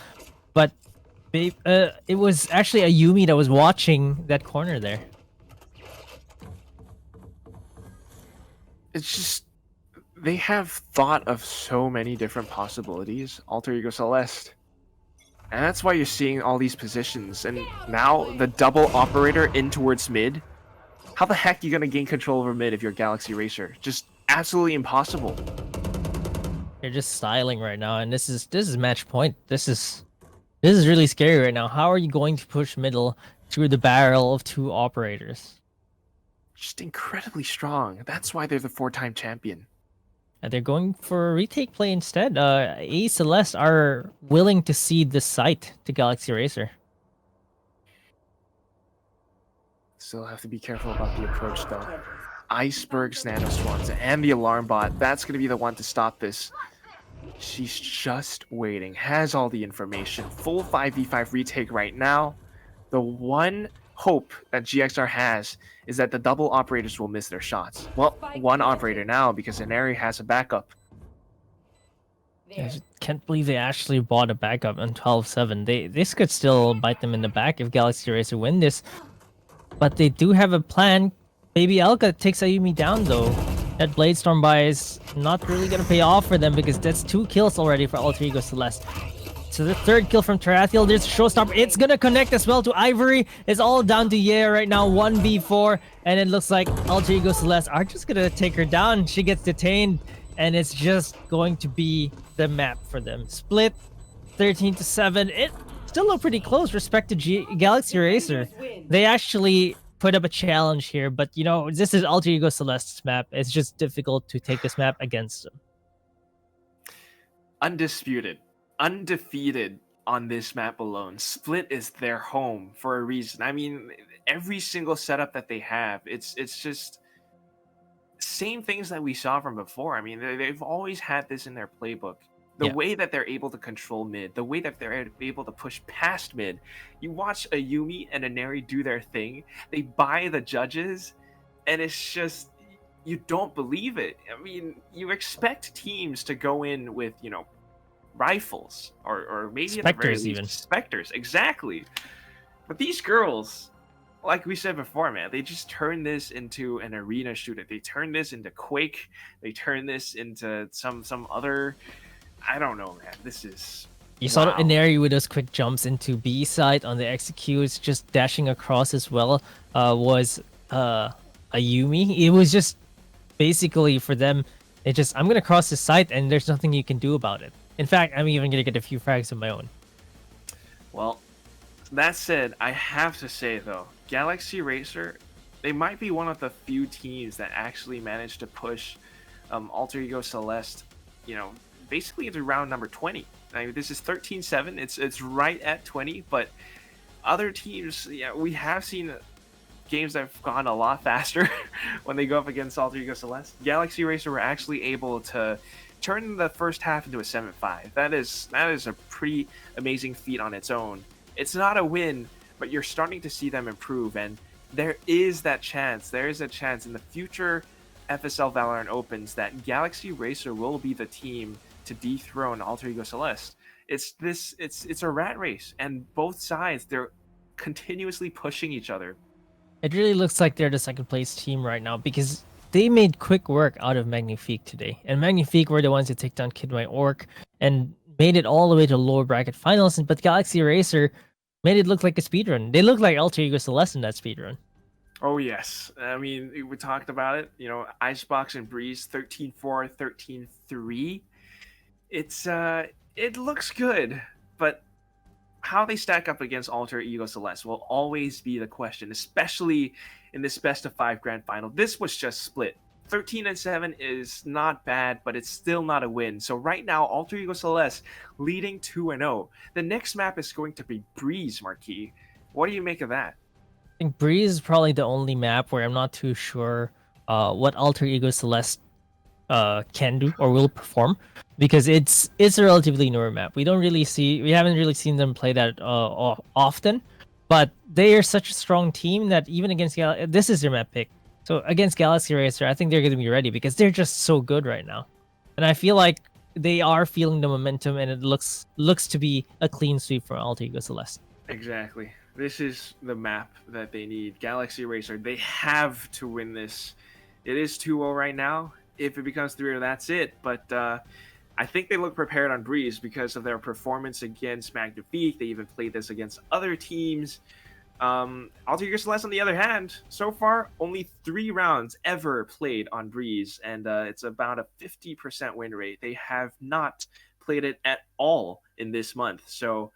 But it was actually Ayumi that was watching that corner there. It's just, they have thought of so many different possibilities. Alter Ego Celeste. And that's why you're seeing all these positions. And now the double operator in towards mid. How the heck are you going to gain control over mid if you're Galaxy Racer? Just absolutely impossible. You're just styling right now, and this is match point. This is really scary right now. How are you going to push middle through the barrel of two operators? Just incredibly strong. That's why they're the 4-time champion. And they're going for a retake play instead. AE Celeste are willing to cede the site to Galaxy Racer. Still have to be careful about the approach, though. Icebergs, Nano Swans, and the Alarm Bot. That's going to be the one to stop this. She's just waiting. Has all the information. Full 5v5 retake right now. The one hope that GXR has is that the double operators will miss their shots. Well, one operator now because Inari has a backup. I just can't believe they actually bought a backup on 12-7. This could still bite them in the back if Galaxy Racer win this. But they do have a plan. Baby Alka takes Ayumi down though. That Blade Storm buy is not really gonna pay off for them because that's 2 kills already for Alter Ego Celeste. So the 3rd kill from Tarathiel, there's a showstopper. It's gonna connect as well to Ivory. It's all down to Ye right now, 1v4. And it looks like Alter Ego Celeste are just gonna take her down. She gets detained and it's just going to be the map for them. Split 13-7. It still look pretty close respect to Galaxy Racer. They actually put up a challenge here, but you know, this is Alter Ego Celeste's map. It's just difficult to take this map against them. Undisputed, undefeated on this map alone. Split is their home for a reason. I mean, every single setup that they have, it's just same things that we saw from before. I mean, they've always had this in their playbook. The way that they're able to control mid, the way that they're able to push past mid. You watch Ayumi and Inari do their thing. They buy the judges, and it's just, you don't believe it. I mean, you expect teams to go in with, you know, rifles or maybe Spectres, at the very least, even Spectres, exactly. But these girls, like we said before, man, they just turn this into an arena shooter. They turn this into Quake. They turn this into some other. I don't know, man. This is. You saw Inari with those quick jumps into B side on the executes, just dashing across as well. Was Ayumi. It was just basically for them. It just, I'm gonna cross the site and there's nothing you can do about it. In fact, I'm even gonna get a few frags of my own. Well, that said, I have to say though, Galaxy Racer, they might be one of the few teams that actually managed to push Alter Ego Celeste, you know, basically into round number 20. I mean, this is 13-7. It's right at 20, but other teams, yeah, we have seen games that have gone a lot faster when they go up against Alter Ego Celeste. Galaxy Racer were actually able to turn the first half into a 7-5. That is a pretty amazing feat on its own. It's not a win, but you're starting to see them improve, and there is that chance. There is a chance in the future FSL Valorant Opens that Galaxy Racer will be the team to dethrone Alter Ego Celeste. It's a rat race, and both sides, they're continuously pushing each other. It really looks like they're the second place team right now because they made quick work out of Magnifique today. And Magnifique were the ones that take down Kid My Orc. And made it all the way to lower bracket finals, but Galaxy Racer made it look like a speedrun. They look like Alter Ego Celeste in that speedrun. Oh yes, I mean we talked about it. You know, Icebox and Breeze 13-4, 13-3. It's it looks good, but how they stack up against Alter Ego Celeste will always be the question, especially in this best of 5 grand final. This was just split. 13-7 is not bad, but it's still not a win. So right now, Alter Ego Celeste leading 2-0. The next map is going to be Breeze, Marquis. What do you make of that? I think Breeze is probably the only map where I'm not too sure what Alter Ego Celeste can do or will perform, because it's a relatively newer map. We haven't really seen them play that often, but they are such a strong team that even against this is their map pick. So against Galaxy Racer, I think they're going to be ready because they're just so good right now, and I feel like they are feeling the momentum, and it looks to be a clean sweep for Alter Ego Celeste. Exactly. This is the map that they need. Galaxy Racer, they have to win this. It is 2-0 right now. If it becomes 3-0, that's it. But I think they look prepared on Breeze because of their performance against Magnifique. They even played this against other teams. Alter Ego Celeste, on the other hand, so far, only 3 rounds ever played on Breeze, and it's about a 50% win rate. They have not played it at all in this month. So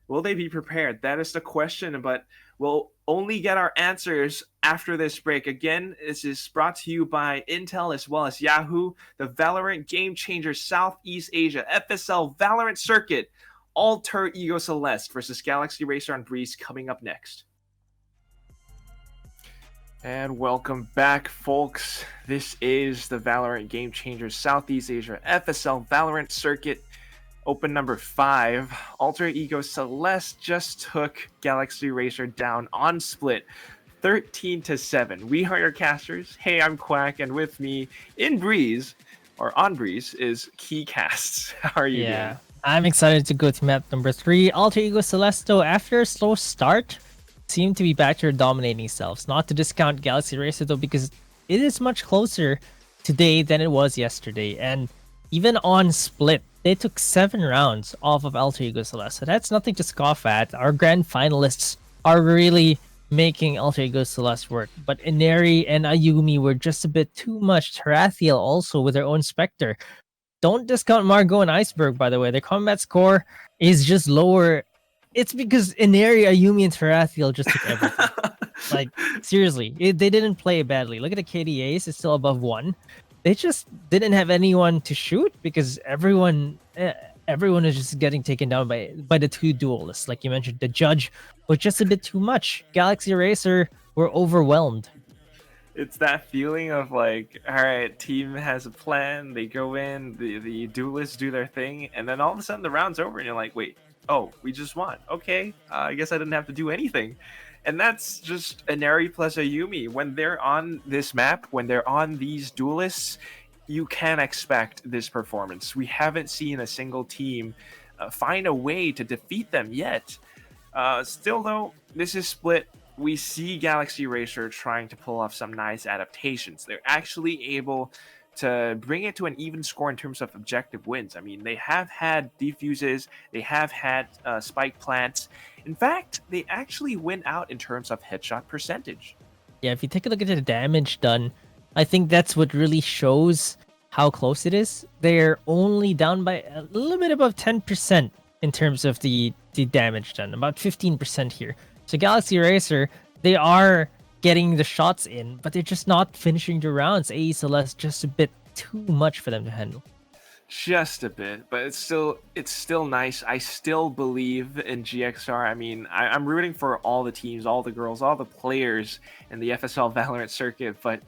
will they be prepared? That is the question, but we'll only get our answers after this break. Again, this is brought to you by Intel as well as Yahoo, the Valorant Game Changer Southeast Asia, FSL Valorant Circuit, Alter Ego Celeste versus Galaxy Racer on Breeze coming up next. And welcome back, folks. This is the Valorant Game Changer Southeast Asia FSL Valorant Circuit. Open number 5, Alter Ego Celeste just took Galaxy Racer down on split, 13-7. We are your casters. Hey, I'm Quack, and with me in Breeze, or on Breeze, is Keycasts. How are you doing? I'm excited to go to map number 3. Alter Ego Celeste, after a slow start, seem to be back to their dominating selves. Not to discount Galaxy Racer though, because it is much closer today than it was yesterday, and even on split, they took 7 rounds off of Alter Ego Celeste. So that's nothing to scoff at. Our grand finalists are really making Alter Ego Celeste work. But Ineri and Ayumi were just a bit too much. Tarathiel also with their own Spectre. Don't discount Margot and Iceberg, by the way. Their combat score is just lower. It's because Ineri, Ayumi, and Tarathiel just took everything. Like, seriously, they didn't play badly. Look at the KDAs. It's still above 1. They just didn't have anyone to shoot because everyone is just getting taken down by the 2 duelists. Like you mentioned, the judge was just a bit too much. Galaxy Racer were overwhelmed. It's that feeling of like, all right, team has a plan. They go in, the duelists do their thing, and then all of a sudden the round's over, and you're like, wait, oh, we just won. Okay, I guess I didn't have to do anything. And that's just Inari plus Ayumi. When they're on this map, when they're on these duelists, you can expect this performance. We haven't seen a single team find a way to defeat them yet. Still, though, this is split. We see Galaxy Racer trying to pull off some nice adaptations. They're actually able to bring it to an even score in terms of objective wins. I mean, they have had defuses, they have had spike plants. In fact, they actually win out in terms of headshot percentage. Yeah, if you take a look at the damage done, I think that's what really shows how close it is. They're only down by a little bit above 10% in terms of the damage done, about 15% here. So Galaxy Racer, they are getting the shots in, but they're just not finishing the rounds. AE Celeste just a bit too much for them to handle. Just a bit, but it's still nice. I still believe in GXR. I mean, I'm rooting for all the teams, all the girls, all the players in the FSL Valorant circuit, but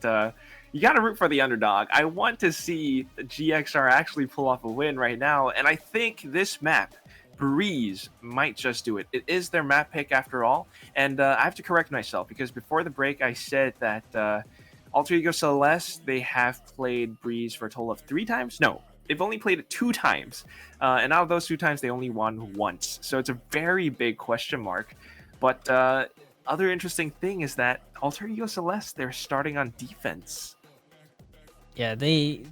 you got to root for the underdog. I want to see GXR actually pull off a win right now, and I think this map, Breeze, might just do it. It is their map pick after all, and I have to correct myself because before the break I said that Alter Ego Celeste, they have played Breeze for a total of 3 times? No. They've only played it 2 times, and out of those 2 times, they only won once. So it's a very big question mark. But other interesting thing is that Alter Ego Celeste, they're starting on defense. Yeah, they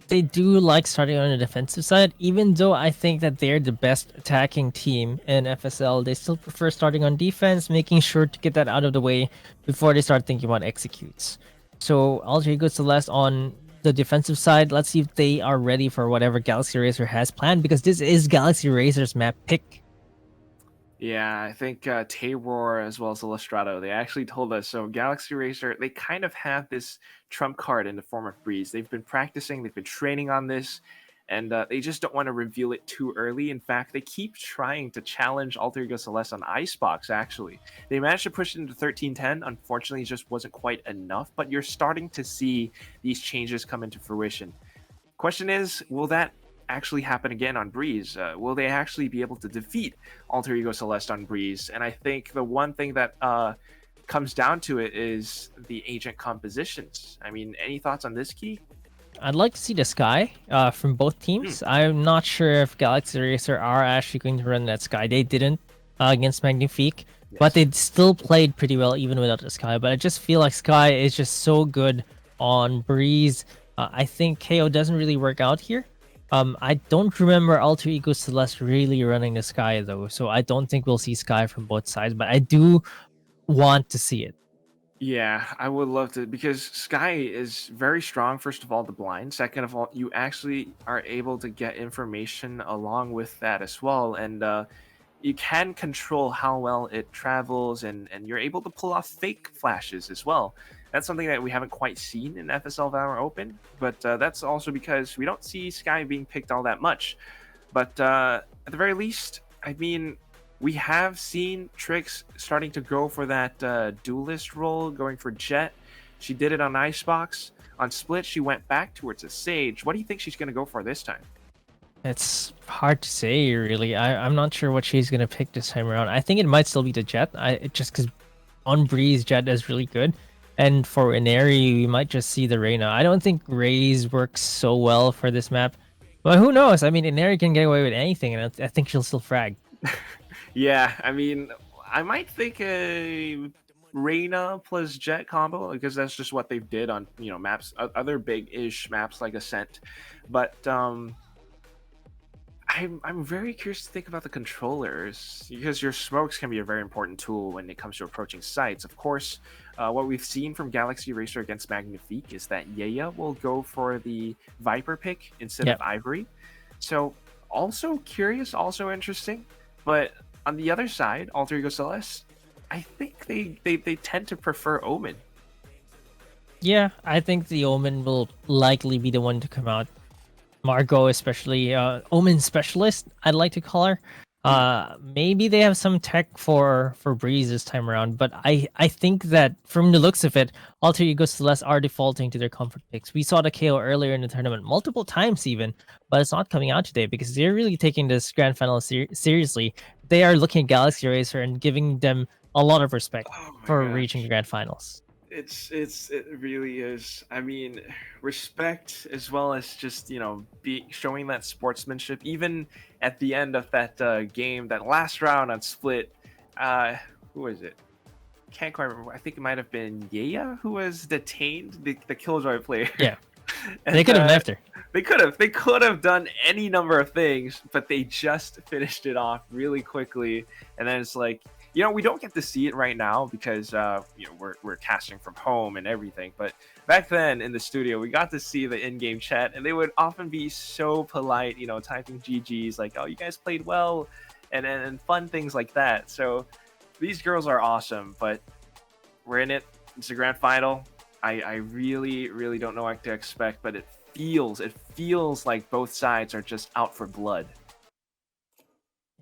they do like starting on the defensive side, even though I think that they're the best attacking team in FSL. They still prefer starting on defense, making sure to get that out of the way before they start thinking about executes. So Alter Ego Celeste on the defensive side, let's see if they are ready for whatever Galaxy Racer has planned, because this is Galaxy Racer's map pick. Yeah, I think Tayror as well as Illustrato, they actually told us. So Galaxy Racer, they kind of have this trump card in the form of Breeze. They've been practicing, they've been training on this, and they just don't want to reveal it too early. In fact, they keep trying to challenge Alter Ego Celeste on Icebox, actually. They managed to push it into 1310. Unfortunately, it just wasn't quite enough, but you're starting to see these changes come into fruition. Question is, will that actually happen again on Breeze? Will they actually be able to defeat Alter Ego Celeste on Breeze? And I think the one thing that comes down to it is the agent compositions. I mean, any thoughts on this, Key? I'd like to see the Sky from both teams. I'm not sure if Galaxy Racer are actually going to run that Sky. They didn't against Magnifique, but they still played pretty well even without the Sky. But I just feel like Sky is just so good on Breeze. I think KO doesn't really work out here. I don't remember Alter Ego Celeste really running the Sky though, so I don't think we'll see Sky from both sides, but I do want to see it. Yeah, I would love to, because Sky is very strong. First of all, the blind. Second of all, you actually are able to get information along with that as well, and you can control how well it travels, and you're able to pull off fake flashes as well. That's something that we haven't quite seen in FSL Valorant Open, but that's also because we don't see Sky being picked all that much. But at the very least, I mean, we have seen Trix starting to go for that duelist role, going for Jet. She did it on Icebox. On Split, she went back towards a Sage. What do you think she's going to go for this time? It's hard to say, really. I'm not sure what she's going to pick this time around. I think it might still be the Jet, just because on Breeze, Jet is really good. And for Inari, we might just see the Reyna. I don't think Raze works so well for this map. But who knows? I mean, Inari can get away with anything, and I think she'll still frag. Yeah, I mean, I might think a Reyna plus Jet combo, because that's just what they did on, maps, other big-ish maps like Ascent. But I'm very curious to think about the controllers, because your smokes can be a very important tool when it comes to approaching sites. Of course, what we've seen from Galaxy Racer against Magnifique is that Yeya will go for the Viper pick instead of Ivory. So also curious, also interesting. But on the other side, Alter Ego Celeste, I think they tend to prefer Omen. Yeah, I think the Omen will likely be the one to come out. Margot, especially Omen Specialist, I'd like to call her. Maybe they have some tech for Breeze this time around, but I think that from the looks of it, Alter Ego Celeste are defaulting to their comfort picks. We saw the KO earlier in the tournament, multiple times even, but it's not coming out today because they're really taking this grand final seriously. They are looking at Galaxy Racer and giving them a lot of respect for reaching the grand finals. It really is. I mean, respect as well as just be showing that sportsmanship. Even at the end of that game, that last round on Split, who was it? Can't quite remember. I think it might have been Yeya who was detained, the Killjoy player. Yeah, they could have left her. They could have done any number of things, but they just finished it off really quickly. And then it's like, we don't get to see it right now because we're casting from home and everything. But back then in the studio, we got to see the in-game chat, and they would often be so polite, typing GGs like, "Oh, you guys played well," and fun things like that. So these girls are awesome, but we're in it. It's a grand final. I really, really don't know what to expect, but it feels like both sides are just out for blood.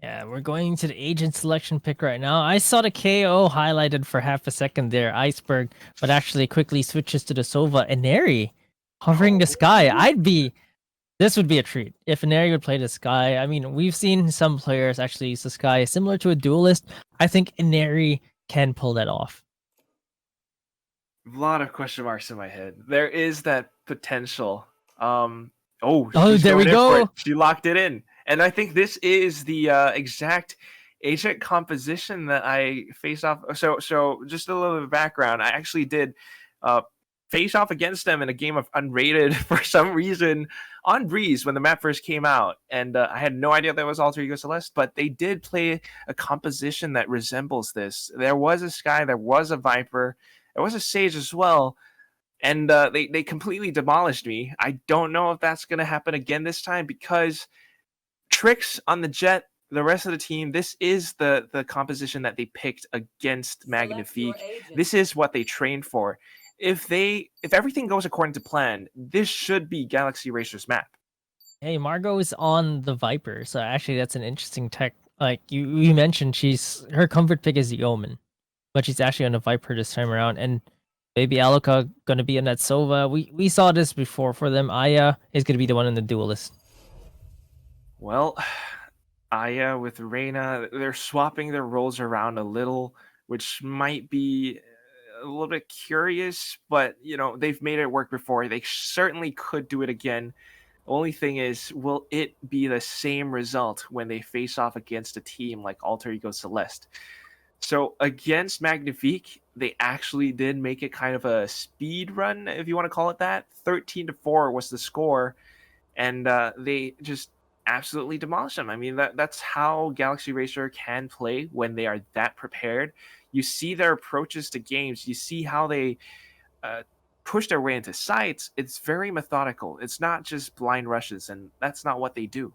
Yeah, we're going to the agent selection pick right now. I saw the KO highlighted for half a second there, Iceberg, but actually quickly switches to the Sova. Inari hovering the Sky. This would be a treat if Inari would play the Sky. I mean, we've seen some players actually use the Sky similar to a duelist. I think Inari can pull that off. A lot of question marks in my head. There is that potential. There we go. She locked it in. And I think this is the exact agent composition that I faced off. So just a little bit of background. I actually did face off against them in a game of unrated for some reason on Breeze when the map first came out. And I had no idea that was Alter Ego Celeste, but they did play a composition that resembles this. There was a Sky, there was a Viper, there was a Sage as well. And they completely demolished me. I don't know if that's going to happen again this time because Tricks on the Jet, the rest of the team, this is the composition that they picked against Magnifique. This is what they trained for. If everything goes according to plan, this should be Galaxy Racer's map. Hey, Margot is on the Viper, so actually that's an interesting tech. Like you mentioned, her comfort pick is the Omen, but she's actually on the Viper this time around, and Baby Aluka gonna be on that Sova. We saw this before for them. Aya is gonna be the one in the duelist. Well, Aya with Reyna, they're swapping their roles around a little, which might be a little bit curious, but they've made it work before. They certainly could do it again. The only thing is, will it be the same result when they face off against a team like Alter Ego Celeste? So against Magnifique, they actually did make it kind of a speed run, if you want to call it that. 13-4 was the score, and they just absolutely demolished them. I mean, that's how Galaxy Racer can play when they are that prepared. You see their approaches to games. You see how they push their way into sites. It's very methodical. It's not just blind rushes, and that's not what they do.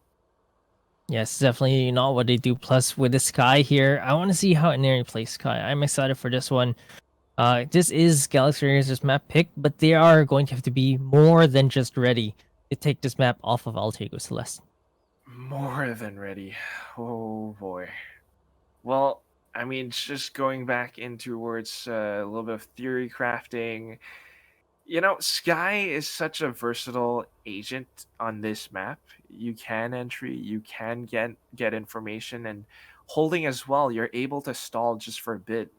Yes, definitely not what they do. Plus, with the Sky here, I want to see how Inari plays Sky. I'm excited for this one. This is Galaxy Racer's map pick, but they are going to have to be more than just ready to take this map off of Alter Ego Celeste. More than ready. Oh boy. Well, I mean, just going back into towards a little bit of theory crafting. Sky is such a versatile agent on this map. You can entry, you can get information, and holding as well. You're able to stall just for a bit,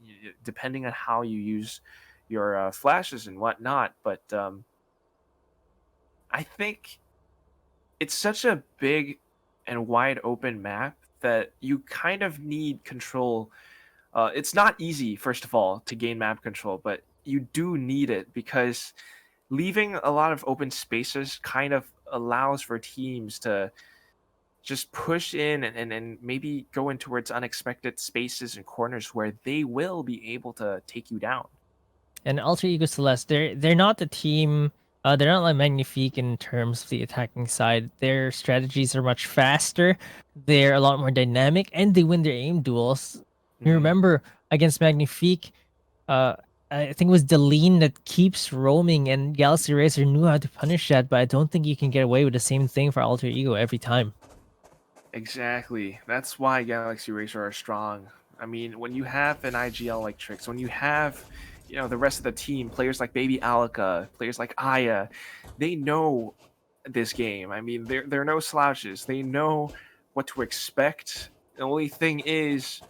depending on how you use your flashes and whatnot. But I think it's such a big and wide open map that you kind of need control. It's not easy, first of all, to gain map control, but you do need it because leaving a lot of open spaces kind of allows for teams to just push in and maybe go in towards unexpected spaces and corners where they will be able to take you down. And Alter Ego Celeste, they're not the team. They're not like Magnifique in terms of the attacking side. Their strategies are much faster. They're a lot more dynamic, and they win their aim duels. You remember against Magnifique, I think it was Deline that keeps roaming, and Galaxy Racer knew how to punish that, but I don't think you can get away with the same thing for Alter Ego every time. Exactly. That's why Galaxy Racer are strong. I mean, when you have an IGL like Trix, when you have the rest of the team, players like Baby Alika, players like Aya, they know this game. I mean, they're no slouches. They know what to expect. The only thing is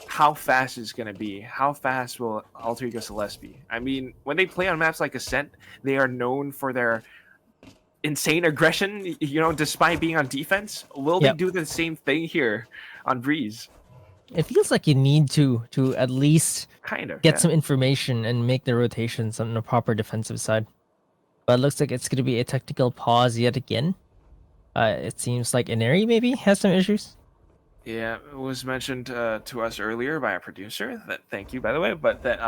how fast it's going to be. How fast will Alter Ego Celeste be? I mean, when they play on maps like Ascent, they are known for their insane aggression, despite being on defense. Will they do the same thing here on Breeze? It feels like you need to at least get some yeah. information and make the rotations on the proper defensive side. But it looks like it's going to be a technical pause yet again. It seems like Inari maybe has some issues. Yeah, it was mentioned to us earlier by our producer. That thank you, by the way. But that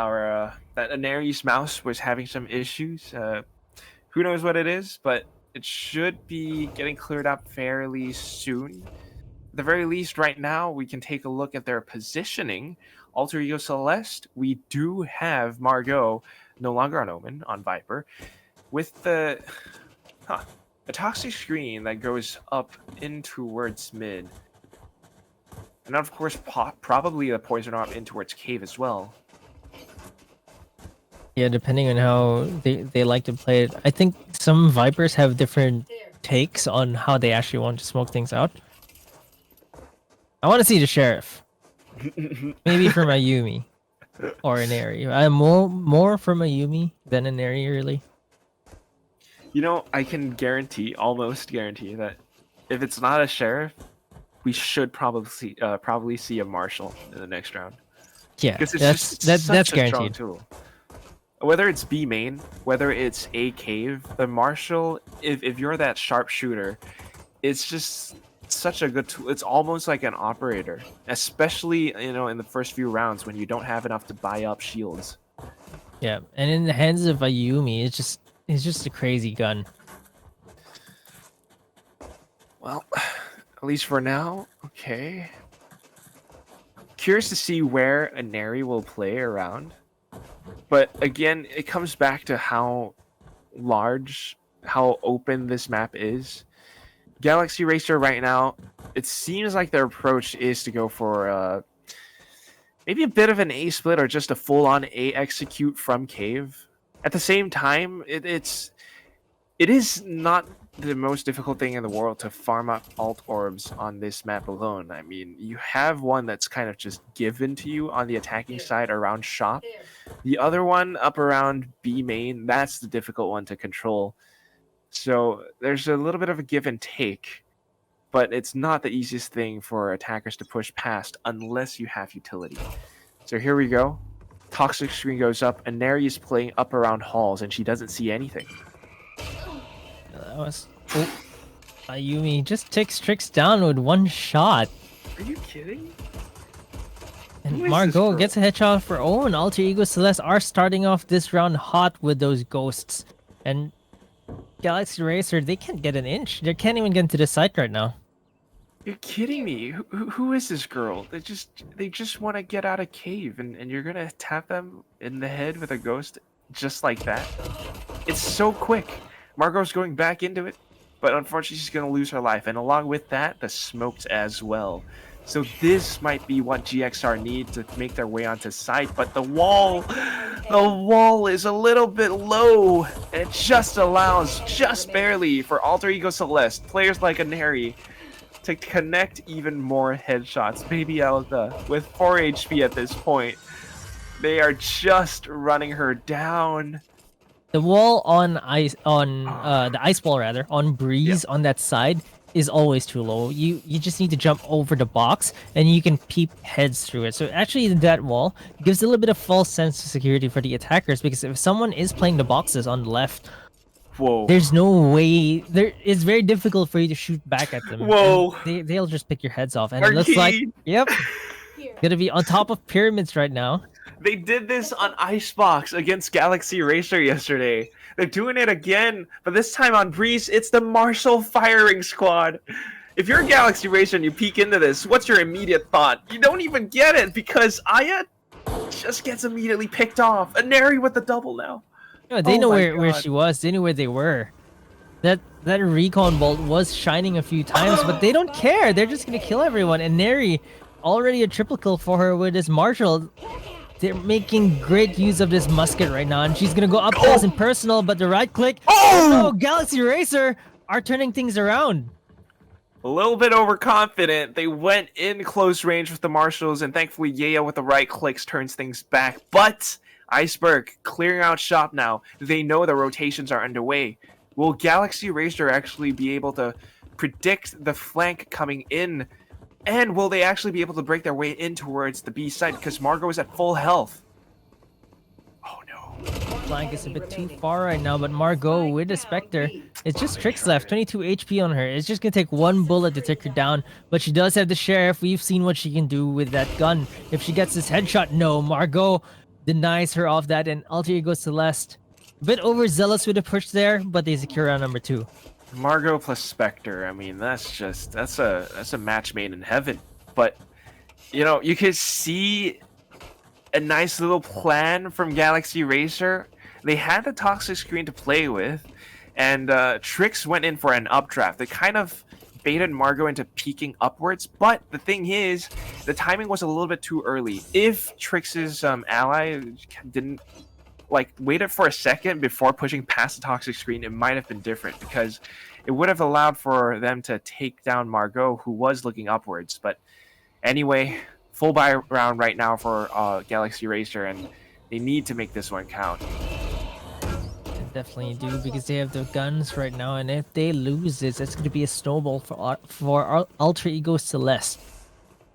that Inari's mouse was having some issues. Who knows what it is? But it should be getting cleared up fairly soon. At the very least, right now, we can take a look at their positioning. Alter Ego Celeste, we do have Margot, no longer on Omen, on Viper, with the toxic screen that goes up in towards mid. And of course, probably the poison orb in towards cave as well. Yeah, depending on how they like to play it. I think some Vipers have different takes on how they actually want to smoke things out. I want to see the Sheriff. Maybe from Ayumi or Inari. I'm more from Ayumi than Inari, really. I can almost guarantee that if it's not a Sheriff, we should probably see a Marshal in the next round. Yeah, because it's that's such a guaranteed. strong tool. whether it's B main, whether it's A cave, the Marshall, if you're that sharpshooter, it's just such a good tool. It's almost like an operator, especially in the first few rounds when you don't have enough to buy up shields. Yeah, and in the hands of Ayumi, it's just a crazy gun. Well, at least for now, okay. Curious to see where Aneri will play around. But again, it comes back to how large, how open this map is. Galaxy Racer right now, it seems like their approach is to go for maybe a bit of an A split or just a full-on A execute from cave. At the same time, it is not the most difficult thing in the world to farm up alt orbs on this map alone. I mean, you have one that's kind of just given to you on the attacking side around shop. The other one up around B main, that's the difficult one to control. So there's a little bit of a give and take, but it's not the easiest thing for attackers to push past unless you have utility. So here we go. Toxic screen goes up, and Neri is playing up around halls, and she doesn't see anything. That was... Oh. Ayumi just takes Trix down with one shot. Are you kidding? And Who is this Margot girl? gets a headshot of her own. Alter Ego Celeste are starting off this round hot with those ghosts. And Galaxy Racer, they can't get an inch. They can't even get into the site right now. You're kidding me. Who is this girl? They just want to get out of cave, and you're gonna tap them in the head with a ghost just like that? It's so quick. Margot's going back into it, but unfortunately she's gonna lose her life, and along with that, the smokes as well. So this might be what GXR need to make their way onto site, but the wall is a little bit low, and it just allows, just barely, for Alter Ego Celeste, players like Aneri, to connect even more headshots. Baby Elga, with 4 HP at this point, they are just running her down. The wall on ice, the ice wall rather, on Breeze on that side is always too low. You just need to jump over the box and you can peep heads through it. So actually that wall gives a little bit of false sense of security for the attackers, because if someone is playing the boxes on the left, Whoa. there's no way it's very difficult for you to shoot back at them. Whoa. And they'll just pick your heads off. And it looks like, yep, gonna be on top of pyramids right now. They did this on Icebox against Galaxy Racer yesterday. They're doing it again, but this time on Breeze, it's the Marshall firing squad. If you're a Galaxy Racer and you peek into this, what's your immediate thought? You don't even get it, because Aya just gets immediately picked off. Aneri with the double now. Yeah, they know my where God. she was. They knew where they were. That recon bolt was shining a few times, but they don't care. They're just gonna kill everyone. And Neri, already a triple kill for her with this Marshall. They're making great use of this musket right now, and she's gonna go up close and personal, but the right click. Oh no! Galaxy Racer are turning things around. A little bit overconfident. They went in close range with the Marshalls, and thankfully Yaya with the right clicks turns things back. But Iceberg clearing out shop now. They know the rotations are underway. Will Galaxy Racer actually be able to predict the flank coming in? And will they actually be able to break their way in towards the B side? Because Margot is at full health. Oh no. Flank is a bit too far right now, but Margot with the Spectre, it's just Trix left, 22 HP on her. It's just gonna take one bullet to take her down, but she does have the Sheriff. We've seen what she can do with that gun. If she gets this headshot, no, Margot denies her off that, and Alter Ego Celeste, a bit overzealous with the push there, but they secure round number 2. Margot plus Spectre. I mean, that's a match made in heaven. But you could see a nice little plan from Galaxy Racer. They had the toxic screen to play with, and Trix went in for an updraft. They kind of baited Margot into peeking upwards, but the thing is, the timing was a little bit too early. If Trix's ally didn't waited for a second before pushing past the toxic screen, it might have been different, because it would have allowed for them to take down Margot, who was looking upwards. But anyway, full buy round right now for Galaxy Racer, and they need to make this one count. They definitely do, because they have the guns right now, and if they lose this, it's going to be a snowball for Alter Ego Celeste.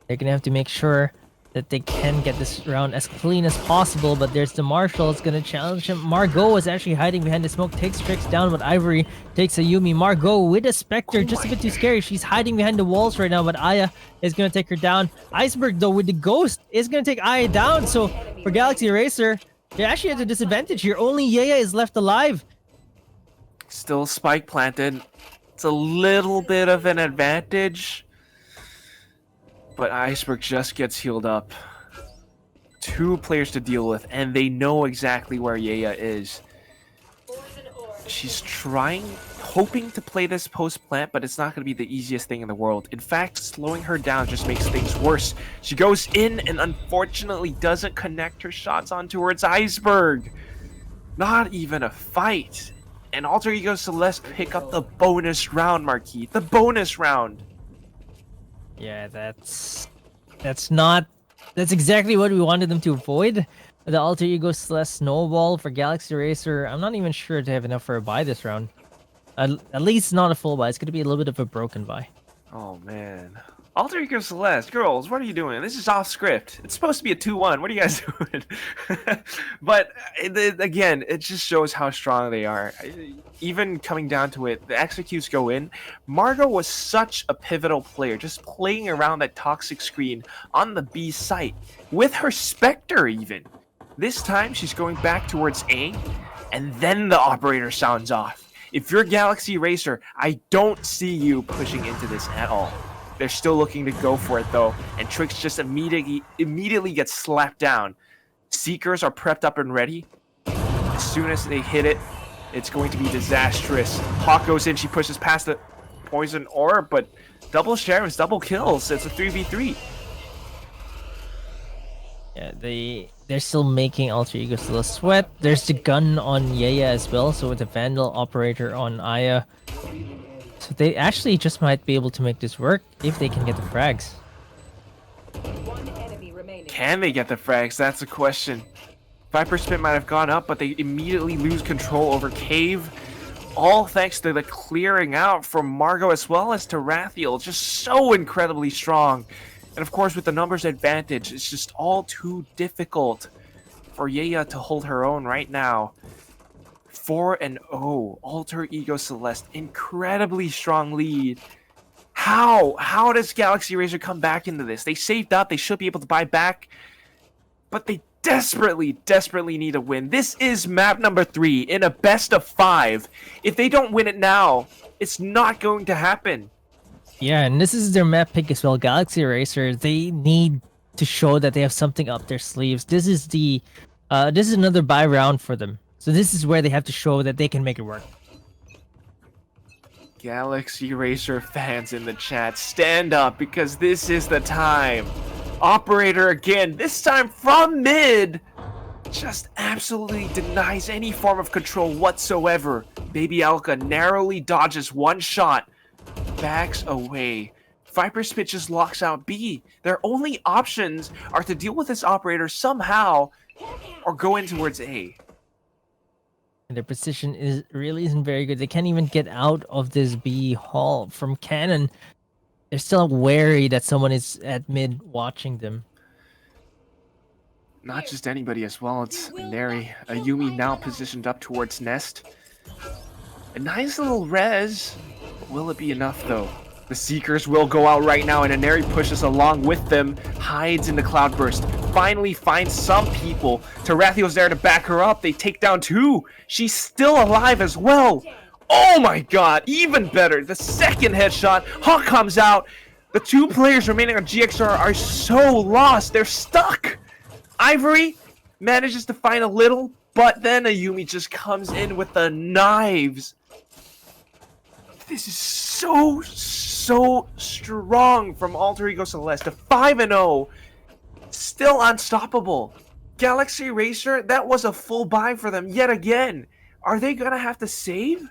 They're going to have to make sure that they can get this round as clean as possible, but there's the Marshall. It's gonna challenge him. Margot is actually hiding behind the smoke, takes Trix down, but Ivory takes a Yumi. Margot with a Spectre, just a bit too scary. She's hiding behind the walls right now, but Aya is gonna take her down. Iceberg, though, with the Ghost, is gonna take Aya down, so for Galaxy Racer, they're actually at a disadvantage here. Only Yaya is left alive. Still spike planted. It's a little bit of an advantage. But Iceberg just gets healed up. 2 players to deal with, and they know exactly where Yaya is. She's hoping to play this post-plant, but it's not going to be the easiest thing in the world. In fact, slowing her down just makes things worse. She goes in and unfortunately doesn't connect her shots on towards Iceberg. Not even a fight. And Alter Ego Celeste pick up the bonus round, Marquis. The bonus round. Yeah, that's exactly what we wanted them to avoid. The Alter Ego Celeste snowball for Galaxy Racer. I'm not even sure they have enough for a buy this round. At least not a full buy. It's going to be a little bit of a broken buy. Oh, man. Alter Ego Celeste, girls, what are you doing? This is off script. It's supposed to be a 2-1. What are you guys doing? But, again, it just shows how strong they are. Even coming down to it, the executes go in. Margot was such a pivotal player, just playing around that toxic screen on the B site, with her Spectre even. This time, she's going back towards A, and then the operator sounds off. If you're Galaxy Racer, I don't see you pushing into this at all. They're still looking to go for it, though, and Trix just immediately gets slapped down. Seekers are prepped up and ready. As soon as they hit it, it's going to be disastrous. Hawk goes in, she pushes past the poison orb, but double sheriffs, double kills. It's a 3v3. Yeah, they're still making Alter Ego Celeste sweat. There's the gun on Yaya as well, so with the Vandal operator on Aya. So they actually just might be able to make this work if they can get the frags. Can they get the frags? That's the question. Viper Spit might have gone up, but they immediately lose control over Cave. All thanks to the clearing out from Margot as well as to Rathiel. Just so incredibly strong. And of course, with the numbers advantage, it's just all too difficult for Yaya to hold her own right now. 4-0, Alter Ego Celeste, incredibly strong lead. How does Galaxy Racer come back into this? They saved up, they should be able to buy back, but they desperately need a win. This is map number 3 in a best of 5. If they don't win it now, it's not going to happen. Yeah, and this is their map pick as well. Galaxy Racer, they need to show that they have something up their sleeves. This is another buy round for them. So this is where they have to show that they can make it work. Galaxy Racer fans in the chat, stand up because this is the time. Operator again, this time from mid, just absolutely denies any form of control whatsoever. Baby Alka narrowly dodges one shot, backs away. Viper Spit just locks out B. Their only options are to deal with this operator somehow or go in towards A. Their position really isn't very good. They can't even get out of this B hall from Cannon. They're still wary that someone is at mid watching them. Not just anybody as well, it's Neri. A Yumi now positioned up towards Nest. A nice little res. Will it be enough though? The Seekers will go out right now, and Aneri pushes along with them, hides in the Cloudburst, finally finds some people. Tarathiel's there to back her up. They take down 2. She's still alive as well. Oh my god, even better. The second headshot. Hawk comes out. The 2 players remaining on GXR are so lost. They're stuck. Ivory manages to find a little, but then a Yumi just comes in with the knives. This is so strong from Alter Ego Celeste. 5-0. Still unstoppable. Galaxy Racer, that was a full buy for them yet again. Are they gonna have to save?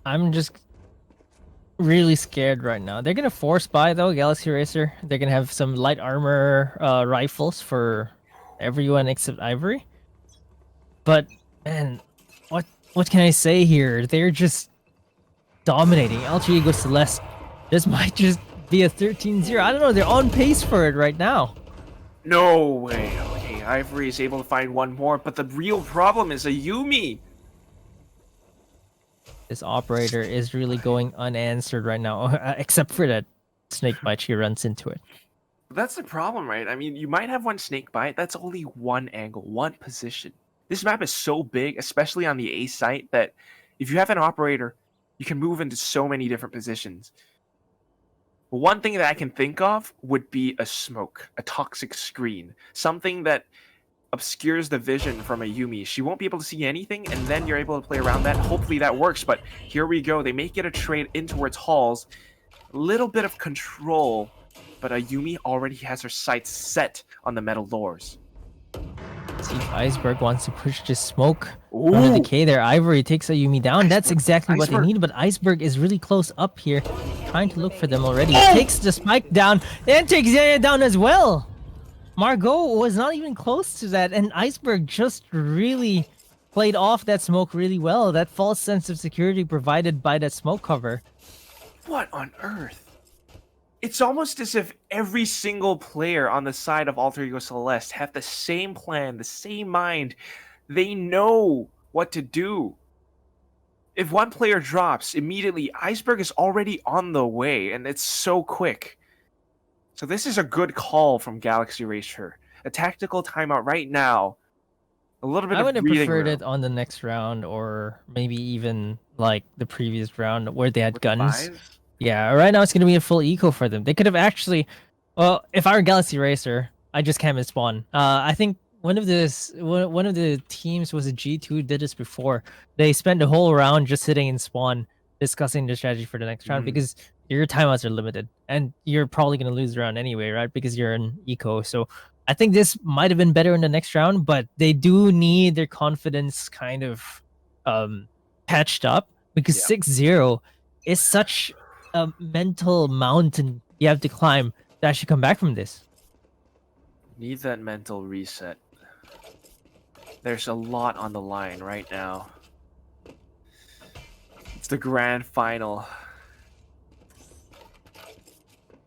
I'm just really scared right now. They're gonna force buy though, Galaxy Racer. They're gonna have some light armor rifles for everyone except Ivory. But man, what can I say here? They're just dominating. Alter Ego Celeste, this might just be a 13-0. I don't know, they're on pace for it right now. No way. Okay, Ivory is able to find one more, but the real problem is a Yumi. This operator is really going unanswered right now, except for that snake bite she runs into it. That's the problem, right? I mean, you might have one snake bite. That's only one angle, one position. This map is so big, especially on the A site, that if you have an operator, you can move into so many different positions. One thing that I can think of would be a smoke, a toxic screen, something that obscures the vision from a Yumi. She won't be able to see anything, and then you're able to play around that. Hopefully that works, but here we go. They may get a trade in towards halls. A little bit of control, but a Yumi already has her sights set on the metal doors. See if Iceberg wants to push this smoke from the Ooh. decay there. Ivory takes a Yumi down. That's exactly what they Iceberg. need, but Iceberg is really close up here, trying to look for them already. Takes the spike down, and takes Zaya down as well. Margot was not even close to that, and Iceberg just really played off that smoke really well. That false sense of security provided by that smoke cover. What on earth? It's almost as if every single player on the side of Alter Ego Celeste have the same plan, the same mind. They know what to do. If one player drops, immediately Iceberg is already on the way, and it's so quick. So this is a good call from Galaxy Racer. A tactical timeout right now. A little bit I of would have breathing preferred room. it on the next round, or maybe even like the previous round where they had With guns. 5? Yeah, right now it's gonna be a full eco for them. They could have actually, well, if I were Galaxy Racer, I just can't miss spawn. I think one of the teams was a G2 did this before. They spent the whole round just sitting in spawn discussing the strategy for the next round Mhm. because your timeouts are limited and you're probably gonna lose the round anyway, right? Because you're in eco. So I think this might have been better in the next round, but they do need their confidence kind of patched up because Yeah. 6-0 is such a mental mountain you have to climb to actually come back from this. Need that mental reset. There's a lot on the line right now. It's the grand final.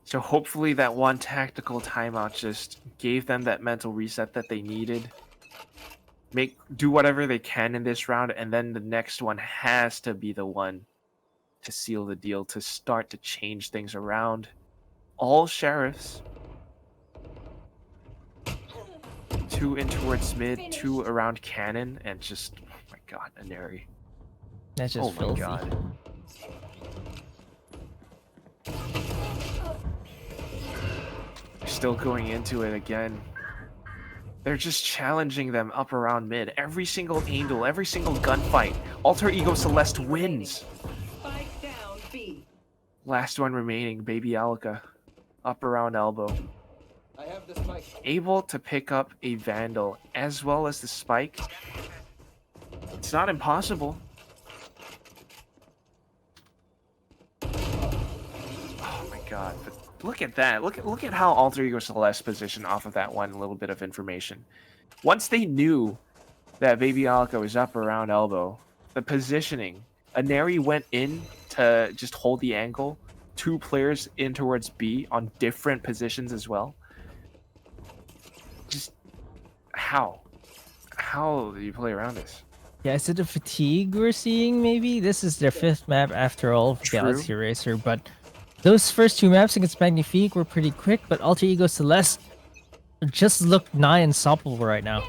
So hopefully that one tactical timeout just gave them that mental reset that they needed. Do whatever they can in this round, and then the next one has to be the one to seal the deal, to start to change things around. All sheriffs. 2 in towards mid, 2 around cannon, and just, oh my god, Aneri. That's just Oh my filthy. god. They're still going into it again. They're just challenging them up around mid. Every single angle, every single gunfight, Alter Ego Celeste wins. Spike down B. Last one remaining, Baby Alka. Up around elbow. I have the spike. Able to pick up a Vandal as well as the spike. It's not impossible. Oh my god, but look at that. Look at how Alter Ego Celeste positioned off of that one little bit of information. Once they knew that Baby Alka was up around elbow, the positioning, Aneri went in to just hold the angle. 2 players in towards B on different positions as well. Just how do you play around this? Yeah, is it the fatigue we're seeing maybe? This is their 5th map after all of True. Galaxy Racer, but those first 2 maps against Magnifique were pretty quick, but Alter Ego Celeste just looked nigh unstoppable right now.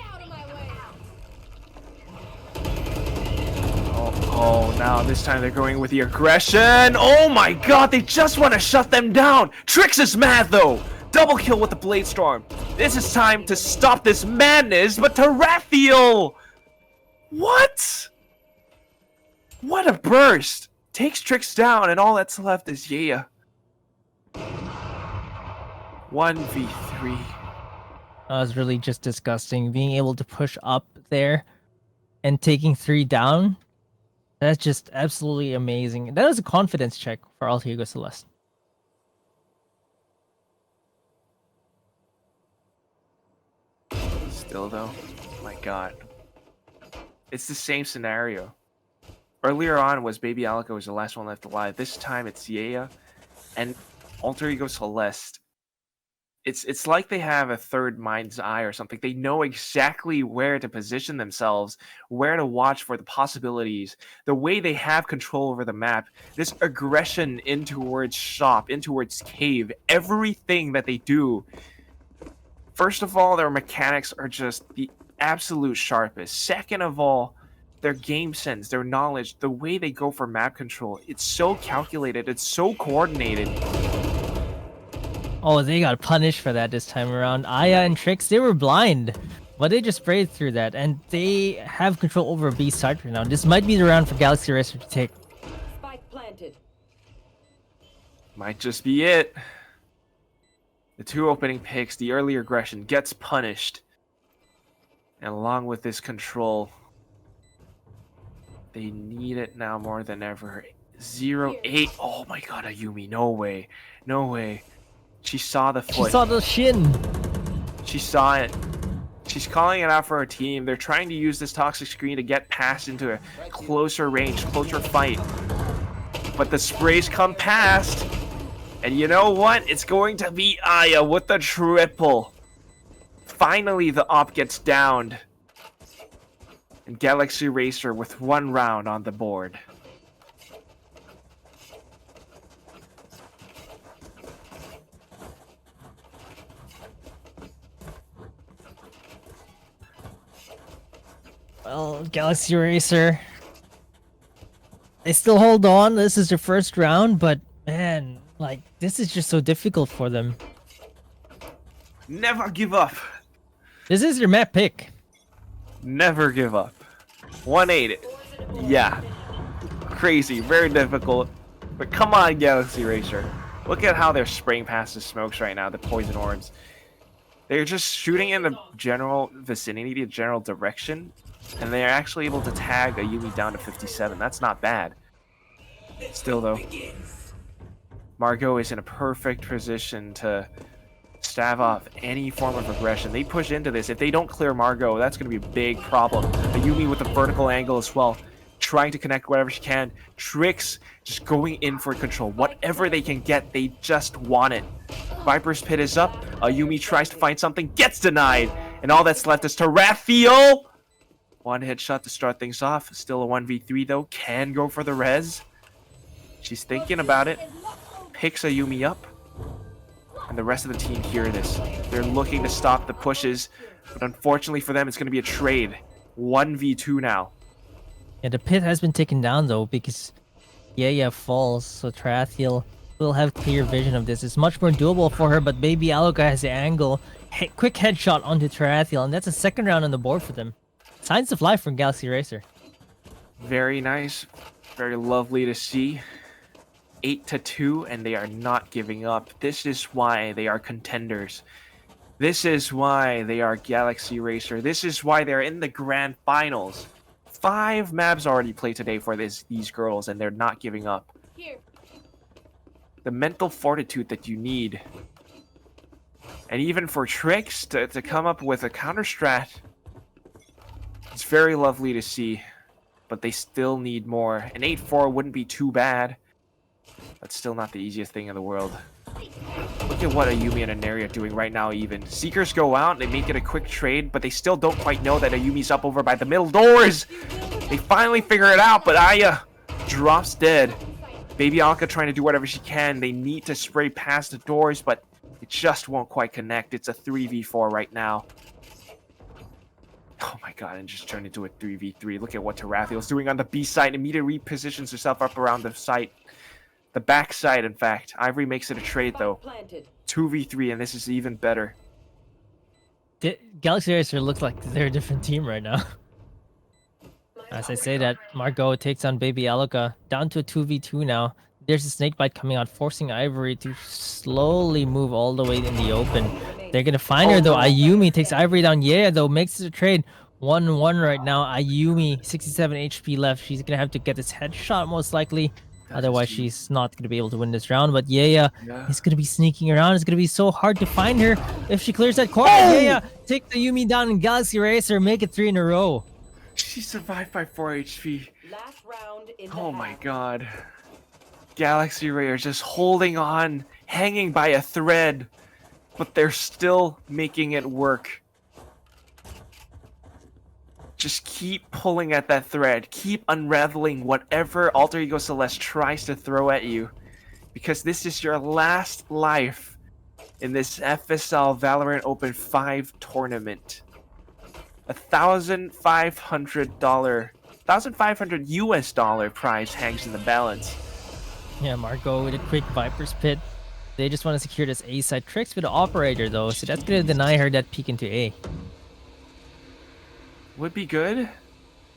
Oh, now this time they're going with the aggression. Oh my god, they just want to shut them down. Trix is mad though. Double kill with the Blade Storm. This is time to stop this madness, but Tarathiel! What? What a burst. Takes Trix down, and all that's left is Yaya. 1v3. That was really just disgusting. Being able to push up there and taking 3 down, that's just absolutely amazing. That was a confidence check for Alter Ego Celeste. Still though, my god. It's the same scenario. Earlier on was Baby Alka was the last one left alive. This time it's Yaya and Alter Ego Celeste it's like they have a third mind's eye or something. They know exactly where to position themselves, where to watch for the possibilities, the way they have control over the map, this aggression in towards shop, in towards cave, everything that they do. First of all, their mechanics are just the absolute sharpest. Second of all, their game sense, their knowledge, the way they go for map control, it's so calculated, it's so coordinated. Oh, they got punished for that this time around. Aya and Trix, they were blind, but they just sprayed through that, and they have control over B side right now. This might be the round for Galaxy Racer to take. Spike planted. Might just be it. The 2 opening picks, the early aggression gets punished. And along with this control, they need it now more than ever. 0-8. Oh my god, Ayumi, no way. No way. She saw the foot. She saw the shin. She saw it. She's calling it out for her team. They're trying to use this toxic screen to get past into a closer range, closer fight. But the sprays come past. And you know what? It's going to be Aya with the triple. Finally, the op gets downed. And Galaxy Racer with 1 round on the board. Well, Galaxy Racer, they still hold on. This is their first round, but man, like, this is just so difficult for them. Never give up. This is your map pick. Never give up. 1-8. Yeah. Crazy. Very difficult. But come on, Galaxy Racer. Look at how they're spraying past the smokes right now, the poison orbs. They're just shooting in the general vicinity, the general direction, and they're actually able to tag Ayumi down to 57. That's not bad. Still, though, Margot is in a perfect position to stave off any form of aggression. They push into this. If they don't clear Margot, that's going to be a big problem. Ayumi with the vertical angle as well, trying to connect whatever she can. Trix just going in for control. Whatever they can get, they just want it. Viper's Pit is up. Ayumi tries to find something, gets denied. And all that's left is Tarathiel. 1 headshot to start things off. Still a 1v3 though. Can go for the res. She's thinking about it. Picks Ayumi up. And the rest of the team hear this. They're looking to stop the pushes. But unfortunately for them, it's going to be a trade. 1v2 now. Yeah, the pit has been taken down though because Yaya falls, so Tarathiel will have clear vision of this. It's much more doable for her, but Baby Aloka has the angle. Quick headshot onto Tarathiel, and that's a second round on the board for them. Signs of life from Galaxy Racer. Very nice. Very lovely to see. 8-2, and they are not giving up. This is why they are contenders. This is why they are Galaxy Racer. This is why they're in the grand finals. 5 maps already played today for these girls, and they're not giving up. Here. The mental fortitude that you need. And even for Trix to come up with a counter strat. It's very lovely to see. But they still need more. An 8-4 wouldn't be too bad. That's still not the easiest thing in the world. Look at what Ayumi and Aneri are doing right now even. Seekers go out, they make it a quick trade, but they still don't quite know that Ayumi's up over by the middle doors. They finally figure it out, but Aya drops dead. Baby Alka trying to do whatever she can. They need to spray past the doors, but it just won't quite connect. It's a 3v4 right now. Oh my god, and just turned into a 3v3. Look at what Tarathiel's doing on the B side. Immediately repositions herself up around the site. The back side, in fact. Ivory makes it a trade, though. 2v3, and this is even better. Galaxy Racer looks like they're a different team right now. As I say that, Margot takes on Baby Aloka. Down to a 2v2 now. There's a snakebite coming out, forcing Ivory to slowly move all the way in the open. They're gonna find her though. Ayumi takes Ivory down. Yeah, though, makes it a trade. 1-1 right now. Ayumi, 67 HP left. She's gonna have to get this headshot most likely. Otherwise, she's not going to be able to win this round. But Yaya is going to be sneaking around. It's going to be so hard to find her if she clears that corner. Yaya take the Yumi down in Galaxy Racer. Make it 3 in a row. She survived by 4 HP. Last round in Oh my god. Galaxy Racer just holding on, hanging by a thread. but they're still making it work. Just keep pulling at that thread. Keep unraveling whatever Alter Ego Celeste tries to throw at you. Because this is your last life in this FSL Valorant Open 5 tournament. $1,500 US dollar prize hangs in the balance. Yeah, Margot with a quick Viper's Pit. They just want to secure this A side. Tricks with the operator though, so that's gonna deny her that peek into A. Would be good.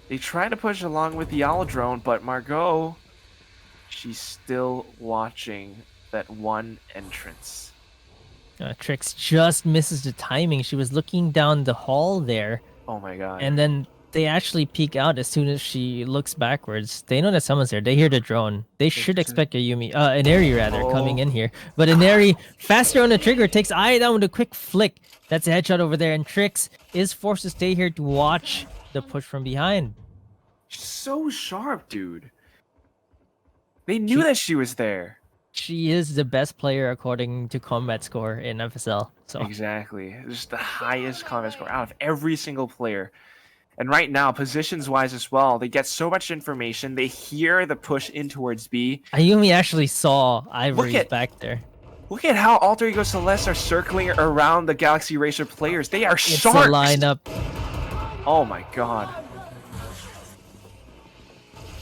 They try to push along with the owl drone, but Margot, she's still watching that one entrance. Trix just misses the timing. She was looking down the hall there, Oh my god. and then they actually peek out as soon as she looks backwards. They know that someone's there. They hear the drone. They should expect a an Airy rather, coming in here. But an Airy, faster on the trigger, takes Aya down with a quick flick. That's a headshot over there, and Trix is forced to stay here to watch the push from behind. So sharp, dude. They knew that she was there. She is the best player according to combat score in FSL. So Exactly. Just the highest combat score out of every single player. And right now, positions-wise as well, they get so much information. They hear the push in towards B. Ayumi actually saw Ivory's back there. Look at how Alter Ego Celeste are circling around the Galaxy Racer players. They are It's a sharks. lineup. Oh my god.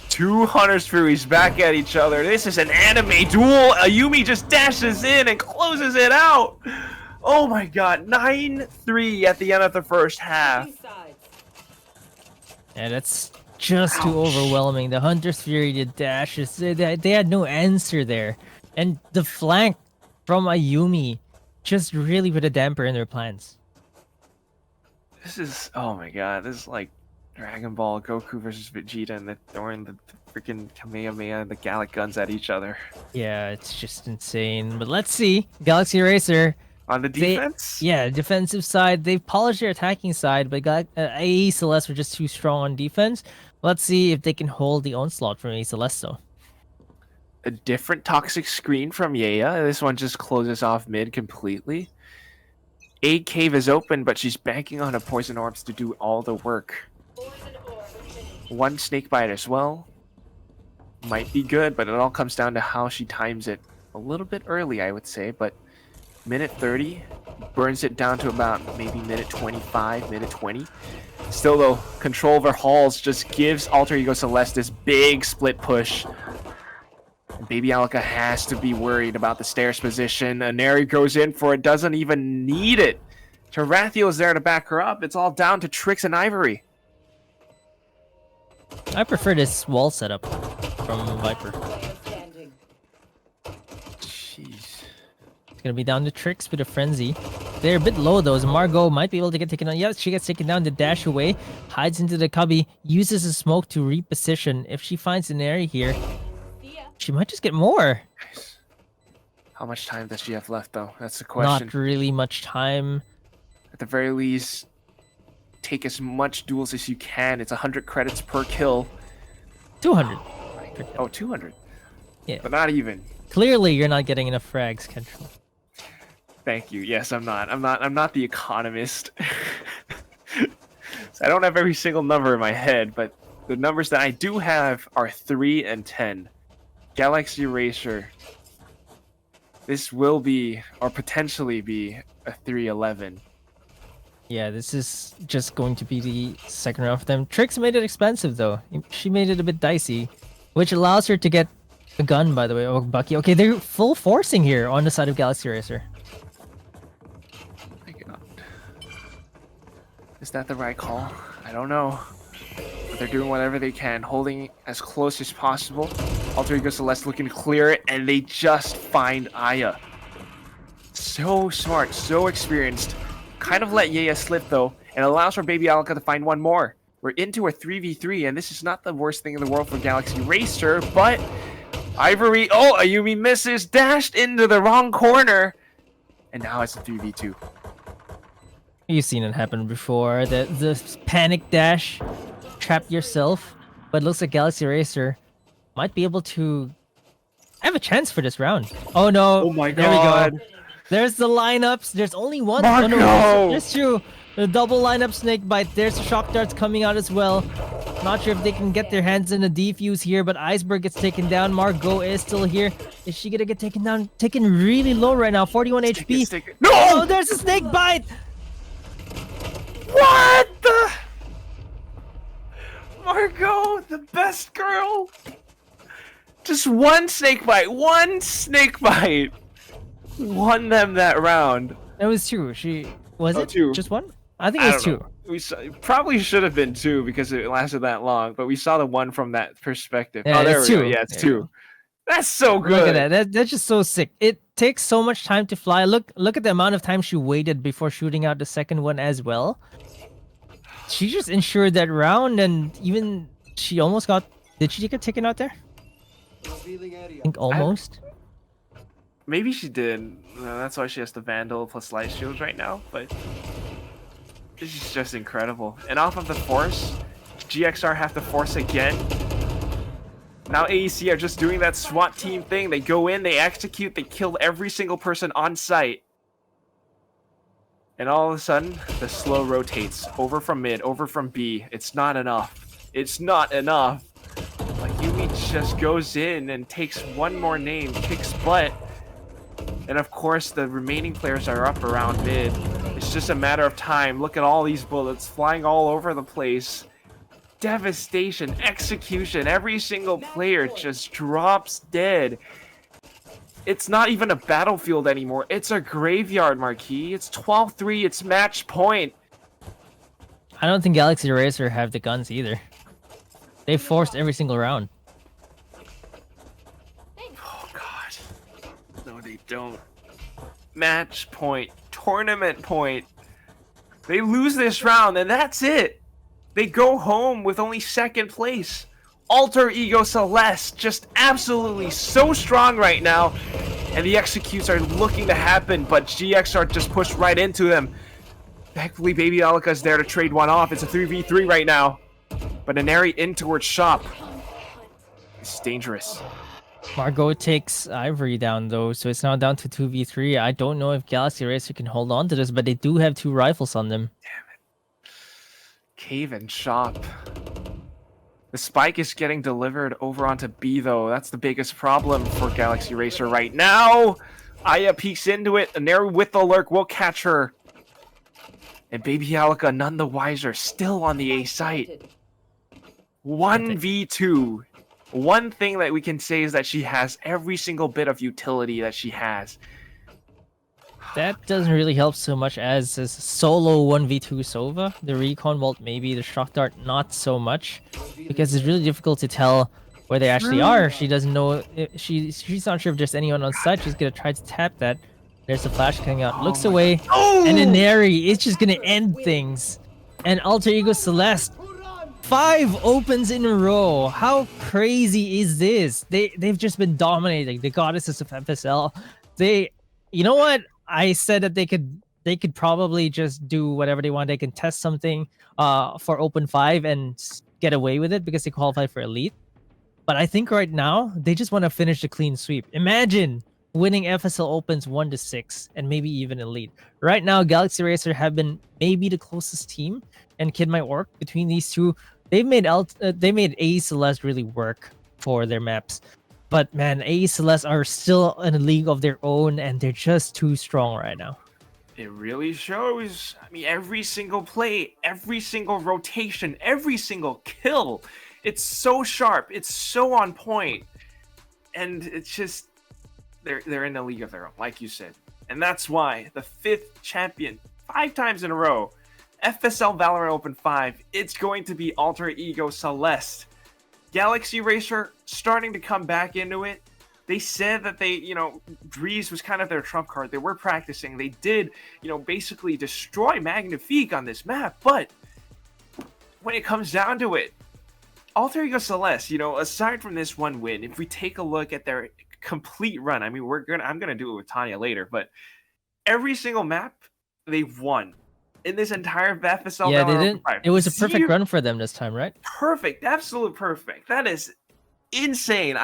2 Hunters Furies back at each other. This is an anime duel. Ayumi just dashes in and closes it out. Oh my god. 9-3 at the end of the first half. Yeah, that's just too overwhelming. The Hunter's Fury, the dashes, they had no answer there. And the flank from Ayumi just really put a damper in their plans. This is, oh my god, this is like Dragon Ball Goku versus Vegeta and they're throwing the freaking Kamehameha and the Gallic guns at each other. Yeah, it's just insane. But let's see. Galaxy Racer. On the defense? Yeah, defensive side. They've polished their attacking side, but AE Celeste were just too strong on defense. Let's see if they can hold the onslaught from AE Celeste though. A different toxic screen from Yaya. This one just closes off mid completely. A cave is open, but she's banking on a poison orbs to do all the work. One snake bite as well. Might be good, but it all comes down to how she times it. A little bit early, I would say, but minute 30 burns it down to about maybe minute 25, minute 20. Still though, control over halls just gives Alter Ego Celeste this big split push. Baby Alaka has to be worried about the stairs position. Aneri goes in for it, doesn't even need it. Tarathiel's there to back her up. It's all down to Trix and Ivory. I prefer this wall setup from Viper. Jeez. It's gonna be down to Trix with a frenzy. They're a bit low though, so Margot might be able to get taken down. Yes, she gets taken down to dash away, hides into the cubby, uses the smoke to reposition. If she finds an area here, she might just get more. Nice. How much time does she have left though? That's the question. Not really much time. At the very least, take as much duels as you can. It's 100 credits per kill. 200. Oh, 200. Yeah. But not even. Clearly, you're not getting enough frags, Control. Thank you. Yes, I'm not. I'm not the economist. So I don't have every single number in my head, but the numbers that I do have are 3 and 10. Galaxy Racer. This will be, or potentially be, a 3-11. Yeah, this is just going to be the second round for them. Trix made it expensive though. She made it a bit dicey, which allows her to get a gun, by the way. Oh, Bucky. Okay, they're full forcing here on the side of Galaxy Racer. My God. Is that the right call? I don't know. But they're doing whatever they can, holding as close as possible. Alter Ego Celeste looking to clear it, and they just find Aya. So smart, so experienced. Kind of let Yaya slip though, and allows for Baby Alaka to find one more. We're into a 3v3, and this is not the worst thing in the world for Galaxy Racer, but Ivory, oh, Ayumi misses, dashed into the wrong corner, and now it's a 3v2. You've seen it happen before. The panic dash, trap yourself, but it looks like Galaxy Racer might be able to have a chance for this round. Oh no! Oh my There we go. God. There's the lineups. There's only one. Marco! Oh no, there's two. The double lineup snake bite. There's the shock darts coming out as well. Not sure if they can get their hands in the defuse here, but Iceberg gets taken down. Margot is still here. Is she gonna get taken down? Taken really low right now. 41 HP. No! Oh, there's a snake bite. What the? Margot, the best girl. Just one snake bite. One snake bite. Won them that round. It was two. Was it two. just one? I think it was two. We probably should have been two because it lasted that long, but we saw the one from that perspective. Yeah, oh, there it's we go. two. Yeah, it's There you two. That's so good. Look at that. That's just so sick. It takes so much time to fly. Look at the amount of time she waited before shooting out the second one as well. She just ensured that round, and even she almost got. Did she get taken out there? I think almost. Maybe she did. That's why she has the Vandal plus Light Shields right now, but this is just incredible. And off of the Force, GXR have to Force again. Now AEC are just doing that SWAT team thing. They go in, they execute, they kill every single person on site. And all of a sudden, the slow rotates. Over from mid, over from B. It's not enough. It's not enough. Like, Yumi just goes in and takes one more name, kicks butt. And of course, the remaining players are up around mid. It's just a matter of time. Look at all these bullets flying all over the place. Devastation, execution. Every single player just drops dead. It's not even a battlefield anymore. It's a graveyard, Marquis. It's 12-3. It's match point. I don't think Galaxy Racer have the guns either. They forced every single round. Oh, God. No, they don't. Match point. Tournament point. They lose this round, and that's it. They go home with only second place. Alter Ego Celestè just absolutely so strong right now. And the executes are looking to happen, but GXR just pushed right into them. Thankfully, Baby Alika's there to trade one off. It's a 3v3 right now. But Inari in towards shop. It's dangerous. Margot takes Ivory down though, so it's now down to 2v3. I don't know if Galaxy Racer can hold on to this, but they do have two rifles on them. Cave and shop. The spike is getting delivered over onto B though. That's the biggest problem for Galaxy Racer right now. Aya peeks into it. Inari with the lurk will catch her. And Baby Alika none the wiser, still on the A site. 1v2. One thing that we can say is that she has every single bit of utility that she has. That doesn't really help so much as a solo 1v2 Sova. The recon bolt maybe, the shock dart not so much. Because it's really difficult to tell where they actually are. She doesn't know, she's not sure if there's anyone on site. She's gonna try to tap that. There's the flash coming out, looks away, and Inari is just gonna end things. And Alter Ego Celestè, 5 opens in a row. How crazy is this? They've just been dominating the goddesses of FSL. You know what? I said that they could probably just do whatever they want. They can test something for Open 5 and get away with it because they qualify for Elite. But I think right now they just want to finish the clean sweep. Imagine winning FSL Opens 1-6 and maybe even Elite. Right now, Galaxy Racer have been maybe the closest team, and Kid might work between these two. They've made AE Celeste really work for their maps. But man, AE Celeste are still in a league of their own, and they're just too strong right now. It really shows. I mean, every single play, every single rotation, every single kill. It's so sharp. It's so on point. And it's just, they're in a league of their own, like you said. And that's why the 5th champion, 5 times in a row, FSL Valorant Open 5, it's going to be Alter Ego Celestè. Galaxy Racer starting to come back into it. They said that they, Breeze was kind of their trump card. They were practicing. They did, basically destroy Magnifique on this map. But when it comes down to it, Alter Ego Celestè, aside from this one win, if we take a look at their complete run, I mean, I'm gonna do it with Tanya later, but every single map they've won. In this entire FSL, yeah, they didn't. It was a perfect run for them this time, right? Perfect, absolute perfect. That is insane.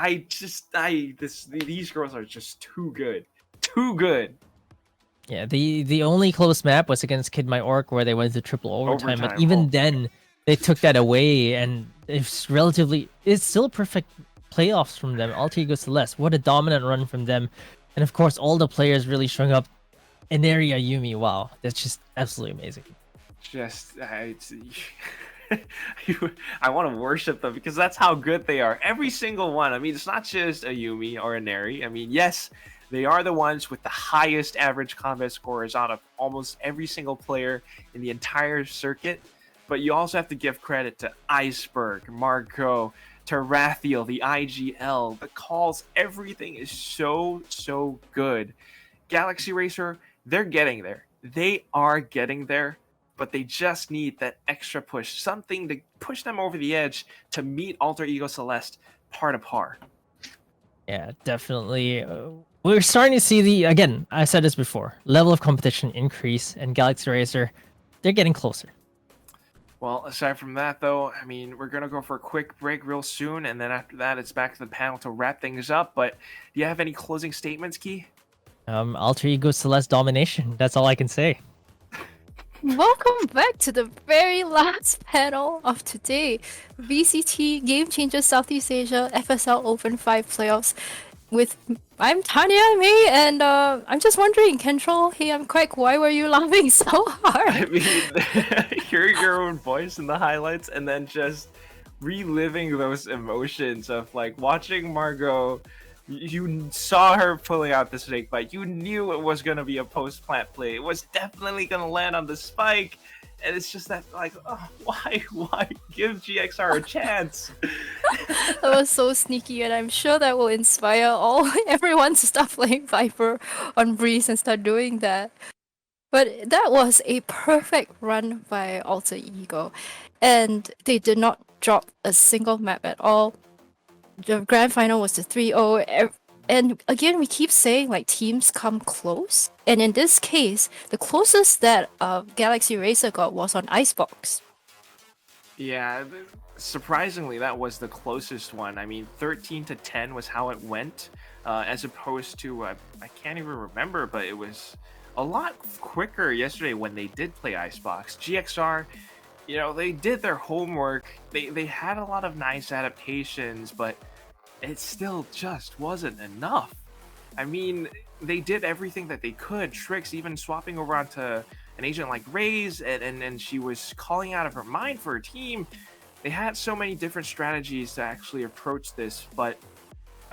These girls are just too good, too good. Yeah, the only close map was against Kid My Orc where they went to triple overtime, but Overtime, even oh. then they took that away, and it's still a perfect playoffs from them. Alter Ego Celeste, what a dominant run from them, and of course all the players really showing up. In area Yumi, wow, that's just absolutely amazing. Just I want to worship them because that's how good they are. Every single one. I mean, it's not just a Yumi or a Neri. I mean, yes, they are the ones with the highest average combat scores out of almost every single player in the entire circuit. But you also have to give credit to Iceberg, Marco, to Rathiel, the IGL, the calls. Everything is so good. Galaxy Racer, they're getting there. They are getting there, but they just need that extra push, something to push them over the edge to meet Alter Ego Celeste par to par. Yeah, definitely. We're starting to see again, I said this before, level of competition increase, and Galaxy Racer, they're getting closer. Well, aside from that, though, I mean, we're going to go for a quick break real soon, and then after that, it's back to the panel to wrap things up. But do you have any closing statements, Key? Alter Ego Celeste domination. That's all I can say. Welcome back to the very last panel of today. VCT Game Changers Southeast Asia FSL Open 5 playoffs. I'm Tanya May, and I'm just wondering, Control, hey, I'm Quack, why were you laughing so hard? I mean, hearing your own voice in the highlights and then just reliving those emotions of like watching Margot. You saw her pulling out the snake bite. You knew it was going to be a post-plant play. It was definitely going to land on the spike. And it's just that, like, oh, why give GXR a chance? That was so sneaky, and I'm sure that will inspire everyone to start playing Viper on Breeze and start doing that. But that was a perfect run by Alter Ego, and they did not drop a single map at all. The grand final was the 3-0. And again, we keep saying like teams come close. And in this case, the closest that Galaxy Racer got was on Icebox. Yeah, surprisingly, that was the closest one. I mean, 13-10 was how it went, as opposed to, I can't even remember, but it was a lot quicker yesterday when they did play Icebox. GXR, you know, they did their homework. They had a lot of nice adaptations, but it still just wasn't enough. I mean, they did everything that they could. Trix even swapping over onto an agent like Raze, and she was calling out of her mind for her team. They had so many different strategies to actually approach this, but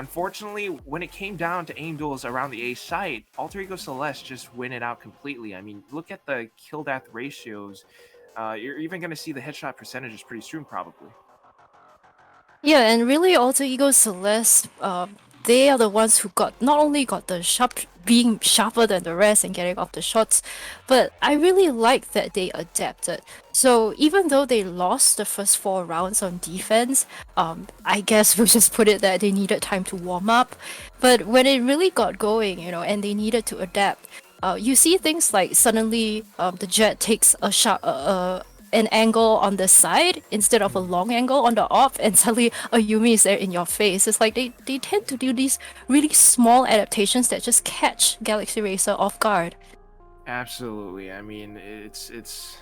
unfortunately, when it came down to aim duels around the A site, Alter Ego Celeste just win it out completely. I mean, look at the kill-death ratios. You're even going to see the headshot percentages pretty soon, probably. Yeah, and really Alter Ego Celeste, they are the ones who not only got the being sharper than the rest and getting off the shots, but I really like that they adapted. So even though they lost the first 4 rounds on defense, I guess we'll just put it that they needed time to warm up. But when it really got going, you know, and they needed to adapt, you see things like suddenly the Jet takes an angle on the side instead of a long angle on the off, and suddenly a Yumi is there in your face. It's like they tend to do these really small adaptations that just catch Galaxy Racer off guard. Absolutely. I mean, it's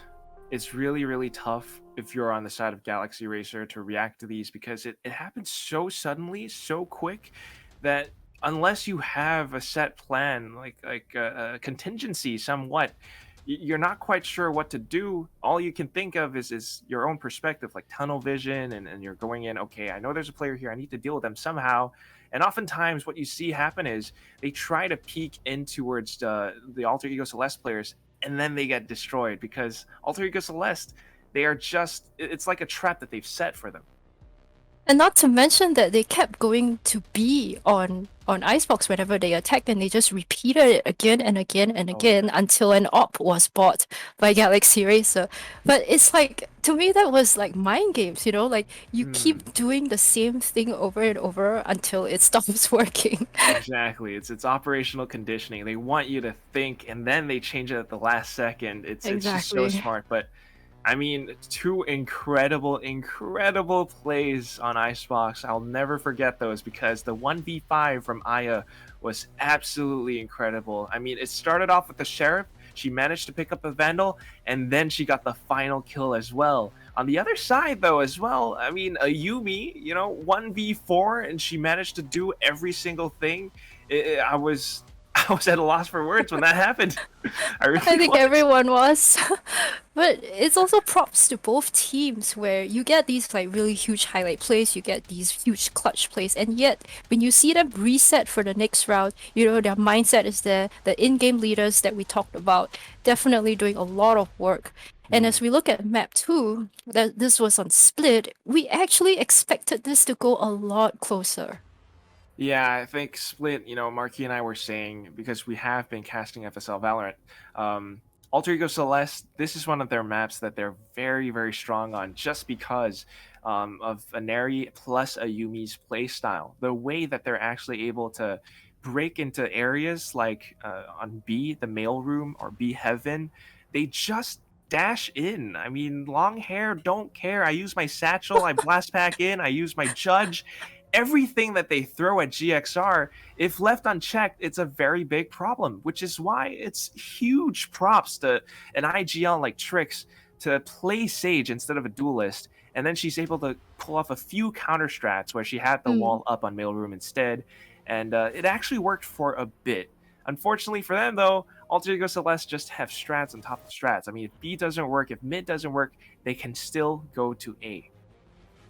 really tough if you're on the side of Galaxy Racer to react to these because it happens so suddenly, so quick that unless you have a set plan, like a contingency somewhat, you're not quite sure what to do. All you can think of is your own perspective, like tunnel vision, and you're going in, okay, I know there's a player here, I need to deal with them somehow. And oftentimes what you see happen is they try to peek in towards the Alter Ego Celeste players, and then they get destroyed because Alter Ego Celeste, they are just, it's like a trap that they've set for them. And not to mention that they kept going to B on Icebox whenever they attacked, and they just repeated it again and again and again until an op was bought by Galaxy Racer. But it's like, to me, that was like mind games, you know? Like, you keep doing the same thing over and over until it stops working. Exactly. It's operational conditioning. They want you to think, and then they change it at the last second. It's just so smart. But I mean, 2 incredible plays on Icebox. I'll never forget those because the 1v5 from Aya was absolutely incredible. I mean, it started off with the Sheriff. She managed to pick up a Vandal, and then she got the final kill as well. On the other side, though, as well, I mean, a Yumi, 1v4, and she managed to do every single thing. I was I was at a loss for words when that happened. I really I think was. everyone was. But it's also props to both teams where you get these like really huge highlight plays, you get these huge clutch plays, and yet when you see them reset for the next round, their mindset is there. The in-game leaders that we talked about definitely doing a lot of work. And as we look at map 2, that this was on Split, we actually expected this to go a lot closer. Yeah, I think Split, Marky and I were saying, because we have been casting FSL Valorant, Alter Ego Celeste, this is one of their maps that they're very, very strong on just because of a Neri plus a Yumi's playstyle. The way that they're actually able to break into areas like on B, the mail room, or B Heaven, they just dash in. I mean, long hair, don't care. I use my satchel, I blast back in, I use my judge. Everything that they throw at GXR, if left unchecked, it's a very big problem, which is why it's huge props to an IGL like Trix to play Sage instead of a duelist. And then she's able to pull off a few counter strats where she had the wall up on Mailroom instead. And it actually worked for a bit. Unfortunately for them, though, Alter Ego Celeste just have strats on top of strats. I mean, if B doesn't work, if mid doesn't work, they can still go to A.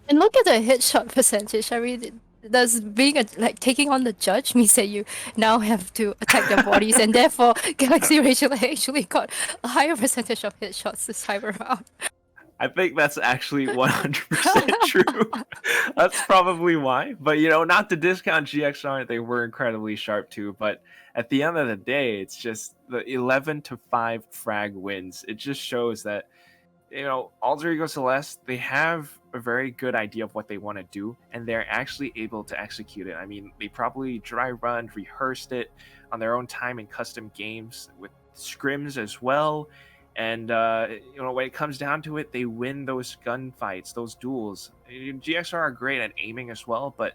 And look at the headshot percentage. I mean, does being taking on the judge means that you now have to attack their bodies, and therefore Galaxy Rachel actually got a higher percentage of headshots this time around. I think that's actually 100% true. That's probably why. But, not to discount GXR, they were incredibly sharp too. But at the end of the day, it's just the 11-5 frag wins. It just shows that, Alter Ego Celeste, they have a very good idea of what they want to do, and they're actually able to execute it. I mean, they probably dry run, rehearsed it on their own time in custom games with scrims as well. And, when it comes down to it, they win those gunfights, those duels. GXR are great at aiming as well, but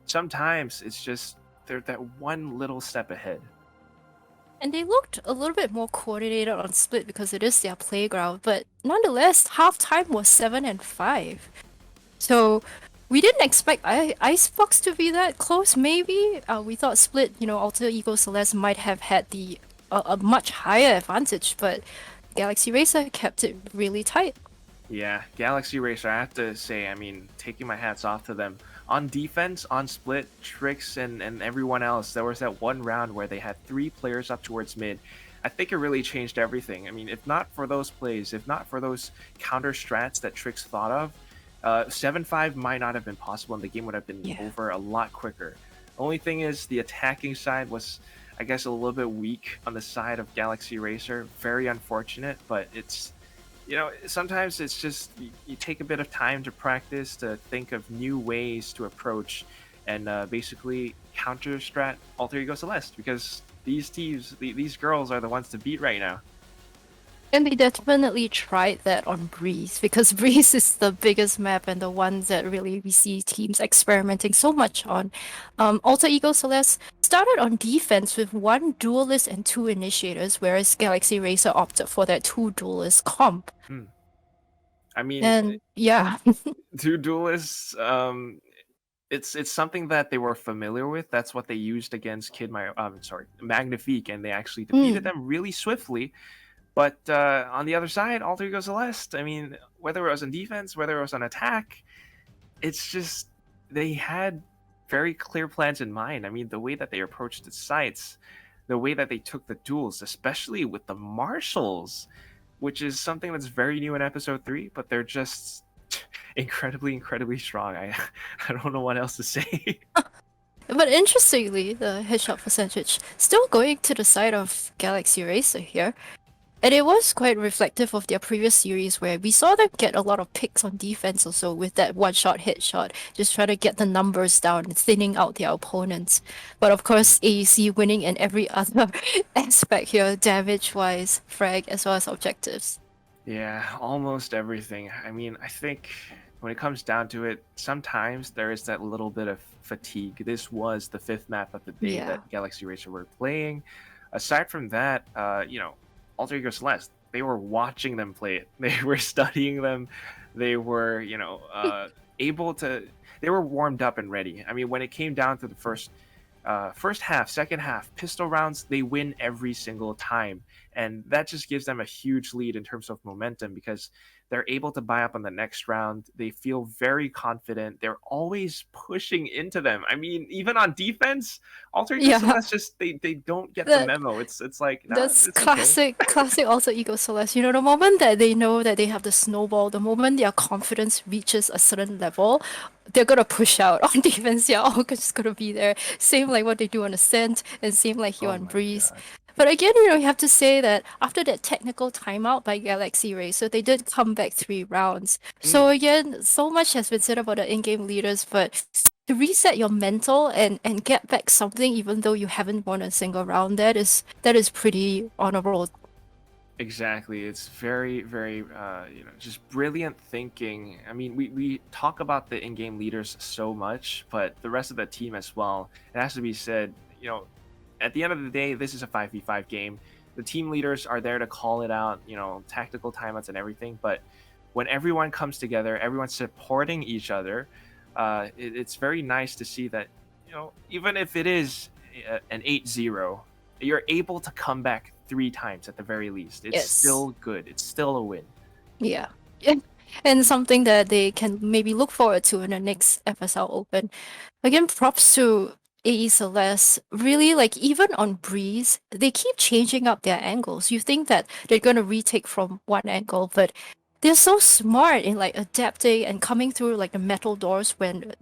sometimes it's just they're that one little step ahead. And they looked a little bit more coordinated on Split because it is their playground, but nonetheless, halftime was 7-5. So we didn't expect Icebox to be that close, maybe. We thought Split, Alter Ego Celeste might have had a much higher advantage, but Galaxy Racer kept it really tight. Yeah, Galaxy Racer, I have to say, I mean, taking my hats off to them. On defense, on Split, Trix, and everyone else, there was that one round where they had 3 players up towards mid. I think it really changed everything. I mean, if not for those plays, if not for those counter strats that Trix thought of, 7-5 might not have been possible, and the game would have been over a lot quicker. Only thing is, the attacking side was, I guess, a little bit weak on the side of Galaxy Racer. Very unfortunate, but it's, sometimes it's just you take a bit of time to practice, to think of new ways to approach and basically counter strat Alter Ego Celeste, because these teams, these girls are the ones to beat right now. And they definitely tried that on Breeze, because Breeze is the biggest map and the ones that really we see teams experimenting so much on. Alter Ego Celeste started on defense with 1 duelist and 2 initiators, whereas Galaxy Racer opted for that 2 duelist comp. I mean, And yeah. 2 duelists, it's something that they were familiar with. That's what they used against Magnifique, and they actually defeated them really swiftly. But on the other side, Alter Ego Celeste, I mean, whether it was on defense, whether it was on attack, it's just they had very clear plans in mind. I mean, the way that they approached the sites, the way that they took the duels, especially with the Marshals, which is something that's very new in episode 3, but they're just incredibly, incredibly strong. I don't know what else to say. But interestingly, the headshot percentage still going to the side of Galaxy Racer here. And it was quite reflective of their previous series where we saw them get a lot of picks on defense also with that one-shot headshot, just trying to get the numbers down and thinning out their opponents. But of course, AEC winning in every other aspect here, damage-wise, frag, as well as objectives. Yeah, almost everything. I mean, I think when it comes down to it, sometimes there is that little bit of fatigue. This was the 5th map of the day Yeah. that Galaxy Racer were playing. Aside from that, Alter Ego Celeste, they were watching them play it. They were studying them. They were, able to. They were warmed up and ready. I mean, when it came down to the first half, second half, pistol rounds, they win every single time. And that just gives them a huge lead in terms of momentum because they're able to buy up on the next round. They feel very confident. They're always pushing into them. I mean, even on defense, Alter Ego Yeah. Celeste just they don't get the That- memo. It's like nah, That's it's okay. classic Alter Ego Celeste. You know, the moment that they know that they have the snowball, the moment their confidence reaches a certain level, they're gonna push out on defense. They're all just gonna be there. Same like what they do on Ascent, and same like here Oh on my Breeze. gosh. But again, you know, you have to say that after that technical timeout by Galaxy Racer, they did come back 3 rounds. So again, so much has been said about the in-game leaders, but to reset your mental and get back something, even though you haven't won a single round, that is pretty honorable. Exactly. It's very, very, just brilliant thinking. I mean, we talk about the in-game leaders so much, but the rest of the team as well. It has to be said, at the end of the day, this is a 5v5 game. The team leaders are there to call it out, tactical timeouts and everything. But when everyone comes together, everyone's supporting each other, it's very nice to see that, even if it is an 8-0, you're able to come back 3 times at the very least. It's Yes. still good. It's still a win. Yeah. And something that they can maybe look forward to in the next FSL Open. Again, props to AE Celeste. Really, like, even on Breeze, they keep changing up their angles. You think that they're going to retake from one angle, but they're so smart in, like, adapting and coming through, like, the metal doors when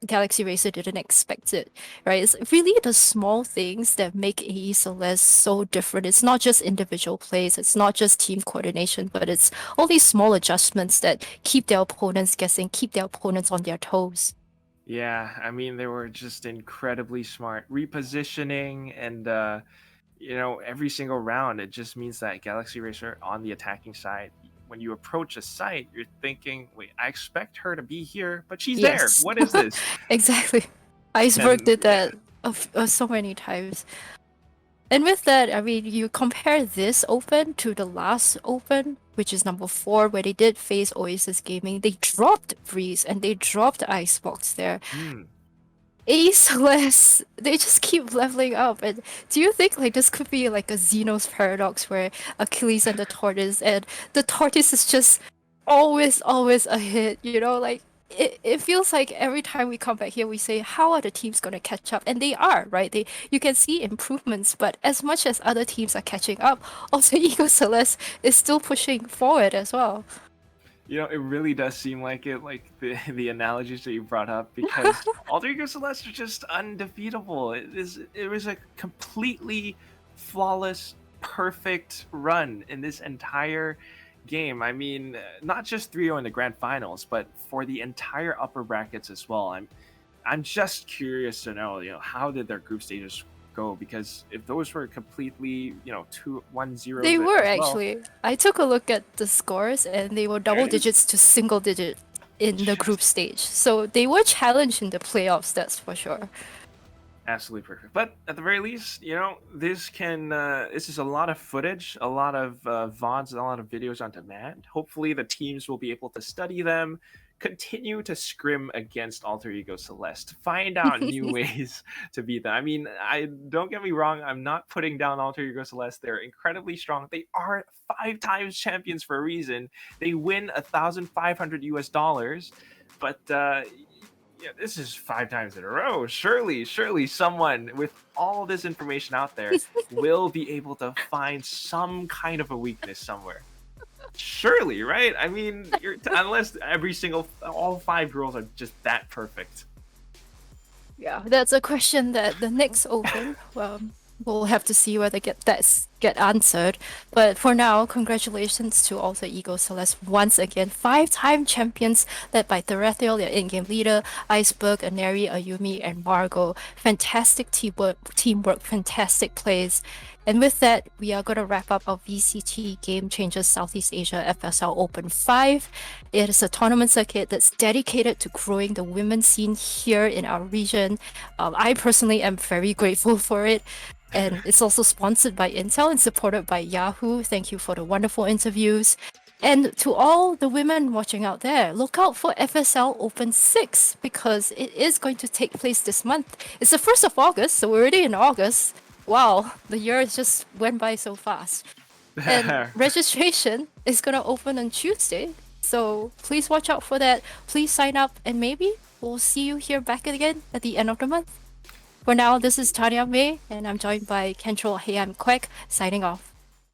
Galaxy Racer didn't expect it, right? It's really the small things that make AE Celeste so different. It's not just individual plays, it's not just team coordination, but it's all these small adjustments that keep their opponents guessing, keep their opponents on their toes. Yeah, I mean, they were just incredibly smart. Repositioning and, every single round, it just means that Galaxy Racer on the attacking side, when you approach a site, you're thinking, wait, I expect her to be here, but she's there. Yes. What is this? Exactly. Iceberg And, did yeah. that so many times. And with that, I mean, you compare this Open to the last Open, which is number 4, where they did face Oasis Gaming. They dropped Breeze and they dropped Icebox there. AE Celeste, they just keep leveling up. And do you think like this could be like a Xenos paradox where Achilles and the tortoise is just always a hit, you know? Like it feels like every time we come back here we say how are the teams going to catch up, and they are, right? You can see improvements, but as much as other teams are catching up, also Ego Celeste is still pushing forward as well. It really does seem like it, like the analogies that you brought up, because Alter Ego Celeste are just undefeatable. It was a completely flawless, perfect run in this entire game. I mean, not just 3-0 in the grand finals, but for the entire upper brackets as well. I'm just curious to know, how did their group stages go? Because if those were completely, 2-1-0, They were as well, actually. I took a look at the scores and they were double There it is. digits to single digit in the group stage. So they were challenged in the playoffs, that's for sure. absolutely perfect. But at the very least, this is a lot of footage, a lot of VODs, a lot of videos on demand. Hopefully the teams will be able to study them, continue to scrim against Alter Ego Celeste, find out new ways to beat them. I mean, don't get me wrong, I'm not putting down Alter Ego Celeste. They're incredibly strong. They are 5 times champions for a reason. They win $1,500 US, but this is 5 times in a row. Surely someone with all this information out there will be able to find some kind of a weakness somewhere. Surely, right? I mean, unless all 5 girls are just that perfect. Yeah, that's a question that the next Open, we'll have to see whether get answered. But for now, congratulations to Alter Ego Celeste once again, 5-time champions led by Therethiel, their in-game leader, Iceberg, Aneri, Ayumi, and Margot. Fantastic teamwork, fantastic plays. And with that, we are going to wrap up our VCT Game Changers Southeast Asia FSL Open 5. It is a tournament circuit that's dedicated to growing the women's scene here in our region. I personally am very grateful for it. And it's also sponsored by Intel and supported by Yahoo. Thank you for the wonderful interviews. And to all the women watching out there, look out for FSL Open 6 because it is going to take place this month. It's the 1st of August, so we're already in August. Wow, the year just went by so fast. And registration is going to open on Tuesday, so please watch out for that. Please sign up, and maybe we'll see you here back again at the end of the month. For now, this is Tanya May, and I'm joined by Kentrol Heian Kwek, signing off.